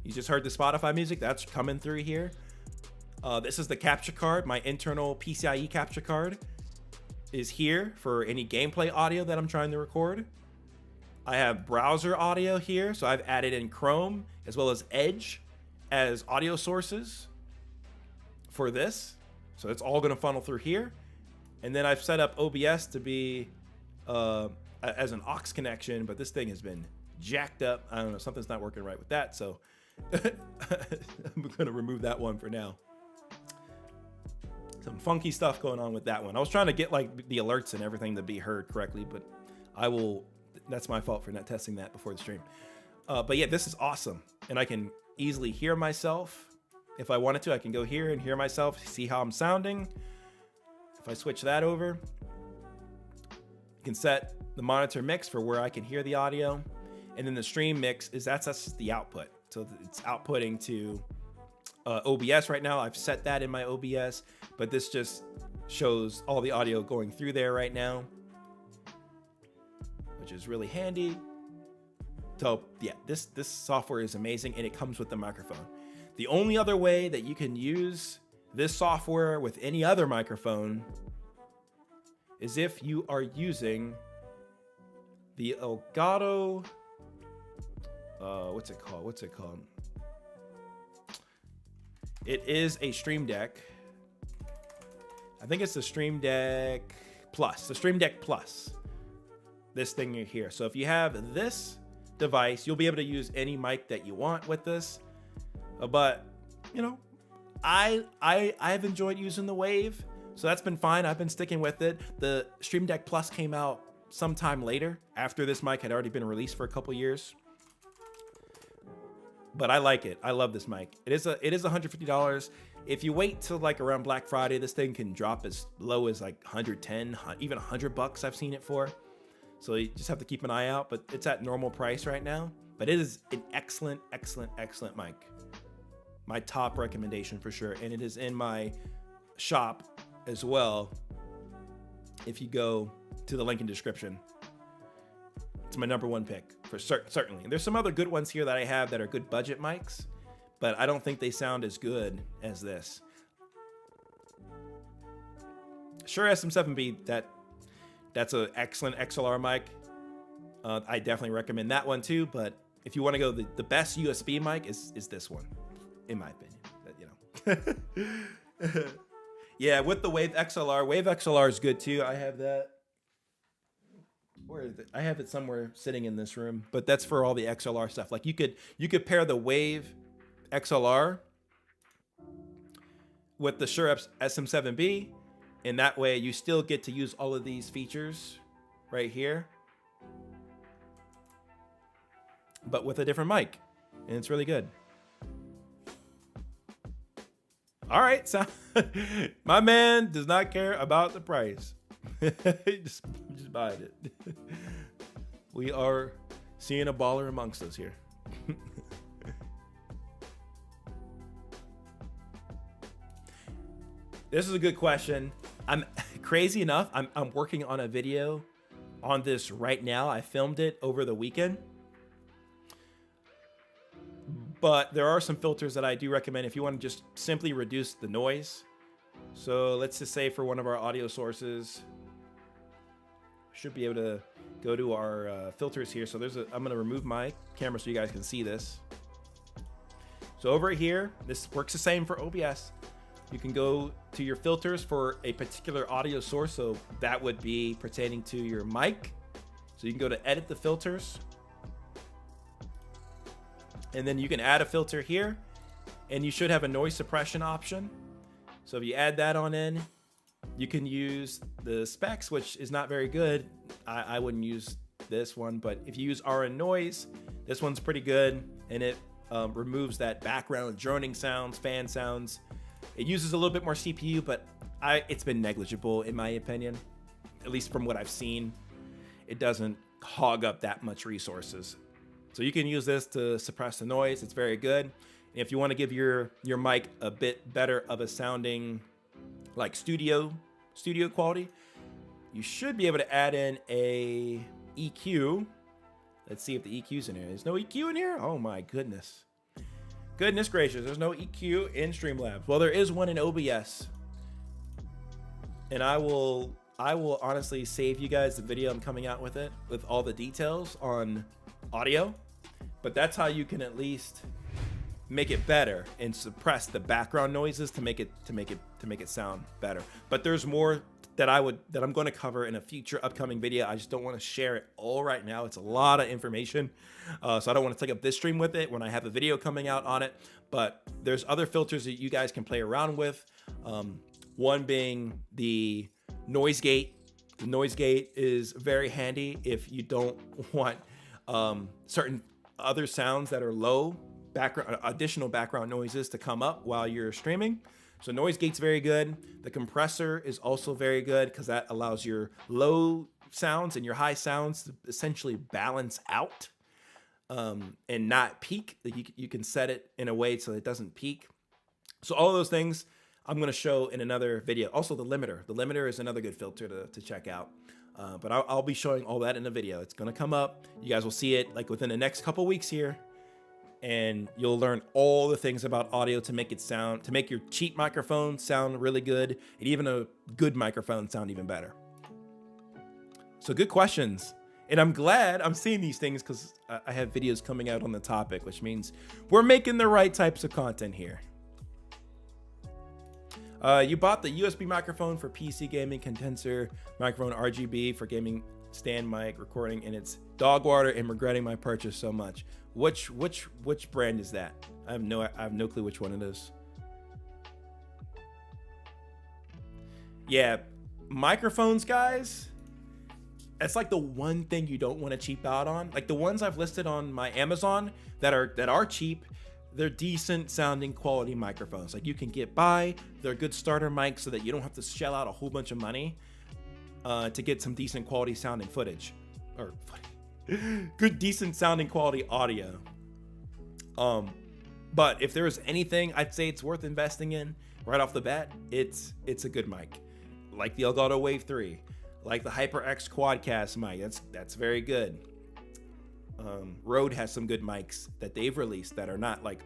You just heard the Spotify music that's coming through here. This is the capture card. My internal PCIe capture card is here for any gameplay audio that I'm trying to record. I have browser audio here, so I've added in Chrome as well as Edge as audio sources for this. So it's all gonna funnel through here. And then I've set up OBS to be as an aux connection, but this thing has been jacked up. I don't know, something's not working right with that, so I'm gonna remove that one for now. Some funky stuff going on with that one. I was trying to get like the alerts and everything to be heard correctly, but that's my fault for not testing that before the stream. But yeah, this is awesome. And I can easily hear myself. If I wanted to, I can go here and hear myself, see how I'm sounding. If I switch that over, you can set the monitor mix for where I can hear the audio. And then the stream mix that's just the output. So it's outputting to OBS right now. I've set that in my OBS, but this just shows all the audio going through there right now, which is really handy. So yeah, this software is amazing, and it comes with the microphone. The only other way that you can use this software with any other microphone is if you are using the Elgato, what's it called? It is a Stream Deck. I think it's the Stream Deck Plus. The Stream Deck Plus. This thing here. So if you have this device, you'll be able to use any mic that you want with this. But you know, I've enjoyed using the Wave, so that's been fine. I've been sticking with it. The Stream Deck Plus came out sometime later after this mic had already been released for a couple years. But I like it. I love this mic. It is $150. If you wait till like around Black Friday, this thing can drop as low as like 110, even $100 I've seen it for. So you just have to keep an eye out, but it's at normal price right now. But it is an excellent, excellent, excellent mic. My top recommendation for sure. And it is in my shop as well. If you go to the link in description, it's my #1 pick for certainly. And there's some other good ones here that I have that are good budget mics, but I don't think they sound as good as this. Shure SM7B, that's an excellent XLR mic. I definitely recommend that one too, but if you want to go, the best USB mic is this one, in my opinion. But, you know. Yeah, with the Wave XLR. Wave XLR is good too. I have that. Where is it? I have it somewhere sitting in this room, but that's for all the XLR stuff. Like you could pair the Wave XLR with the Shure SM7B, and that way you still get to use all of these features right here, but with a different mic, and it's really good. All right, so my man does not care about the price. just buying it. We are seeing a baller amongst us here. This is a good question. I'm crazy enough. I'm working on a video on this right now. I filmed it over the weekend. But there are some filters that I do recommend if you want to just simply reduce the noise. So let's just say for one of our audio sources, should be able to go to our filters here. So I'm going to remove my camera so you guys can see this. So over here, this works the same for OBS. You can go to your filters for a particular audio source. So that would be pertaining to your mic. So you can go to edit the filters. And then you can add a filter here, and you should have a noise suppression option. So if you add that on in, you can use the specs, which is not very good. I wouldn't use this one, but if you use RN noise, this one's pretty good, and it removes that background droning sounds, fan sounds. It uses a little bit more CPU, but it's been negligible in my opinion, at least from what I've seen. It doesn't hog up that much resources. So you can use this to suppress the noise. It's very good. And if you want to give your mic a bit better of a sounding, like studio quality, you should be able to add in a EQ. Let's see if the EQ's in here. There's no EQ in here? Oh my goodness. Goodness gracious, there's no EQ in Streamlabs. Well, there is one in OBS. And I will honestly save you guys the video I'm coming out with it, with all the details on audio. But that's how you can at least make it better and suppress the background noises to make it sound better. But there's more that I'm going to cover in a future upcoming video. I just don't want to share it all right now. It's a lot of information, so I don't want to take up this stream with it when I have a video coming out on it. But there's other filters that you guys can play around with. One being the noise gate. The noise gate is very handy if you don't want certain other sounds that are low, additional background noises to come up while you're streaming. So noise gate's very good. The compressor is also very good because that allows your low sounds and your high sounds to essentially balance out and not peak. You can set it in a way so it doesn't peak. So all of those things I'm going to show in another video. Also the limiter. The limiter is another good filter to check out. But I'll be showing all that in a video. It's going to come up. You guys will see it like within the next couple weeks here. And you'll learn all the things about audio to make your cheap microphone sound really good, and even a good microphone sound even better. So good questions. And I'm glad I'm seeing these things because I have videos coming out on the topic, which means we're making the right types of content here. You bought the USB microphone for PC gaming, condenser microphone RGB for gaming, stand mic recording, and it's dog water and regretting my purchase so much. Which brand is that? I have no clue which one it is. Yeah, microphones, guys. That's like the one thing you don't want to cheap out on. Like the ones I've listed on my Amazon that are cheap, they're decent sounding quality microphones. Like you can get by. They're a good starter mic so that you don't have to shell out a whole bunch of money to get some decent quality sounding footage, or good decent sounding quality audio. But if there is anything I'd say it's worth investing in right off the bat, it's a good mic, like the Elgato Wave 3, like the HyperX Quadcast mic. That's very good. Rode has some good mics that they've released that are not like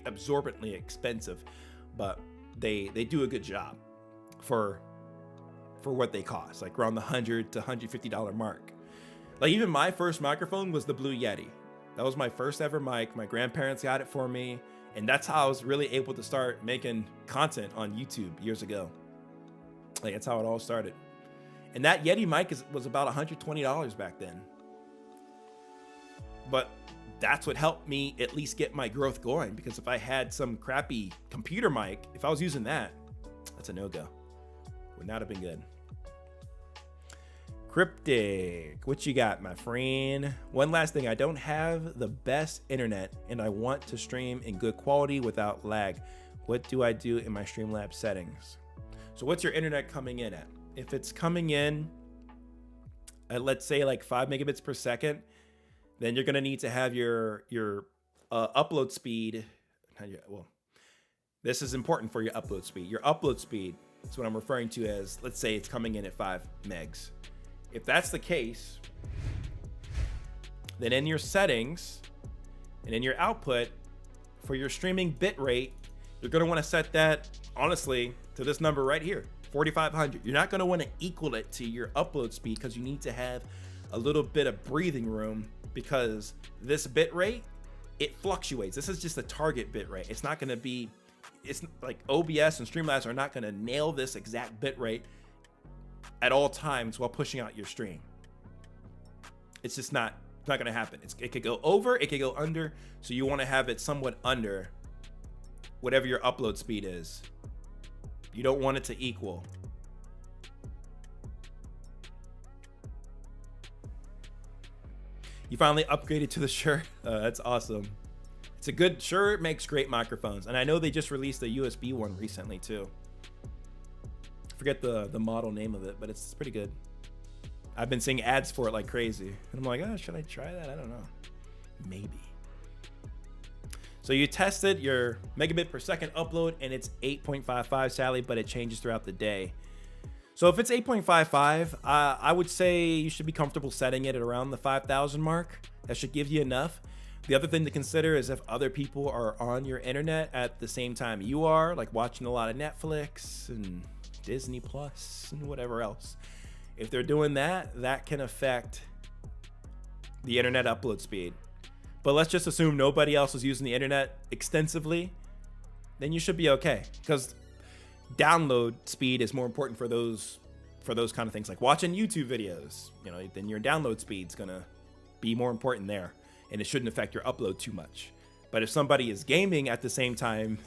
absorbently expensive, but they do a good job for what they cost, like around the $100 to $150 mark. Like even my first microphone was the Blue Yeti. That was my first ever mic. My grandparents got it for me, and that's how I was really able to start making content on YouTube years ago. Like that's how it all started. And that Yeti mic was about $120 back then. But that's what helped me at least get my growth going, because if I had some crappy computer mic, if I was using that, that's a no-go. Would not have been good. Cryptic, what you got, my friend? One last thing, I don't have the best internet and I want to stream in good quality without lag. What do I do in my Streamlabs settings? So what's your internet coming in at? If it's coming in at, let's say, like 5 megabits per second, then you're gonna need to have your upload speed. Well, this is important for your upload speed. Your upload speed is what I'm referring to as, let's say it's coming in at 5 megs. If that's the case, then in your settings and in your output for your streaming bit rate, you're gonna wanna set that, honestly, to this number right here, 4,500. You're not gonna wanna equal it to your upload speed because you need to have a little bit of breathing room, because this bit rate, it fluctuates. This is just a target bit rate. It's not gonna be, it's like OBS and Streamlabs are not gonna nail this exact bit rate at all times while pushing out your stream. It's just not gonna happen. It could go over, it could go under. So you wanna have it somewhat under whatever your upload speed is. You don't want it to equal. You finally upgraded to the Shure. That's awesome. It's a good, Shure makes great microphones. And I know they just released a USB one recently too. Forget the model name of it, but it's pretty good. I've been seeing ads for it like crazy. And I'm like, oh, should I try that? I don't know. Maybe. So you tested your megabit per second upload and it's 8.55, Sally, but it changes throughout the day. So if it's 8.55, I would say you should be comfortable setting it at around the 5,000 mark. That should give you enough. The other thing to consider is if other people are on your internet at the same time you are, like watching a lot of Netflix and Disney Plus and whatever else. If they're doing that, that can affect the internet upload speed. But let's just assume nobody else is using the internet extensively, then you should be okay, because download speed is more important for those kind of things, like watching YouTube videos. You know, then your download speed's gonna be more important there, and it shouldn't affect your upload too much. But if somebody is gaming at the same time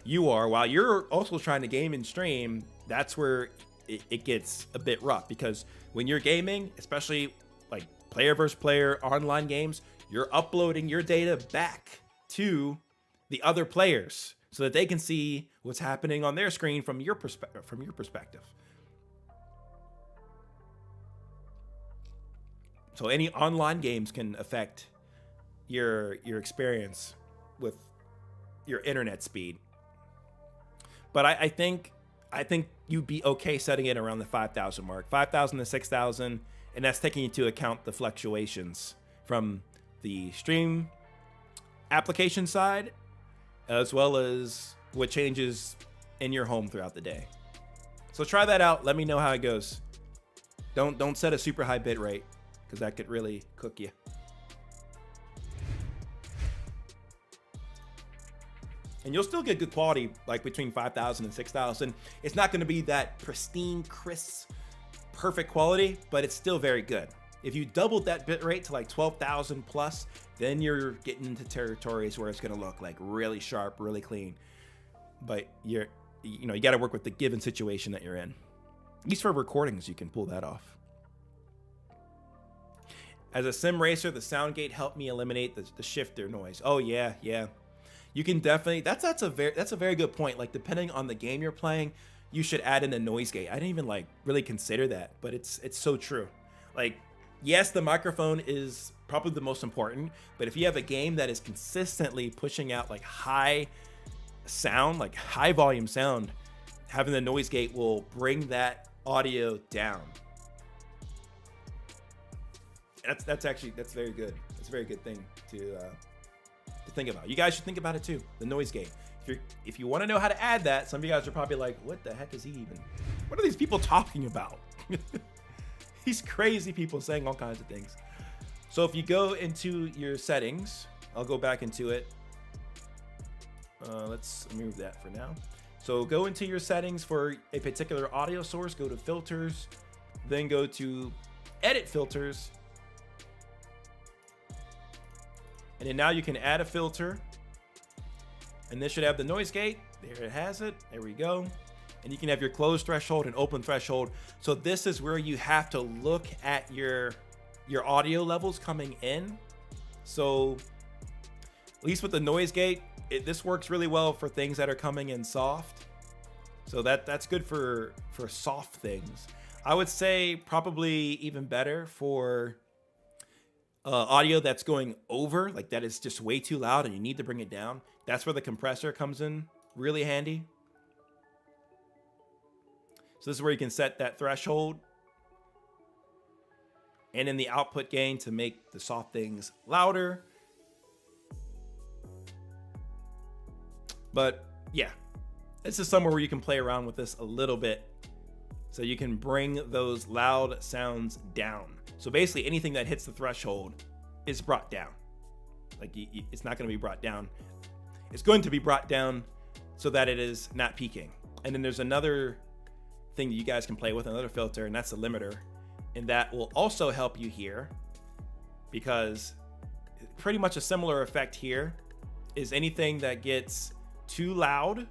you are, while you're also trying to game and stream, that's where it gets a bit rough, because when you're gaming, especially like player versus player online games, you're uploading your data back to the other players so that they can see what's happening on their screen from your perspective. So any online games can affect your experience with your internet speed. But I think you'd be okay setting it around the 5,000 mark, 5,000 to 6,000, and that's taking into account the fluctuations from the stream application side, as well as what changes in your home throughout the day. So try that out. Let me know how it goes. Don't set a super high bit rate, because that could really cook you. and you'll still get good quality, like between 5,000 and 6,000. It's not going to be that pristine, crisp, perfect quality, but it's still very good. If you doubled that bit rate to like 12,000 plus, then you're getting into territories where it's going to look like really sharp, really clean. But you got to work with the given situation that you're in. At least for recordings, you can pull that off. As a sim racer, the sound gate helped me eliminate the shifter noise. Oh yeah. You can definitely, that's a very good point. Like, depending on the game you're playing, you should add in a noise gate. I didn't even like really consider that, but it's so true. Like, yes, the microphone is probably the most important, but if you have a game that is consistently pushing out like high sound, like high volume sound, having the noise gate will bring that audio down. That's very good. That's a very good thing to think about. You guys should think about it too. The noise gate. If you want to know how to add that, some of you guys are probably like, what the heck is he even? What are these people talking about? These crazy people saying all kinds of things. So if you go into your settings, I'll go back into it. Let's remove that for now. So go into your settings for a particular audio source, go to filters, then go to edit filters. And then now you can add a filter, and this should have the noise gate. There it has it. There we go. And you can have your closed threshold and open threshold. So this is where you have to look at your audio levels coming in. So at least with the noise gate, this works really well for things that are coming in soft. So that's good for soft things. I would say probably even better for audio that's going over, like that is just way too loud and you need to bring it down. That's where the compressor comes in really handy. So this is where you can set that threshold and in the output gain to make the soft things louder. But yeah, this is somewhere where you can play around with this a little bit so you can bring those loud sounds down. So basically anything that hits the threshold is brought down. Like it's not going to be brought down. It's going to be brought down so that it is not peaking. And then there's another thing that you guys can play with, another filter, and that's the limiter. And that will also help you here, because pretty much a similar effect here is anything that gets too loud,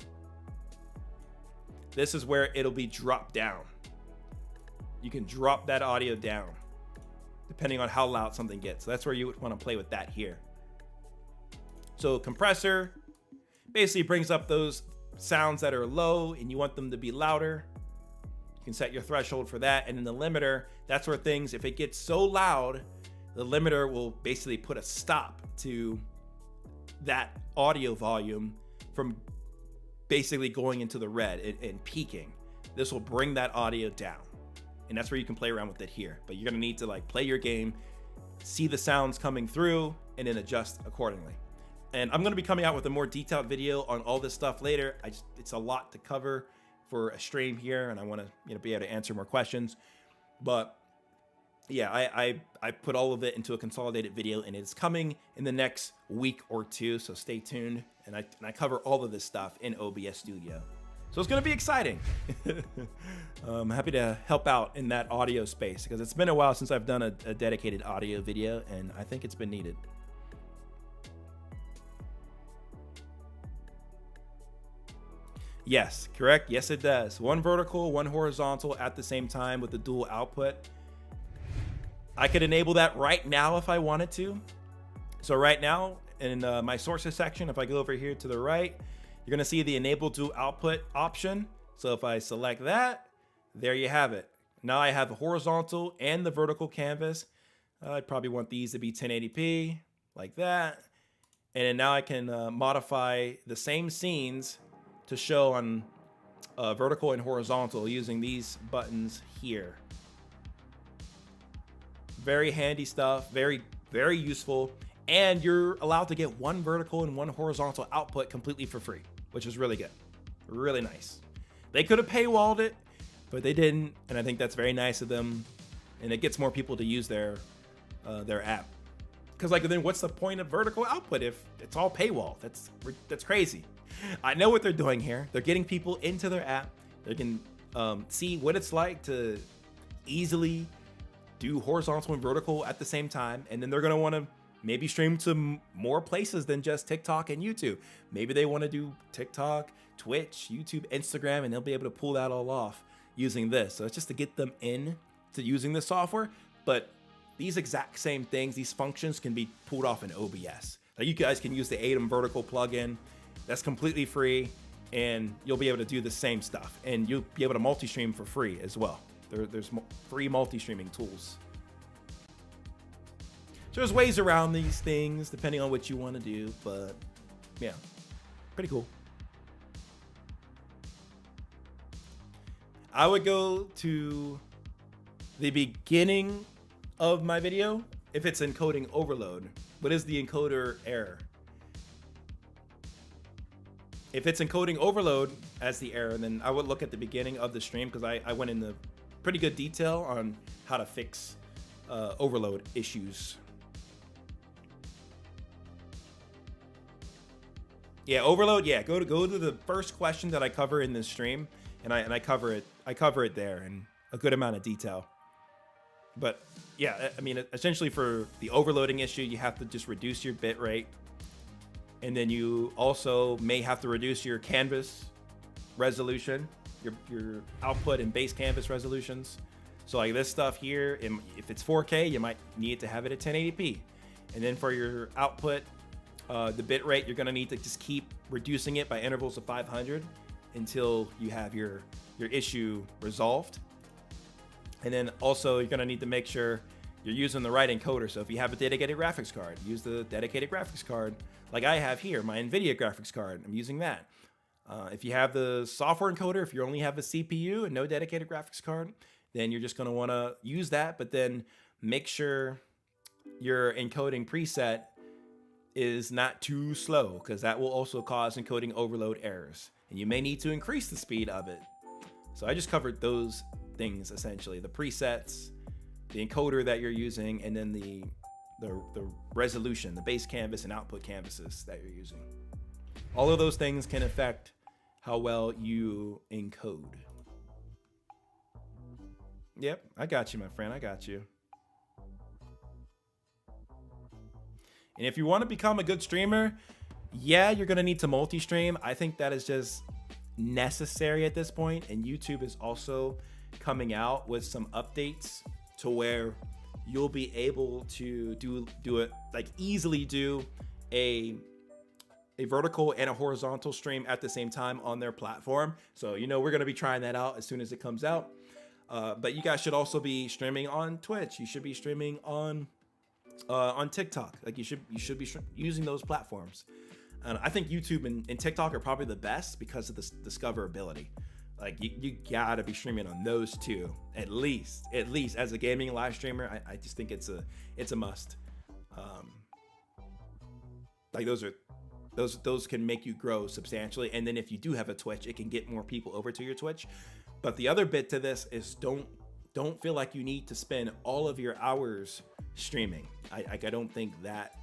this is where it'll be dropped down. You can drop that audio down depending on how loud something gets. So that's where you would want to play with that here. So compressor basically brings up those sounds that are low and you want them to be louder. You can set your threshold for that. And then the limiter, that's where things, if it gets so loud, the limiter will basically put a stop to that audio volume from basically going into the red and peaking. This will bring that audio down. And that's where you can play around with it here. But you're gonna need to like play your game, see the sounds coming through, and then adjust accordingly. And I'm gonna be coming out with a more detailed video on all this stuff later. It's a lot to cover for a stream here, and I wanna be able to answer more questions. But yeah, I put all of it into a consolidated video, and it's coming in the next week or two, so stay tuned. And I cover all of this stuff in OBS Studio. So it's gonna be exciting. I'm happy to help out in that audio space because it's been a while since I've done a dedicated audio video, and I think it's been needed. Yes, correct. Yes, it does. One vertical, one horizontal at the same time with the dual output. I could enable that right now if I wanted to. So right now in my sources section, if I go over here to the right, you're gonna see the enable dual output option. So if I select that, there you have it. Now I have the horizontal and the vertical canvas. I'd probably want these to be 1080p, like that. And then now I can modify the same scenes to show on vertical and horizontal using these buttons here. Very handy stuff, very, very useful. And you're allowed to get one vertical and one horizontal output completely for free, which is really good, really nice. They could have paywalled it, but they didn't. And I think that's very nice of them. And it gets more people to use their app. Because like, then what's the point of vertical output if it's all paywall? That's crazy. I know what they're doing here. They're getting people into their app. They can see what it's like to easily do horizontal and vertical at the same time. And then they're going to want to maybe stream to more places than just TikTok and YouTube. Maybe they want to do TikTok, Twitch, YouTube, Instagram, and they'll be able to pull that all off using this. So it's just to get them in to using the software. But these exact same things, these functions can be pulled off in OBS. Like you guys can use the Atom Vertical plugin. That's completely free, and you'll be able to do the same stuff. And you'll be able to multi-stream for free as well. There's free multi-streaming tools. So there's ways around these things depending on what you want to do, but yeah, pretty cool. I would go to the beginning of my video if it's encoding overload. What is the encoder error? If it's encoding overload as the error, then I would look at the beginning of the stream, because I went into pretty good detail on how to fix overload issues. Yeah, overload. Yeah, go to the first question that I cover in this stream, and I cover it there in a good amount of detail. But yeah, I mean, essentially for the overloading issue, you have to just reduce your bit rate. And then you also may have to reduce your canvas resolution, your output and base canvas resolutions. So like this stuff here, if it's 4K, you might need to have it at 1080p. And then for your output, the bit rate, you're gonna need to just keep reducing it by intervals of 500 until you have your issue resolved. And then also you're gonna need to make sure you're using the right encoder. So if you have a dedicated graphics card, use the dedicated graphics card. Like I have here, my NVIDIA graphics card, I'm using that. If you have the software encoder, if you only have a CPU and no dedicated graphics card, then you're just gonna wanna use that, but then make sure your encoding preset is not too slow, because that will also cause encoding overload errors. And you may need to increase the speed of it. So I just covered those things essentially, the presets, the encoder that you're using, and then the resolution, the base canvas and output canvases that you're using. All of those things can affect how well you encode. Yep, I got you, my friend, I got you. And if you want to become a good streamer, yeah, you're gonna need to multi-stream. I think that is just necessary at this point, and YouTube is also coming out with some updates to where you'll be able to do it, like easily do a vertical and a horizontal stream at the same time on their platform. So we're gonna be trying that out as soon as it comes out. But you guys should also be streaming on Twitch. You should be streaming on TikTok. Like you should be using those platforms. And I think YouTube and TikTok are probably the best because of the discoverability. Like you gotta be streaming on those two at least as a gaming live streamer. I just think it's a must. Like those can make you grow substantially. And then if you do have a Twitch, it can get more people over to your Twitch. But the other bit to this is don't feel like you need to spend all of your hours streaming. I don't think that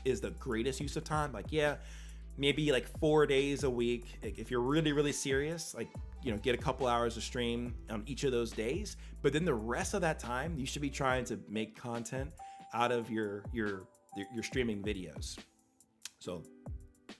is the greatest use of time. Like, yeah, maybe like 4 days a week. If you're really, really serious, like, get a couple hours of stream on each of those days. But then the rest of that time, you should be trying to make content out of your streaming videos. So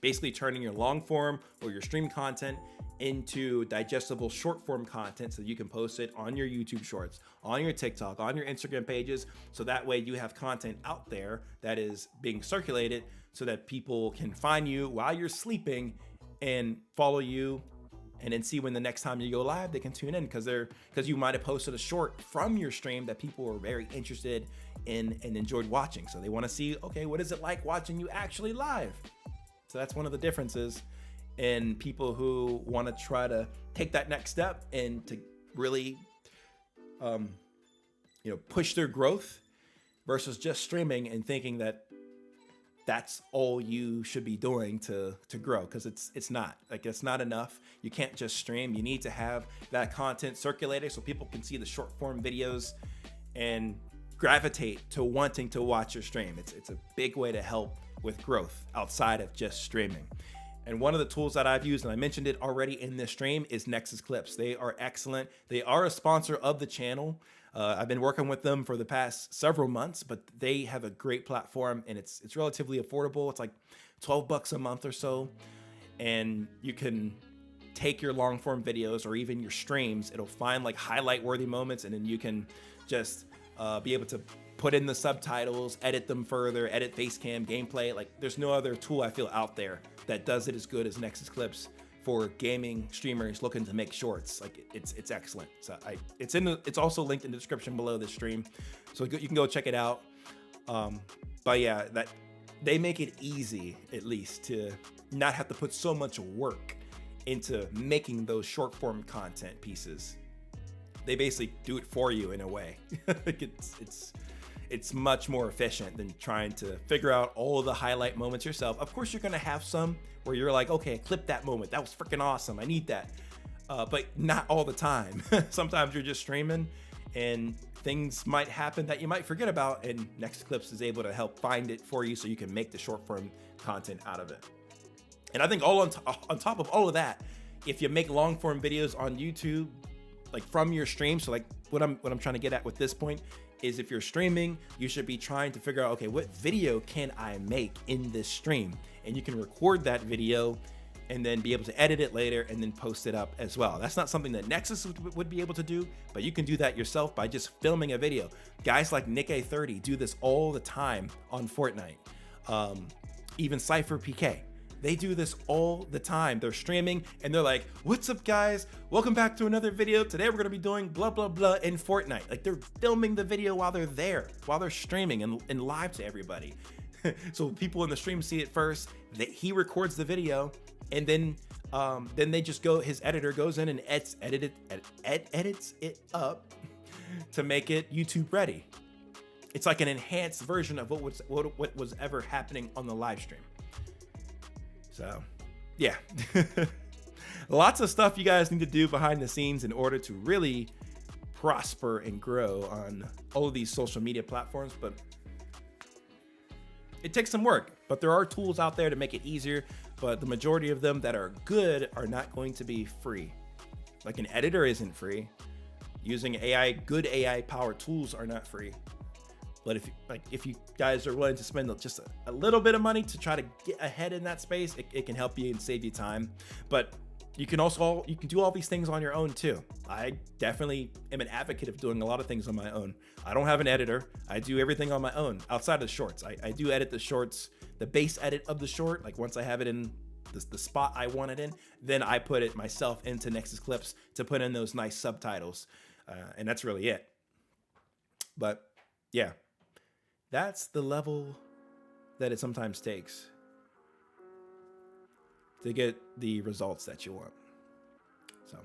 basically turning your long form or your stream content into digestible short form content so you can post it on your YouTube shorts, on your TikTok, on your Instagram pages. So that way you have content out there that is being circulated so that people can find you while you're sleeping and follow you, and then see when the next time you go live, they can tune in because you might have posted a short from your stream that people were very interested in and enjoyed watching. So they want to see, okay, what is it like watching you actually live? So that's one of the differences in people who want to try to take that next step and to really, push their growth versus just streaming and thinking that that's all you should be doing to grow, because it's not. Like, it's not enough. You can't just stream. You need to have that content circulated so people can see the short form videos and gravitate to wanting to watch your stream. It's a big way to help with growth outside of just streaming. And one of the tools that I've used, and I mentioned it already in this stream, is Nexus Clips. They are excellent. They are a sponsor of the channel. I've been working with them for the past several months, but they have a great platform, and it's relatively affordable. It's like $12 a month or so. And you can take your long form videos or even your streams. It'll find like highlight worthy moments, and then you can just be able to put in the subtitles, edit them further, edit face cam, gameplay. Like there's no other tool I feel out there that does it as good as Nexus Clips for gaming streamers looking to make shorts. Like it's excellent. So it's also linked in the description below this stream, so you can go check it out. But yeah, that they make it easy at least to not have to put so much work into making those short form content pieces. They basically do it for you in a way. Like it's much more efficient than trying to figure out all of the highlight moments yourself. Of course, you're gonna have some where you're like, okay, I clipped that moment. That was freaking awesome. I need that. But not all the time. Sometimes you're just streaming and things might happen that you might forget about, and Nexus Clips is able to help find it for you so you can make the short form content out of it. And I think on top of all of that, if you make long form videos on YouTube, like from your stream, so like what I'm trying to get at with this point is if you're streaming, you should be trying to figure out, okay, what video can I make in this stream? And you can record that video and then be able to edit it later and then post it up as well. That's not something that Nexus would be able to do, but you can do that yourself by just filming a video. Guys like Nick A30 do this all the time on Fortnite. Even Cypher PK. They do this all the time. They're streaming and they're like, what's up guys? Welcome back to another video. Today we're gonna be doing blah, blah, blah in Fortnite. Like they're filming the video while they're there, while they're streaming and live to everybody. So people in the stream see it first, he records the video, and then they just go, his editor goes in and edits it up to make it YouTube ready. It's like an enhanced version of what was ever happening on the live stream. So yeah, lots of stuff you guys need to do behind the scenes in order to really prosper and grow on all of these social media platforms, but it takes some work. But there are tools out there to make it easier, but the majority of them that are good are not going to be free. Like an editor isn't free. Using good AI powered tools are not free. But if you guys are willing to spend just a little bit of money to try to get ahead in that space, it can help you and save you time. But you can do all these things on your own too. I definitely am an advocate of doing a lot of things on my own. I don't have an editor. I do everything on my own outside of the shorts. I do edit the shorts, the base edit of the short. Like once I have it in the spot I want it in, then I put it myself into Nexus Clips to put in those nice subtitles. And that's really it. But yeah. That's the level that it sometimes takes to get the results that you want. So,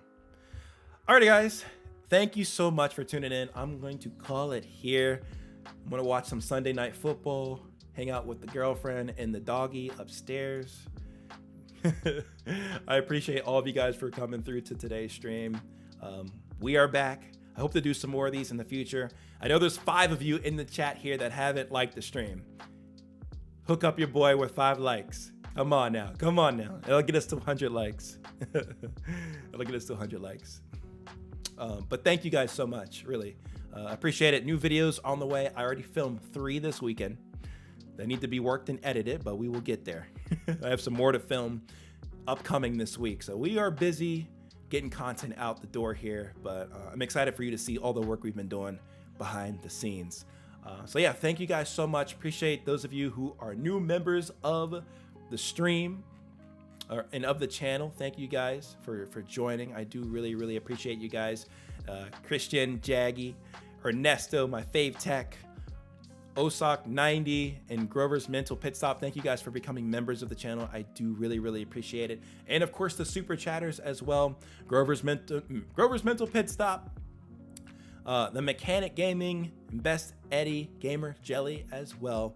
alrighty guys, thank you so much for tuning in. I'm going to call it here. I'm gonna watch some Sunday Night Football, hang out with the girlfriend and the doggy upstairs. I appreciate all of you guys for coming through to today's stream. We are back. I hope to do some more of these in the future. I know there's 5 of you in the chat here that haven't liked the stream. Hook up your boy with 5 likes. Come on now. Come on now. It'll get us to 100 likes. It'll get us to 100 likes. But thank you guys so much, really. I appreciate it. New videos on the way. I already filmed 3 this weekend. They need to be worked and edited, but we will get there. I have some more to film upcoming this week. So we are busy getting content out the door here, but I'm excited for you to see all the work we've been doing behind the scenes. So yeah, thank you guys so much. Appreciate those of you who are new members of the stream and of the channel. Thank you guys for joining. I do really appreciate you guys. Christian, Jaggy, Ernesto, my fave tech, Osak 90, and Grover's Mental Pit Stop. Thank you guys for becoming members of the channel. I do really appreciate it. And of course the super chatters as well. Grover's Mental Pit Stop, the Mechanic Gaming, Best Eddie, Gamer Jelly as well.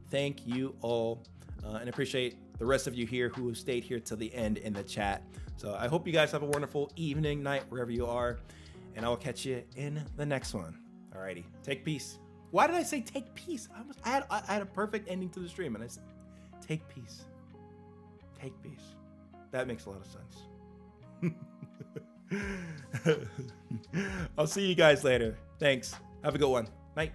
Thank you all, and appreciate the rest of you here who have stayed here till the end in the chat. So I hope you guys have a wonderful evening, night, wherever you are, and I will catch you in the next one. Alrighty, take peace. Why did I say take peace? I had a perfect ending to the stream, and I said, take peace. Take peace. That makes a lot of sense. I'll see you guys later. Thanks. Have a good one. Night.